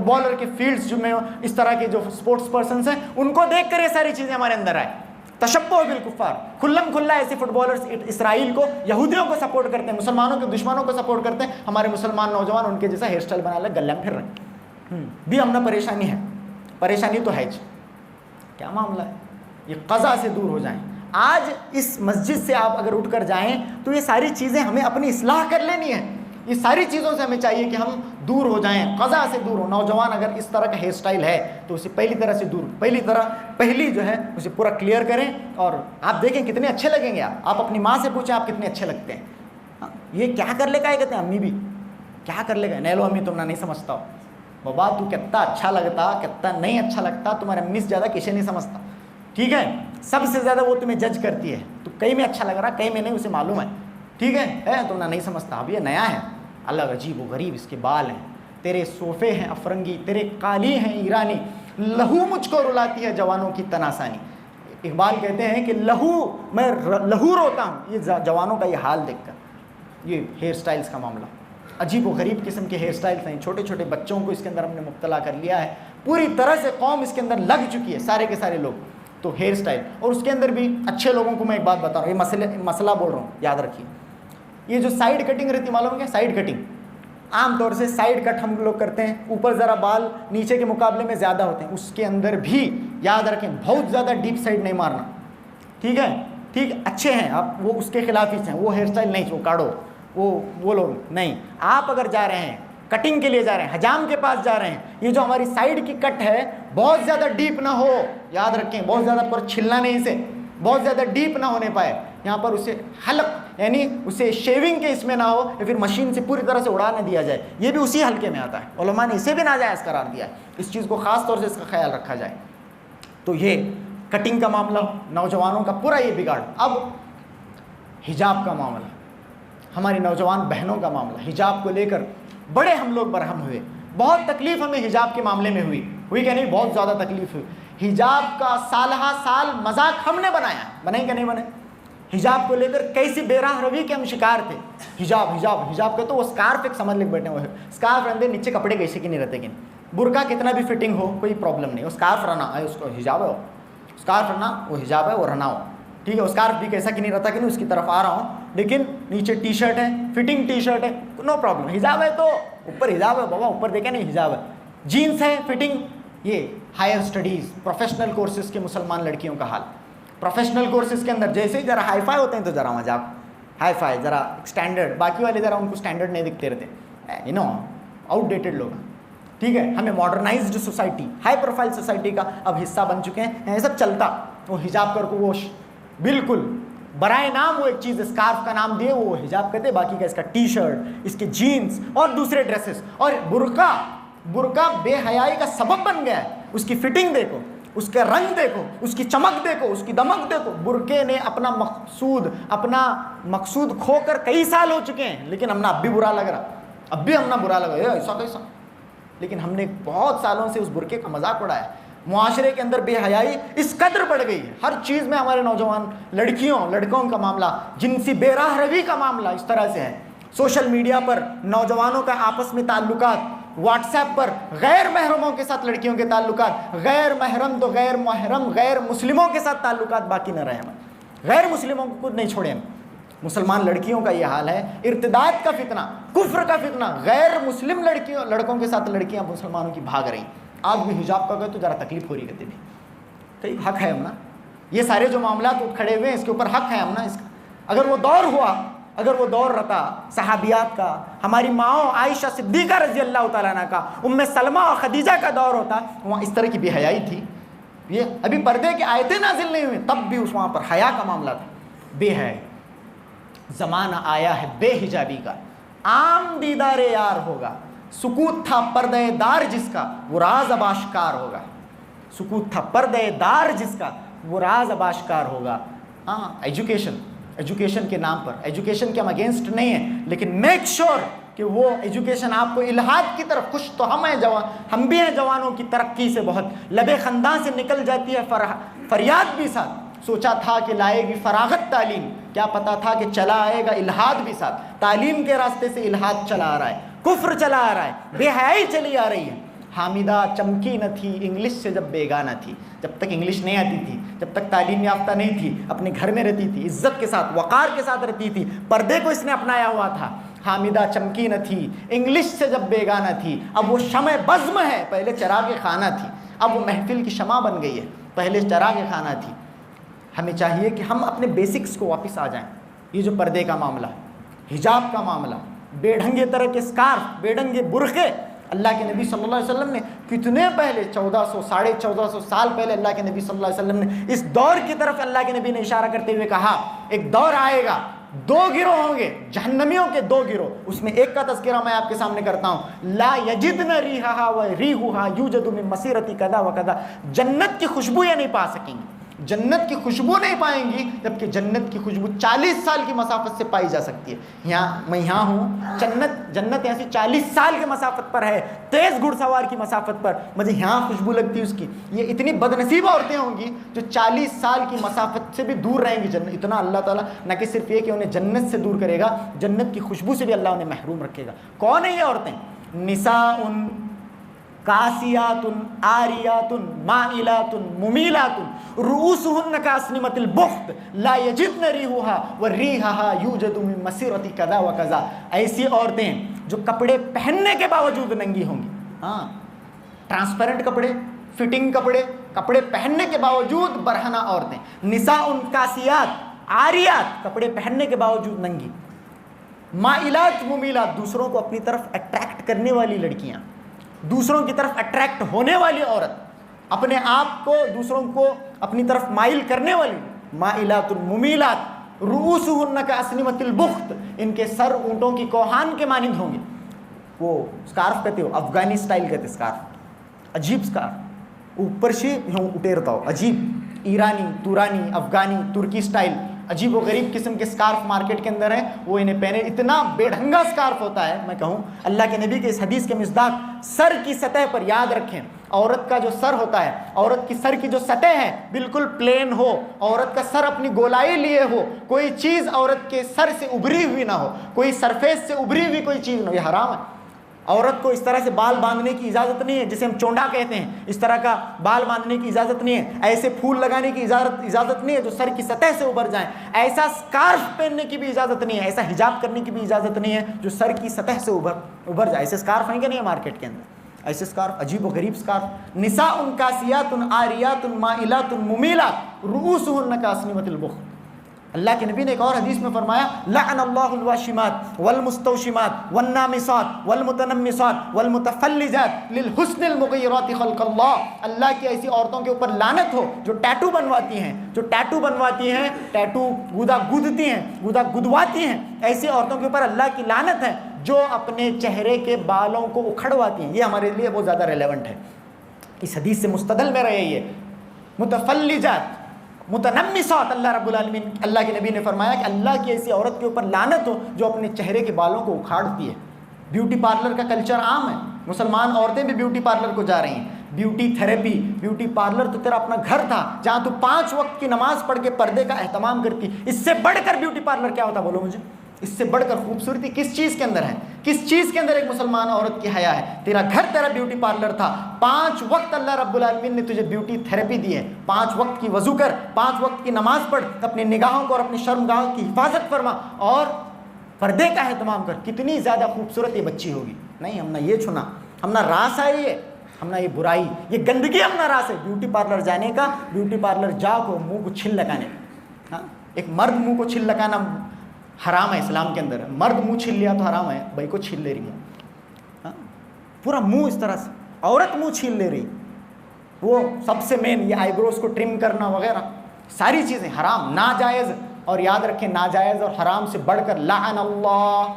بالر کے فیلڈز جو میں اس طرح کے جو اسپورٹس پرسنس ہیں ان کو دیکھ کر یہ ساری چیزیں ہمارے اندر آئے. تشبہ بالکفار, کھلم کھلا ایسے فٹ بالرز اسرائیل کو, یہودیوں کو سپورٹ کرتے ہیں, مسلمانوں کے دشمنوں کو سپورٹ کرتے ہیں. ہمارے مسلمان نوجوان ان کے جیسا ہیئر اسٹائل بنا لے, گلے میں پھر رہے ہیں. بھی ہم نہ پریشانی ہے, پریشانی تو ہے جی. کیا معاملہ ہے؟ یہ قضا سے دور ہو جائیں. آج اس مسجد سے آپ اگر اٹھ کر جائیں تو یہ ساری چیزیں ہمیں اپنی اصلاح کر لینی ہے. یہ ساری چیزوں سے ہمیں چاہیے کہ ہم دور ہو جائیں, قضا سے دور ہو. نوجوان اگر اس طرح کا ہیئر سٹائل ہے تو اسے پہلی طرح سے دور, پہلی جو ہے اسے پورا کلیئر کریں. اور آپ دیکھیں کتنے اچھے لگیں گے. آپ اپنی ماں سے پوچھیں آپ کتنے اچھے لگتے ہیں. یہ کیا کر لے گا, یہ کہتے ہیں امی بھی کیا کر لے گا, نہیں لو امی تم نہ نہیں سمجھتا ہو, بابا تو کتنا اچھا لگتا, کتنا نہیں اچھا لگتا, تمہارے امی سے زیادہ کسے نہیں سمجھتا. ٹھیک ہے, سب سے زیادہ وہ تمہیں جج کرتی ہے, تو کئی میں اچھا لگ رہا, کئی میں نہیں, اسے معلوم ہے. ٹھیک ہے, تم نہ نہیں سمجھتا. اب یہ نیا ہے, اللہ عجیب و غریب اس کے بال ہیں, تیرے صوفے ہیں افرنگی, تیرے قالی ہیں ایرانی, لہو مجھ کو رلاتی ہے جوانوں کی تناسانی. اقبال کہتے ہیں کہ میں لہو روتا ہوں یہ جوانوں کا یہ حال دیکھ کر. یہ ہیئر سٹائلز کا معاملہ, عجیب و غریب قسم کے ہیئر سٹائلز ہیں. چھوٹے چھوٹے بچوں کو اس کے اندر ہم نے مبتلا کر لیا ہے, پوری طرح سے قوم اس کے اندر لگ چکی ہے, سارے کے سارے لوگ. تو ہیئر سٹائل, اور اس کے اندر بھی اچھے لوگوں کو میں ایک بات بتا رہا ہوں, یہ مسئلہ بول رہا ہوں, یاد رکھیے. یہ جو سائیڈ کٹنگ رہتی, معلوم کیا سائیڈ کٹنگ, عام طور سے سائیڈ کٹ ہم لوگ کرتے ہیں, اوپر ذرا بال نیچے کے مقابلے میں زیادہ ہوتے ہیں. اس کے اندر بھی یاد رکھیں بہت زیادہ ڈیپ سائیڈ نہیں مارنا. ٹھیک ہے, اچھے ہیں آپ, وہ اس کے خلاف ہی ہیں, وہ ہیئر سٹائل نہیں چھو کاڑو, وہ لوگ نہیں. آپ اگر جا رہے ہیں کٹنگ کے لیے, جا رہے ہیں حجام کے پاس جا رہے ہیں, یہ جو ہماری سائیڈ کی کٹ ہے بہت زیادہ ڈیپ نہ ہو, یاد رکھیں, بہت زیادہ پر چھلنا نہیں, اسے بہت زیادہ ڈیپ نہ ہونے پائے. یہاں پر اسے حلق یعنی اسے شیونگ کے اس میں نہ ہو یا پھر مشین سے پوری طرح سے اڑا نہ دیا جائے، یہ بھی اسی حلقے میں آتا ہے۔ علماء نے اسے بھی ناجائز قرار دیا ہے، اس چیز کو خاص طور سے اس کا خیال رکھا جائے۔ تو یہ کٹنگ کا معاملہ، نوجوانوں کا پورا یہ بگاڑ۔ اب حجاب کا معاملہ، ہماری نوجوان بہنوں کا معاملہ، حجاب کو لے کر بڑے ہم لوگ برہم ہوئے، بہت تکلیف ہمیں حجاب کے معاملے میں ہوئی کہ نہیں؟ بہت زیادہ تکلیف ہوئی۔ حجاب کا سالہ سال مذاق ہم نے بنایا، بنائے کہ نہیں بنے؟ حجاب کو لے کر کیسی بے راہ روی کے ہم شکار تھے۔ حجاب حجاب حجاب کا تو وہ اسکارف ایک سمجھ لے بیٹھے ہوئے، اسکارف رہتے نیچے کپڑے کیسے کی نہیں رہتے، کہ برقع کتنا بھی فٹنگ ہو کوئی پرابلم نہیں، اسکارف رہنا ہے، اس کو حجاب ہے، اسکارف رہنا وہ حجاب ہے، وہ رہنا ہو ٹھیک ہے۔ اسکارف بھی کیسا کہ نہیں رہتا کہ نہیں، اس کی طرف آ رہا ہوں لیکن نیچے ٹی شرٹ ہے، فٹنگ ٹی شرٹ ہے، نو پرابلم۔ حجاب ہے تو اوپر حجاب ہے بابا، اوپر دیکھیں نہیں حجاب ہے، جینس ہے فٹنگ۔ یہ ہائر اسٹڈیز پروفیشنل کورسز کے مسلمان لڑکیوں کا حال، پروفیشنل کورسز کے اندر جیسے ہی ذرا ہائی فائی ہوتے ہیں تو ذرا مذاق، ہائی فائی ذرا اسٹینڈرڈ، باقی والے ذرا ان کو اسٹینڈرڈ نہیں دکھتے رہتے، آؤٹ ڈیٹڈ لوگ، ٹھیک ہے۔ ہمیں ماڈرنائزڈ سوسائٹی، ہائی پروفائل سوسائٹی کا اب حصہ بن چکے ہیں، یہ سب چلتا۔ وہ حجاب کر کو وہ بالکل برائے نام وہ ایک چیز اسکارف کا نام دیے وہ حجاب کہتے، باقی کا اس کا ٹی شرٹ، اس کے جینس اور دوسرے ڈریسز، اور برقع بے حیائی کا سبب بن گیا ہے۔ اس کی فٹنگ دیکھو، اس کا رنگ دیکھو، اس کی چمک دیکھو، اس کی دمک دیکھو۔ برقعے نے اپنا مقصود کھو کر کئی سال ہو چکے ہیں، لیکن ہم نے اب بھی برا لگ رہا، اب بھی ہم نے برا لگا، ایسا کیسا، لیکن ہم نے بہت سالوں سے اس برقعے کا مذاق اڑایا۔ معاشرے کے اندر بے حیائی اس قدر بڑھ گئی ہے، ہر چیز میں ہمارے نوجوان لڑکوں کا معاملہ، جنسی بے راہ روی کا معاملہ اس طرح سے ہے۔ سوشل میڈیا پر نوجوانوں کا آپس میں تعلقات، واٹس ایپ پر غیر محرموں کے ساتھ لڑکیوں کے تعلقات، غیر محرم تو غیر محرم غیر مسلموں کے ساتھ تعلقات باقی نہ رہے، ہم غیر مسلموں کو خود نہیں چھوڑے۔ ہم مسلمان لڑکیوں کا یہ حال ہے، ارتداد کا فتنہ، کفر کا فتنہ، غیر مسلم لڑکوں کے ساتھ لڑکیاں مسلمانوں کی بھاگ رہی ہیں۔ آج بھی حجاب کا گئے تو ذرا تکلیف ہو رہی کہتے تھے، کئی حق ہے ہم نا، یہ سارے جو معاملات کھڑے ہوئے ہیں اس کے اوپر حق ہے ہم نا اس کا۔ اگر وہ دور ہوا، اگر وہ دور رہتا صحابیات کا، ہماری ماں عائشہ صدیقہ رضی اللہ تعالیٰ عنہ کا، ام سلمہ اور خدیجہ کا دور ہوتا، وہاں اس طرح کی بے حیائی تھی۔ یہ ابھی پردے کی آیتیں نازل نہیں ہوئی تب بھی اس وہاں پر حیا کا معاملہ تھا، بے حیائی۔ زمانہ آیا ہے بے حجابی کا، عام دیدار یار ہوگا، سکوت تھا پردے دار جس کا وہ راز اب آشکار ہوگا، سکوت تھا پردے دار جس کا وہ راز اب آشکار ہوگا۔ ہاں، ایجوکیشن کے نام پر، ایجوکیشن کے ہم اگینسٹ نہیں ہیں، لیکن میک شور کہ وہ ایجوکیشن آپ کو الحاد کی طرف، خوش تو ہم بھی ہیں جوانوں کی ترقی سے، بہت لبے خنداں سے نکل جاتی ہے فریاد بھی ساتھ، سوچا تھا کہ لائے گی فراغت تعلیم، کیا پتا تھا کہ چلا آئے گا الحاد بھی ساتھ۔ تعلیم کے راستے سے الحاد چلا آ رہا ہے، کفر چلا آ رہا ہے، بے حیائی چلی آ رہی ہے۔ حامدہ چمکی نہ تھی انگلش سے جب بیگانہ تھی، جب تک انگلش نہیں آتی تھی، جب تک تعلیم یافتہ نہیں تھی، اپنے گھر میں رہتی تھی، عزت کے ساتھ وقار کے ساتھ رہتی تھی، پردے کو اس نے اپنایا ہوا تھا۔ حامدہ چمکی نہ تھی انگلش سے جب بیگانہ تھی، اب وہ شمع بزم ہے، پہلے چراغ خانہ تھی، اب وہ محفل کی شمع بن گئی ہے، پہلے چراغ خانہ تھی۔ ہمیں چاہیے کہ ہم اپنے بیسکس کو واپس آ جائیں۔ یہ جو پردے کا معاملہ، حجاب کا معاملہ، بے ڈھنگے طرح کے اسکارف، بے ڈھنگے برقعے، اللہ کے نبی صلی اللہ علیہ وسلم نے کتنے پہلے 1400 سال پہلے اللہ کے نبی صلی اللہ علیہ وسلم نے اس دور کی طرف اللہ کے نبی نے اشارہ کرتے ہوئے کہا، ایک دور آئے گا، دو گروہ ہوں گے، جہنمیوں کے دو گروہ، اس میں ایک کا تذکرہ میں آپ کے سامنے کرتا ہوں، لا یجدن ریحہا و ریحہا یوجد من مسیرتی کذا و کذا، جنت کی خوشبو یہ نہیں پا سکیں گی، جنت کی خوشبو نہیں پائیں گی، جبکہ جنت کی خوشبو 40 سال کی مسافت سے پائی جا سکتی ہے۔ میں یہاں ہوں، جنت یہاں سے 40 سال کی مسافت پر ہے، تیز گھڑ سوار کی مسافت پر، مجھے یہاں خوشبو لگتی ہے اس کی۔ یہ اتنی بدنصیب عورتیں ہوں گی جو 40 سال کی مسافت سے بھی دور رہیں گی جنت، اتنا اللہ تعالیٰ نہ کہ صرف یہ کہ انہیں جنت سے دور کرے گا، جنت کی خوشبو سے بھی اللہ انہیں محروم رکھے گا۔ کون ہے یہ عورتیں؟ نساء کاسیات عاریات مائلات ممیلات رؤوسہن کاسنمۃ البخت لا یجدن ریحہا وریحہا یوجد من مسیرۃ کذا و کذا، ایسی عورتیں جو کپڑے پہننے کے باوجود ننگی ہوں گی۔ ہاں، ٹرانسپیرنٹ کپڑے، فٹنگ کپڑے پہننے کے باوجود برہنہ عورتیں۔ نساء کاسیات عاریات، کپڑے پہننے کے باوجود ننگی، مائلات ممیلات، دوسروں کو اپنی طرف اٹریکٹ کرنے والی لڑکیاں، دوسروں کی طرف اٹریکٹ ہونے والی عورت، اپنے آپ کو دوسروں کو اپنی طرف مائل کرنے والی، مائلات ممیلات، رؤوسہن کاسنمۃ البخت، ان کے سر اونٹوں کی کوہان کے مانند ہوں گے. وہ اسکارف کہتے ہو، افغانی سٹائل کہتے اسکارف، عجیب اسکارف، اوپر سے یوں اٹیرتا ہو، عجیب ایرانی، تورانی، افغانی، ترکی سٹائل، عجیب و غریب قسم کے اسکارف مارکیٹ کے اندر ہیں، وہ انہیں پہنے. اتنا بے ڈھنگا اسکارف ہوتا ہے. میں کہوں اللہ کے نبی کے اس حدیث کے مصداق سر کی سطح پر یاد رکھیں، عورت کا جو سر ہوتا ہے، عورت کی سر کی جو سطح ہے بالکل پلین ہو، عورت کا سر اپنی گولائی لیے ہو، کوئی چیز عورت کے سر سے ابھری ہوئی نہ ہو، کوئی سرفیس سے ابھری ہوئی کوئی چیز نہ ہو، یہ حرام ہے. عورت کو اس طرح سے بال باندھنے کی اجازت نہیں ہے، جسے ہم چونڈا کہتے ہیں، اس طرح کا بال باندھنے کی اجازت نہیں ہے. ایسے پھول لگانے کی اجازت نہیں ہے جو سر کی سطح سے ابھر جائیں. ایسا اسکارف پہننے کی بھی اجازت نہیں ہے، ایسا حجاب کرنے کی بھی اجازت نہیں ہے جو سر کی سطح سے ابھر جائے. ایسے اسکارف ہیں کہ نہیں مارکیٹ کے اندر، ایسے اسکارف، عجیب و غریب اسکارف. نساء کاسیات عاریات مائلات ممیلات رؤوسہن کاسنمۃ البخت. اللہ کے نبی نے ایک اور حدیث میں فرمایا لعن اللہ الواشمات والمستوشمات والنامصات والمتنمصات والمتفلجات للحسن المغیرات خلق اللہ. اللہ کی ایسی عورتوں کے اوپر لعنت ہو جو ٹیٹو بنواتی ہیں، ٹیٹو گودا گدواتی ہیں. ایسی عورتوں کے اوپر اللہ کی لعنت ہے جو اپنے چہرے کے بالوں کو اکھڑواتی ہیں. یہ ہمارے لیے بہت زیادہ ریلیونٹ ہے، اس حدیث سے مستدل میں رہے. یہ متفلجات، متنمصات، اللہ رب العالمین، اللہ کے نبی نے فرمایا کہ اللہ کی ایسی عورت کے اوپر لعنت ہو جو اپنے چہرے کے بالوں کو اکھاڑتی ہے. بیوٹی پارلر کا کلچر عام ہے، مسلمان عورتیں بھی بیوٹی پارلر کو جا رہی ہیں. بیوٹی تھیراپی، بیوٹی پارلر تو تیرا اپنا گھر تھا جہاں تو 5 وقت کی نماز پڑھ کے پردے کا اہتمام کرتی. اس سے بڑھ کر بیوٹی پارلر کیا ہوتا بولو مجھے؟ اس سے بڑھ کر خوبصورتی کس چیز کے اندر ہے؟ کس چیز کے اندر ایک مسلمان عورت کی حیا ہے؟ تیرا گھر تیرا بیوٹی پارلر تھا. 5 وقت اللہ رب العالمین نے تجھے بیوٹی تھیراپی دی ہے. 5 وقت کی وضو کر، 5 وقت کی نماز پڑھ، اپنی نگاہوں کو اور اپنی شرمگاہوں کی حفاظت فرما اور پردے کا اہتمام کر. کتنی زیادہ خوبصورت یہ بچی ہوگی. نہیں، ہم نہ یہ چھنا، ہم نہ راس ہے، یہ ہم نہ یہ برائی، یہ گندگی ہم نہ راس ہے. بیوٹی پارلر جانے کا، بیوٹی پارلر جا کو منہ کو چھل لگانے کا. ایک مرد منہ کو چھل لگانا حرام ہے اسلام کے اندر. مرد منہ چھل لیا تو حرام ہے، بھائی کو چھل لے رہی ہے پورا منہ اس طرح سے، عورت منہ چھیل لے رہی. وہ سب سے مین یہ آئی بروز کو ٹرم کرنا وغیرہ ساری چیزیں حرام، ناجائز. اور یاد رکھیں ناجائز اور حرام سے بڑھ کر لعن اللہ.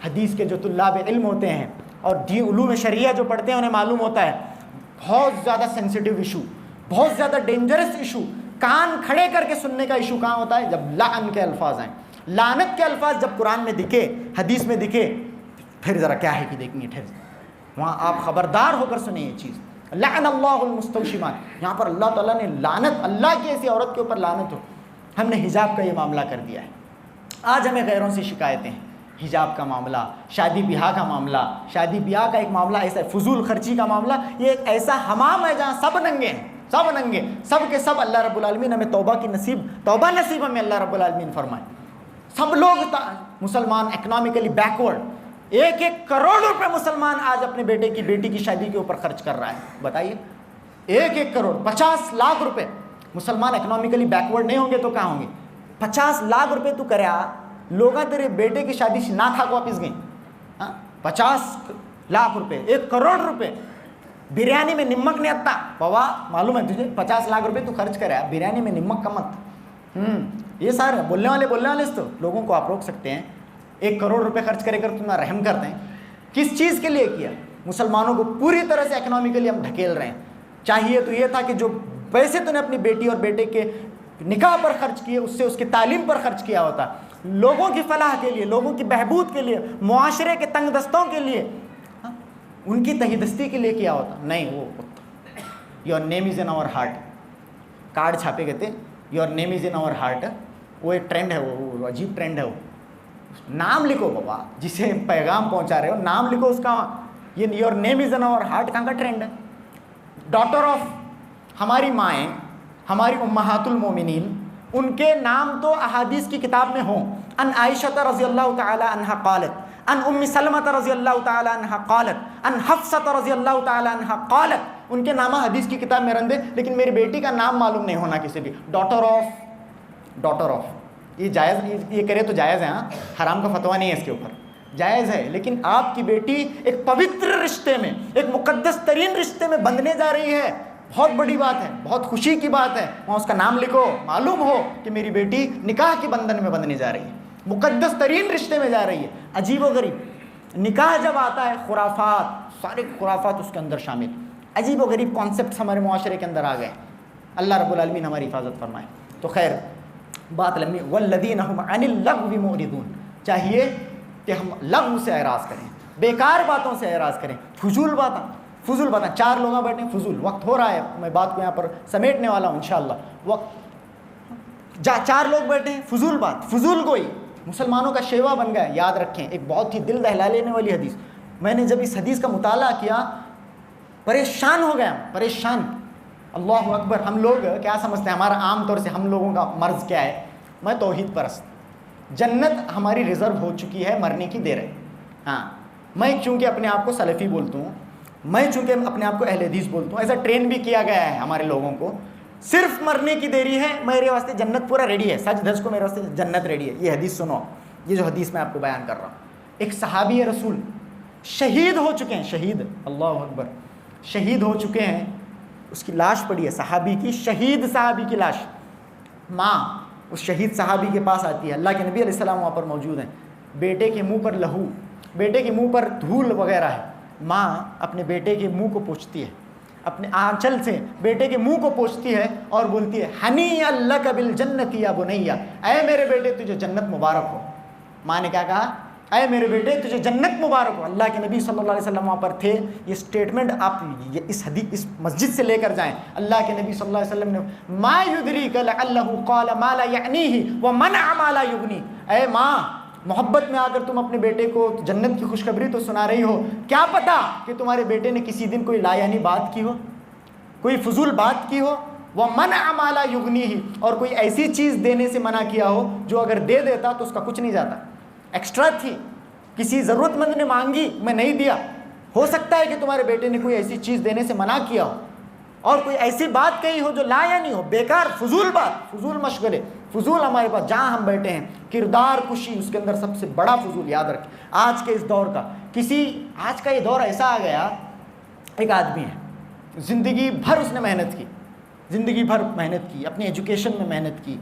حدیث کے جو طلاب علم ہوتے ہیں اور علوم شریعہ جو پڑھتے ہیں انہیں معلوم ہوتا ہے بہت زیادہ سینسیٹیو ایشو، بہت زیادہ ڈینجرس ایشو، کان کھڑے کر کے سننے کا ایشو کہاں ہوتا ہے؟ جب لعن کے الفاظ آئیں. لعنت کے الفاظ جب قرآن میں دکھے، حدیث میں دکھے، پھر ذرا کیا ہے کہ دیکھیں گے، وہاں آپ خبردار ہو کر سنیں یہ چیز. لعن اللہ المستوشمات، یہاں پر اللہ تعالیٰ نے لعنت، اللہ کی ایسی عورت کے اوپر لعنت ہو. ہم نے حجاب کا یہ معاملہ کر دیا ہے. آج ہمیں غیروں سے شکایتیں ہیں، حجاب کا معاملہ، شادی بیاہ کا معاملہ. شادی بیاہ کا ایک معاملہ ایسا ہے، فضول خرچی کا معاملہ. یہ ایک ایسا حمام ہے جہاں سب ننگے ہیں، سب ننگے، سب کے سب. اللہ رب العالمین ہمیں توبہ نصیب ہمیں اللہ رب العالمین فرمائے. سب لوگ مسلمان اکنامکلی بیکورڈ، 1 کروڑ روپے مسلمان آج اپنے بیٹی کی شادی کے اوپر خرچ کر رہا ہے. بتائیے 1 کروڑ 50 لاکھ روپے. مسلمان اکنامکلی بیکورڈ نہیں ہوں گے تو کہاں ہوں گے؟ 50 لاکھ روپے تو کرے لوگاں تیرے بیٹے کی شادی سے نہ کھا کے واپس گئیں. 50 لاکھ روپے، 1 کروڑ روپے. بریانی میں نمک نہیں آتا بابا، معلوم ہے تجھے؟ 50 لاکھ روپے تو خرچ کرے بریانی میں نمک کا مت. یہ سارے بولنے والے تو لوگوں کو آپ روک سکتے ہیں. 1 کروڑ روپے خرچ کرے کر تم رحم کرتے ہیں. کس چیز کے لیے کیا؟ مسلمانوں کو پوری طرح سے اکنامکلی ہم ڈھکیل رہے ہیں. چاہیے تو یہ تھا کہ جو پیسے تو نے اپنی بیٹی اور بیٹے کے نکاح پر خرچ کیے اس سے اس کی تعلیم پر خرچ کیا ہوتا، لوگوں کی فلاح کے لیے، لوگوں کی بہبود کے لیے، معاشرے کے تنگ دستوں کے لیے، ان کی تہی کے لیے کیا ہوتا. نہیں، وہ your name is in our heart. Card چھاپے گئے تھے your name is in our heart. وہ ایک ٹرینڈ ہے، وہ عجیب ٹرینڈ ہے. وہ نام لکھو بابا، جسے پیغام پہنچا رہے ہو نام لکھو اس کا. یہ your name is in our heart کہاں کا ٹرینڈ ہے؟ ڈاٹر آف، ہماری مائیں، ہماری امہات المومنین، ان کے نام تو احادیث کی کتاب میں ہوں. ان عائشہ رضی اللہ تعالی عنہا قالت، ان ام سلمہ رضی اللہ تعالی عنہا قالت، ان حفصہ رضی اللہ تعالی عنہا قالت. ان کے نام حدیث کی کتاب میں رندے، لیکن میری بیٹی کا نام معلوم نہیں ہونا کسی بھی. ڈاٹر آف یہ جائز، یہ کرے تو جائز ہے. حرام کا فتویٰ نہیں ہے اس کے اوپر، جائز ہے. لیکن آپ کی بیٹی ایک پوتر رشتے میں، ایک مقدس ترین رشتے میں بندھنے جا رہی ہے. بہت بڑی بات ہے، بہت خوشی کی بات ہے، وہاں اس کا نام لکھو، معلوم ہو کہ میری بیٹی نکاح کے بندھن میں بندھنے جا رہی ہے، مقدس ترین رشتے میں جا رہی ہے۔ عجیب و غریب نکاح جب آتا ہے، خرافات، سارے خرافات اس کے اندر شامل، عجیب و غریب کانسیپٹس ہمارے معاشرے کے اندر آ گئے۔ اللہ رب العالمین ہماری حفاظت فرمائے۔ تو خیر بات لمبی، والذین هم عن اللغو معرضون، چاہیے کہ ہم لغو سے اعراض کریں، بیکار باتوں سے اعراض کریں، فضول باتیں۔ چار لوگ بیٹھے ہیں، فضول، وقت ہو رہا ہے، میں بات کو یہاں پر سمیٹنے والا ہوں انشاءاللہ۔ وقت چار لوگ بیٹھے ہیں، فضول بات، فضول گوئی مسلمانوں کا شیوا بن گیا ہے۔ یاد رکھیں ایک بہت ہی دل دہلا لینے والی حدیث، میں نے جب اس حدیث کا مطالعہ کیا پریشان ہو گیا، پریشان۔ اللہ اکبر، ہم لوگ کیا سمجھتے ہیں، ہمارا عام طور سے ہم لوگوں کا مرض کیا ہے، میں توحید پرست، جنت ہماری ریزرو ہو چکی ہے، مرنے کی دیر ہے۔ ہاں، میں چونکہ اپنے آپ کو سلفی بولتا ہوں، میں چونکہ اپنے آپ کو اہل حدیث بولتا ہوں، ایسا ٹرین بھی کیا گیا ہے ہمارے لوگوں کو، صرف مرنے کی دیری ہے، میرے واسطے جنت پورا ریڈی ہے، سچ دھج کو میرے واسطے جنت ریڈی ہے۔ یہ حدیث سنو، یہ جو حدیث میں آپ کو بیان کر رہا ہوں، ایک صحابی رسول شہید ہو چکے ہیں، شہید، اللہ اکبر، شہید ہو چکے ہیں، اس کی لاش پڑی ہے، صحابی کی، شہید صحابی کی لاش۔ ماں اس شہید صحابی کے پاس آتی ہے، اللہ کے نبی علیہ السلام وہاں پر موجود ہیں، بیٹے کے منہ پر لہو، بیٹے کے منہ پر دھول وغیرہ ہے، ماں اپنے بیٹے کے منہ کو پوچھتی ہے، اپنے آنچل سے بیٹے کے منہ کو پوچھتی ہے اور بولتی ہے ہنیئا لک بالجنت یا بنیا، اے میرے بیٹے تجھے جنت مبارک ہو۔ ماں نے کیا کہا، اے میرے بیٹے تجھے جنت مبارک ہو۔ اللہ کے نبی صلی اللہ علیہ وسلم وہاں پر تھے، یہ سٹیٹمنٹ آپ اس حدیث اس مسجد سے لے کر جائیں، اللہ کے نبی صلی اللہ علیہ وسلم نے ما یدریک لعلہ قال ما لا یعنیہ ومنع ما لا یغنی، اے ماں محبت میں آ کر تم اپنے بیٹے کو جنت کی خوشخبری تو سنا رہی ہو، کیا پتا کہ تمہارے بیٹے نے کسی دن کوئی لا یعنی بات کی ہو، کوئی فضول بات کی ہو، ومنع ما لا یغنیہ، اور کوئی ایسی چیز دینے سے منع کیا ہو جو اگر دے دیتا تو اس کا کچھ نہیں جاتا، ایکسٹرا تھی، کسی ضرورت مند نے مانگی میں نہیں دیا، ہو سکتا ہے کہ تمہارے بیٹے نے کوئی ایسی چیز دینے سے منع کیا ہو اور کوئی ایسی بات کہی ہو جو لا یعنی ہو، بیکار، فضول بات، فضول مشغلے، فضول ہمارے پاس جہاں ہم بیٹھے ہیں، کردار کشی اس کے اندر سب سے بڑا فضول۔ یاد رکھیں آج کے اس دور کا، آج کا یہ دور ایسا آ گیا، ایک آدمی ہے زندگی بھر اس نے محنت کی، زندگی بھر محنت کی، اپنی ایجوکیشن میں محنت کی،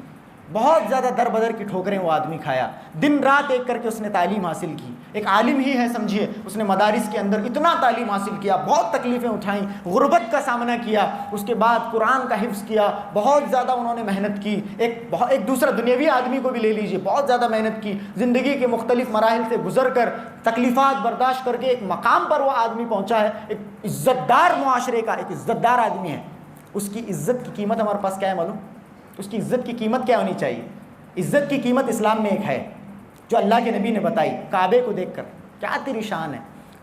بہت زیادہ در بدر کی ٹھوکریں وہ آدمی کھایا، دن رات ایک کر کے اس نے تعلیم حاصل کی، ایک عالم ہی ہے سمجھیے، اس نے مدارس کے اندر اتنا تعلیم حاصل کیا، بہت تکلیفیں اٹھائیں، غربت کا سامنا کیا، اس کے بعد قرآن کا حفظ کیا، بہت زیادہ انہوں نے محنت کی، ایک دوسرا دنیاوی آدمی کو بھی لے لیجئے، بہت زیادہ محنت کی، زندگی کے مختلف مراحل سے گزر کر تکلیفات برداشت کر کے ایک مقام پر وہ آدمی پہنچا ہے، ایک عزت دار معاشرے کا ایک عزت دار آدمی ہے۔ اس کی عزت کی قیمت ہمارے پاس کیا ہے معلوم؟ اس کی عزت کی قیمت کیا ہونی چاہیے؟ عزت کی قیمت اسلام میں ایک ہے جو اللہ کے نبی نے بتائی، کعبے کو دیکھ کر، کیا تیری شان ہے،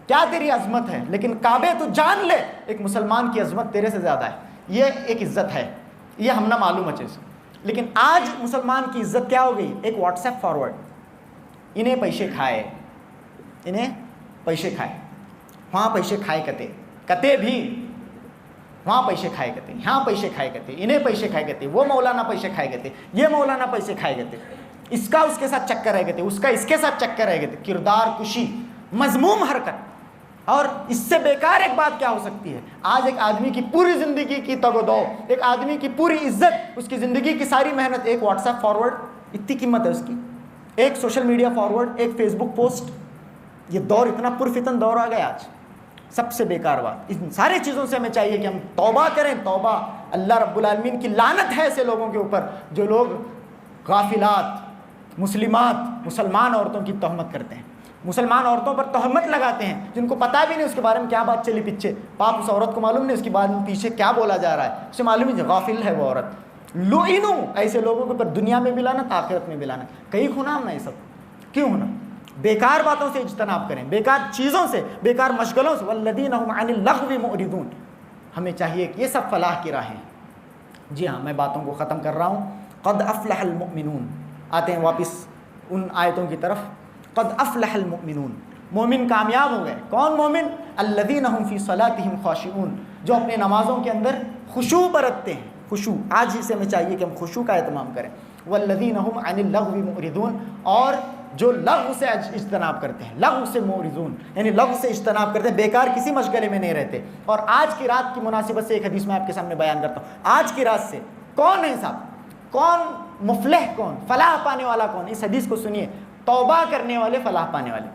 کیا تیری عظمت ہے، لیکن کعبے تو جان لے ایک مسلمان کی عظمت تیرے سے زیادہ ہے، یہ ایک عزت ہے، یہ ہم نہ معلوم ہے چیز۔ لیکن آج مسلمان کی عزت کیا ہو گئی؟ ایک واٹس ایپ فارورڈ، انہیں پیسے کھائے، انہیں پیسے کھائے، وہاں پیسے کھائے کتے بھی، وہاں پیسے کھائے کرتے، یہاں پیسے کھائے کرتے، انہیں پیسے کھائے کرتے، وہ مولانا پیسے کھائے کرتے، یہ مولانا پیسے کھائے کرتے، اس کا اس کے ساتھ چکر رہ گئے تھے، اس کا اس کے ساتھ چکر رہ گئے تھے، کردار کشی، مذموم حرکت۔ اور اس سے بیکار ایک بات کیا ہو سکتی ہے؟ آج ایک آدمی کی پوری زندگی کی تگ و دو، ایک آدمی کی پوری عزت، اس کی زندگی کی ساری محنت، ایک واٹس ایپ فارورڈ، اتنی قیمت ہے اس کی، ایک سوشل میڈیا فارورڈ، ایک فیس بک پوسٹ۔ یہ دور اتنا پرفتن دور آ گیا آج، سب سے بیکار بات۔ ان ساری چیزوں سے ہمیں چاہیے کہ ہم توبہ کریں، توبہ، اللہ رب العالمین کی لعنت ہے ایسے لوگوں کے اوپر جو لوگ غافلات، مسلمات، مسلمان عورتوں کی تہمت کرتے ہیں، مسلمان عورتوں پر تہمت لگاتے ہیں، جن کو پتہ بھی نہیں اس کے بارے میں کیا بات چلی پیچھے، پاپ اس عورت کو معلوم نہیں اس کے بعد میں پیچھے کیا بولا جا رہا ہے، اسے معلوم نہیں، غافل ہے وہ عورت۔ لعنوا، ایسے لوگوں کے اوپر دنیا میں بھی لعنت، آخرت میں بھی لعنت۔ کہیں خنام نہیں سب، کیوں ہونا؟ بیکار باتوں سے اجتناب کریں، بیکار چیزوں سے، بیکار مشغلوں سے، والذین هم عن اللغو معرضون۔ ہمیں چاہیے کہ یہ سب فلاح کی راہیں۔ جی ہاں، میں باتوں کو ختم کر رہا ہوں۔ قد افلح المؤمنون، آتے ہیں واپس ان آیتوں کی طرف۔ قد افلح المؤمنون، مومن کامیاب ہو گئے۔ کون مومن؟ الذین هم فی صلاتهم خاشعون، جو اپنے نمازوں کے اندر خشوع برتتے ہیں، خشوع۔ آج ہی سے ہمیں چاہیے کہ ہم خشوع کا اہتمام کریں۔ والذین هم عن اللغو معرضون، اور جو لغو سے اجتناب کرتے ہیں، لغو سے مورزون، یعنی لغو سے اجتناب کرتے ہیں، بیکار کسی مشغلے میں نہیں رہتے. اور آج کی رات کی مناسبت سے ایک حدیث میں آپ کے سامنے بیان کرتا ہوں. آج کی رات سے کون ہے صاحب، کون مفلح، کون فلاح پانے والا، کون؟ اس حدیث کو سنیے، توبہ کرنے والے فلاح پانے والے.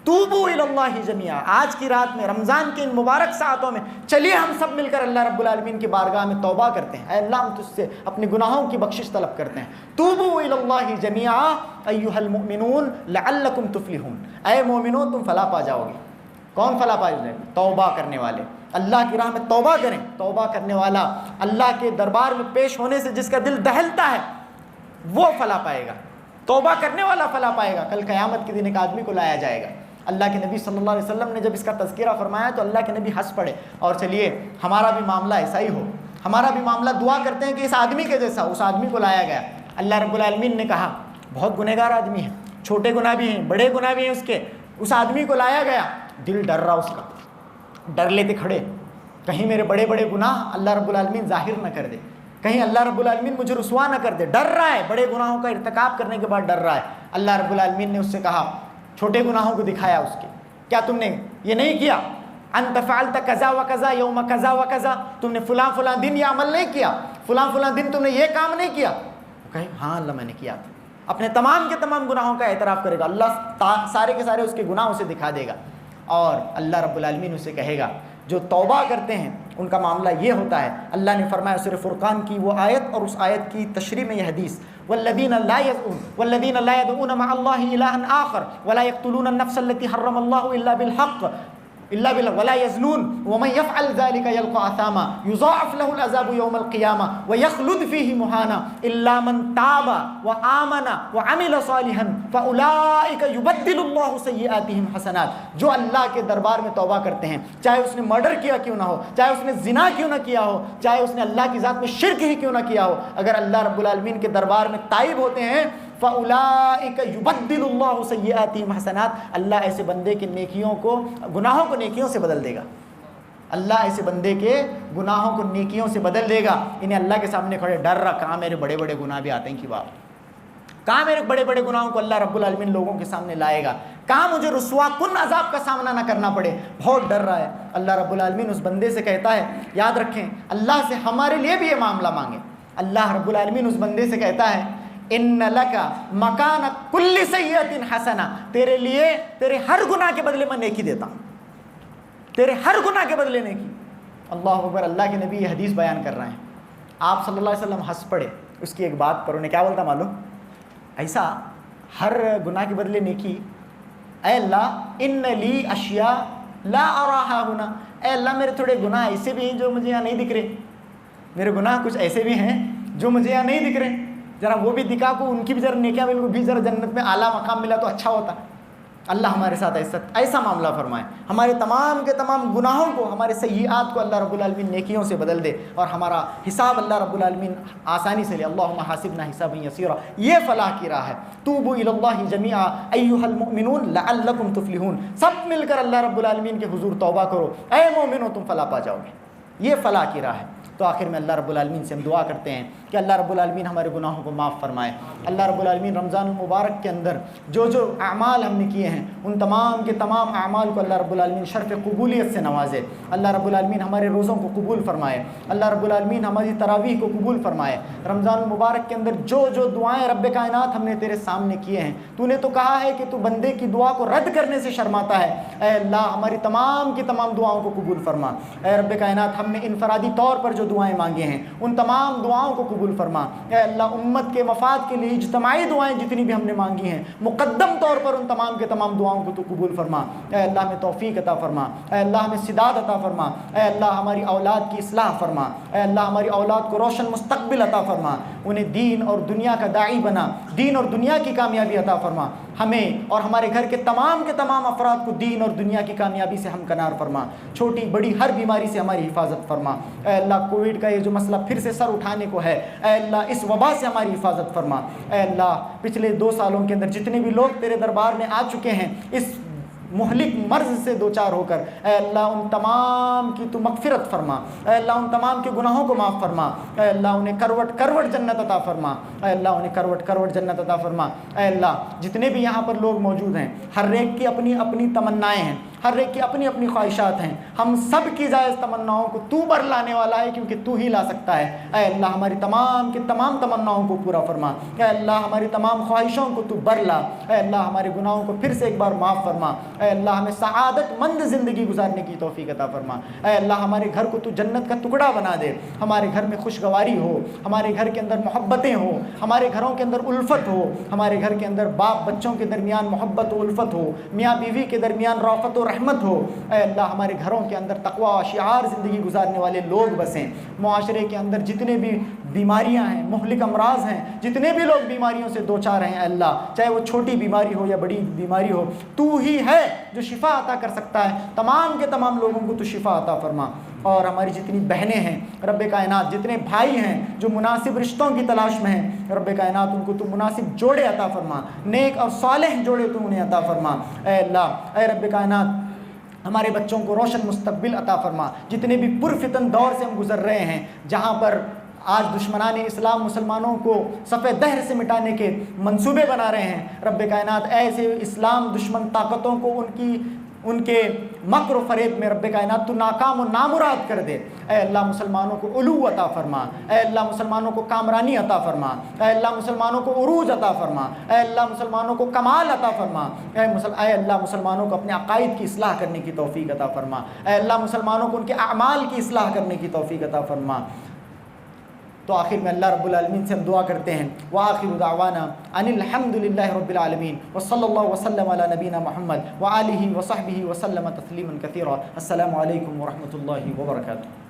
توبوا الی اللہ جمیعا. آج کی رات میں، رمضان کے ان مبارک ساعتوں میں چلیے ہم سب مل کر اللہ رب العالمین کی بارگاہ میں توبہ کرتے ہیں. اے اللہ ہم تجھ سے اپنے گناہوں کی بخشش طلب کرتے ہیں. توبوا الی اللہ جمیعا ایھا المؤمنون لعلکم تفلحون. اے مومنو تم فلاح پا جاؤ گے. کون فلاح پائے گا؟ توبہ کرنے والے. اللہ کی راہ میں توبہ کریں. توبہ کرنے والا، اللہ کے دربار میں پیش ہونے سے جس کا دل دہلتا ہے وہ فلاح پائے گا. توبہ کرنے والا فلاح پائے گا. کل قیامت کے دن ایک آدمی کو لایا جائے گا. اللہ کے نبی صلی اللہ علیہ وسلم نے جب اس کا تذکرہ فرمایا تو اللہ کے نبی ہنس پڑے. اور چلیے ہمارا بھی معاملہ ایسا ہی ہو، ہمارا بھی معاملہ دعا کرتے ہیں کہ اس آدمی کے جیسا. اس آدمی کو لایا گیا. اللہ رب العالمین نے کہا بہت گنہگار آدمی ہے، چھوٹے گناہ بھی ہیں، بڑے گناہ بھی ہیں اس کے. اس آدمی کو لایا گیا، دل ڈر رہا اس کا، ڈر لیتے کھڑے، کہیں میرے بڑے بڑے گناہ اللہ رب العالمین ظاہر نہ کر دے، کہیں اللہ رب العالمین مجھے رسوا نہ کر دے. ڈر رہا ہے، بڑے گناہوں کا ارتکاب کرنے کے بعد ڈر رہا ہے. اللہ رب العالمین نے اس سے کہا، چھوٹے گناہوں کو دکھایا اس کے، کیا تم نے یہ نہیں کیا؟ انت فعلت کذا و کذا یوم کذا و کذا، تم نے فلاں فلاں دن یہ عمل نہیں کیا، فلاں فلاں دن تم نے یہ کام نہیں کیا. کہیں ہاں اللہ میں نے کیا تھا. اپنے تمام کے تمام گناہوں کا اعتراف کرے گا. اللہ سارے کے سارے اس کے گناہ اسے دکھا دے گا. اور اللہ رب العالمین اسے کہے گا جو توبہ کرتے ہیں ان کا معاملہ یہ ہوتا ہے. اللہ نے فرمایا سورہ فرقان کی وہ آیت اور اس آیت کی تشریح میں یہ حدیث، والذین لا يدعون مع اللہ الہا آخر ولا يقتلون النفس التي حرم اللہ الا بالحق ولا يزنون ومن يفعل ذلك يلقى اثاما يضاعف له العذاب يوم القيامه ويخلد فيه مهانا الا من تاب وآمن وعمل صالحا فاولئك يبدل الله سيئاتهم حسنات. جو اللہ کے دربار میں توبہ کرتے ہیں، چاہے اس نے مرڈر کیا کیوں نہ ہو، چاہے اس نے زنا کیوں نہ کیا ہو، چاہے اس نے اللہ کی ذات میں شرک ہی کیوں نہ کیا ہو، اگر اللہ رب العالمین کے دربار میں تائب ہوتے ہیں فَأُولَٰئِكَ يُبَدِّلُ اللَّهُ سَيِّئَاتِهِمْ حَسَنَاتٍ. اللہ ایسے بندے کے نیکیوں کو، گناہوں کو نیکیوں سے بدل دے گا. اللہ ایسے بندے کے گناہوں کو نیکیوں سے بدل دے گا. انہیں اللہ کے سامنے کھڑے ڈر رہا، کہاں میرے بڑے بڑے گناہ بھی آتے ہیں کی بات، کہاں میرے بڑے بڑے گناہوں کو اللہ رب العالمین لوگوں کے سامنے لائے گا، کہاں مجھے رسوا کن عذاب کا سامنا نہ کرنا پڑے. بہت ڈر رہا ہے. اللہ رب العالمین اس بندے سے کہتا ہے، یاد رکھیں اللہ سے ہمارے لیے بھی یہ معاملہ مانگے. اللہ رب العالمین اس بندے سے کہتا ہے ان لک مکان کل سیئۃ حسنہ، تیرے لیے تیرے ہر گناہ کے بدلے میں نیکی دیتا ہوں، تیرے ہر گناہ کے بدلے نیکی. اللہ اکبر. اللہ کے نبی یہ حدیث بیان کر رہے ہیں. آپ صلی اللہ علیہ وسلم ہنس پڑے اس کی ایک بات پر. انہیں کیا بولتا معلوم؟ ایسا ہر گناہ کے بدلے نیکی. اے اللہ ان لی اشیاء لا اراہا ہنا، اے اللہ میرے تھوڑے گناہ ایسے بھی ہیں جو مجھے یہاں نہیں دکھ رہے، میرے گناہ کچھ ایسے بھی ہیں جو مجھے یہاں نہیں دکھ رہے، ذرا وہ بھی دکھا کو، ان کی بھی ذرا نیکیاں مل کو بھی ذرا جنت میں اعلیٰ مقام ملا تو اچھا ہوتا. اللہ ہمارے ساتھ ایسا معاملہ فرمائے، ہمارے تمام کے تمام گناہوں کو، ہمارے سیئات کو اللہ رب العالمین نیکیوں سے بدل دے اور ہمارا حساب اللہ رب العالمین آسانی سے لے. اللہم حاسبنا حسابا یسیرا. یہ فلاح کی راہ ہے. توبوا الی اللہ جمیعا ایھا المؤمنون لعلکم تفلحون. سب مل کر اللہ رب العالمین کے حضور توبہ کرو، اے مومنو تم فلاح پا جاؤ گے. یہ فلاح کی راہ ہے. تو آخر میں اللہ رب العالمین سے ہم دعا کرتے ہیں کہ اللہ رب العالمین ہمارے گناہوں کو معاف فرمائے. اللہ رب العالمین رمضان المبارک کے اندر جو جو اعمال ہم نے کیے ہیں ان تمام کے تمام اعمال کو اللہ رب العالمین شرف قبولیت سے نوازے. اللہ رب العالمین ہمارے روزوں کو قبول فرمائے. اللہ رب العالمین ہماری تراویح کو قبول فرمائے. رمضان المبارک کے اندر جو جو دعائیں رب کائنات ہم نے تیرے سامنے کیے ہیں، تو نے تو کہا ہے کہ تو بندے کی دعا کو رد کرنے سے شرماتا ہے. اے اللہ ہماری تمام کی تمام دعاؤں کو قبول فرما. اے رب کائنات ہم نے انفرادی طور پر جو دعائیں مانگے ہیں ان تمام دعاؤں کو قبول فرما. اے اللہ امت کے مفاد کے لیے اجتماعی دعائیں جتنی بھی ہم نے مانگی ہیں مقدم طور پر ان تمام کے تمام دعاؤں کو تو قبول فرما. اے اللہ ہمیں توفیق عطا فرما. اے اللہ ہمیں سداد عطا فرما. اے اللہ ہماری اولاد کی اصلاح فرما. اے اللہ ہماری اولاد کو روشن مستقبل عطا فرما. انہیں دین اور دنیا کا داعی بنا. دین اور دنیا کی کامیابی عطا فرما. ہمیں اور ہمارے گھر کے تمام افراد کو دین اور دنیا کی کامیابی سے ہمکنار فرما. چھوٹی بڑی ہر بیماری سے ہماری حفاظت فرما. اے اللہ کووڈ کا یہ جو مسئلہ پھر سے سر اٹھانے کو ہے، اے اللہ اس وبا سے ہماری حفاظت فرما. اے اللہ پچھلے 2 سالوں کے اندر جتنے بھی لوگ تیرے دربار میں آ چکے ہیں اس مہلک مرض سے دوچار ہو کر اے اللہ ان تمام کی تو مغفرت فرما، اے اللہ ان تمام کے گناہوں کو معاف فرما، اے اللہ انہیں کروٹ کروٹ جنت عطا فرما، اے اللہ انہیں کروٹ کروٹ جنت عطا فرما۔ اے اللہ جتنے بھی یہاں پر لوگ موجود ہیں، ہر ایک کی اپنی اپنی تمنائیں ہیں، ہر ایک کی اپنی اپنی خواہشات ہیں، ہم سب کی جائز تمناؤں کو تو بر لانے والا ہے، کیونکہ تو ہی لا سکتا ہے۔ اے اللہ ہماری تمام کی تمام تمناؤں کو پورا فرما، اے اللہ ہماری تمام خواہشوں کو تو بر لا، اے اللہ ہمارے گناہوں کو پھر سے ایک بار معاف فرما، اے اللہ ہمیں سعادت مند زندگی گزارنے کی توفیق عطا فرما، اے اللہ ہمارے گھر کو تو جنت کا ٹکڑا بنا دے، ہمارے گھر میں خوشگواری ہو، ہمارے گھر کے اندر محبتیں ہو، ہمارے گھروں کے اندر الفت ہو، ہمارے گھر کے اندر باپ بچوں کے درمیان محبت و الفت ہو، میاں بیوی کے درمیان رافت و رحمت ہو، اے اللہ ہمارے گھروں کے اندر تقوی و شعار زندگی گزارنے والے لوگ بسیں، معاشرے کے اندر جتنے بھی بیماریاں ہیں، مہلک امراض ہیں، جتنے بھی لوگ بیماریوں سے دوچار ہیں، اے اللہ چاہے وہ چھوٹی بیماری ہو یا بڑی بیماری ہو، تو ہی ہے جو شفا عطا کر سکتا ہے، تمام کے تمام لوگوں کو تو شفا عطا فرما۔ اور ہماری جتنی بہنیں ہیں رب کائنات، جتنے بھائی ہیں جو مناسب رشتوں کی تلاش میں ہیں رب کائنات، ان کو تو مناسب جوڑے عطا فرما، نیک اور صالح جوڑے تو انہیں عطا فرما۔ اے اللہ اے رب کائنات ہمارے بچوں کو روشن مستقبل عطا فرما۔ جتنے بھی پرفتن دور سے ہم گزر رہے ہیں، جہاں پر آج دشمنان اسلام مسلمانوں کو صفِ دہر سے مٹانے کے منصوبے بنا رہے ہیں، رب کائنات ایسے اسلام دشمن طاقتوں کو ان کے مکر و فریب میں رب کائنات تو ناکام و نامراد کر دے۔ اے اللہ مسلمانوں کو علو عطا فرما، اے اللہ مسلمانوں کو کامرانی عطا فرما، اے اللہ مسلمانوں کو عروج عطا فرما، اے اللہ مسلمانوں کو کمال عطا فرما، اے اللہ مسلمانوں کو اپنے عقائد کی اصلاح کرنے کی توفیق عطا فرما، اے اللہ مسلمانوں کو ان کے اعمال کی اصلاح کرنے کی توفیق عطا فرما۔ تو آخر میں اللہ رب العالمین سے ہم دعا کرتے ہیں، وآخر دعوانا ان الحمد للہ رب العالمین وصلی اللہ وسلم علی نبینا محمد وآلہ وصحبہ وسلم تسلیما کثیرا۔ السلام علیکم ورحمۃ اللہ وبرکاتہ۔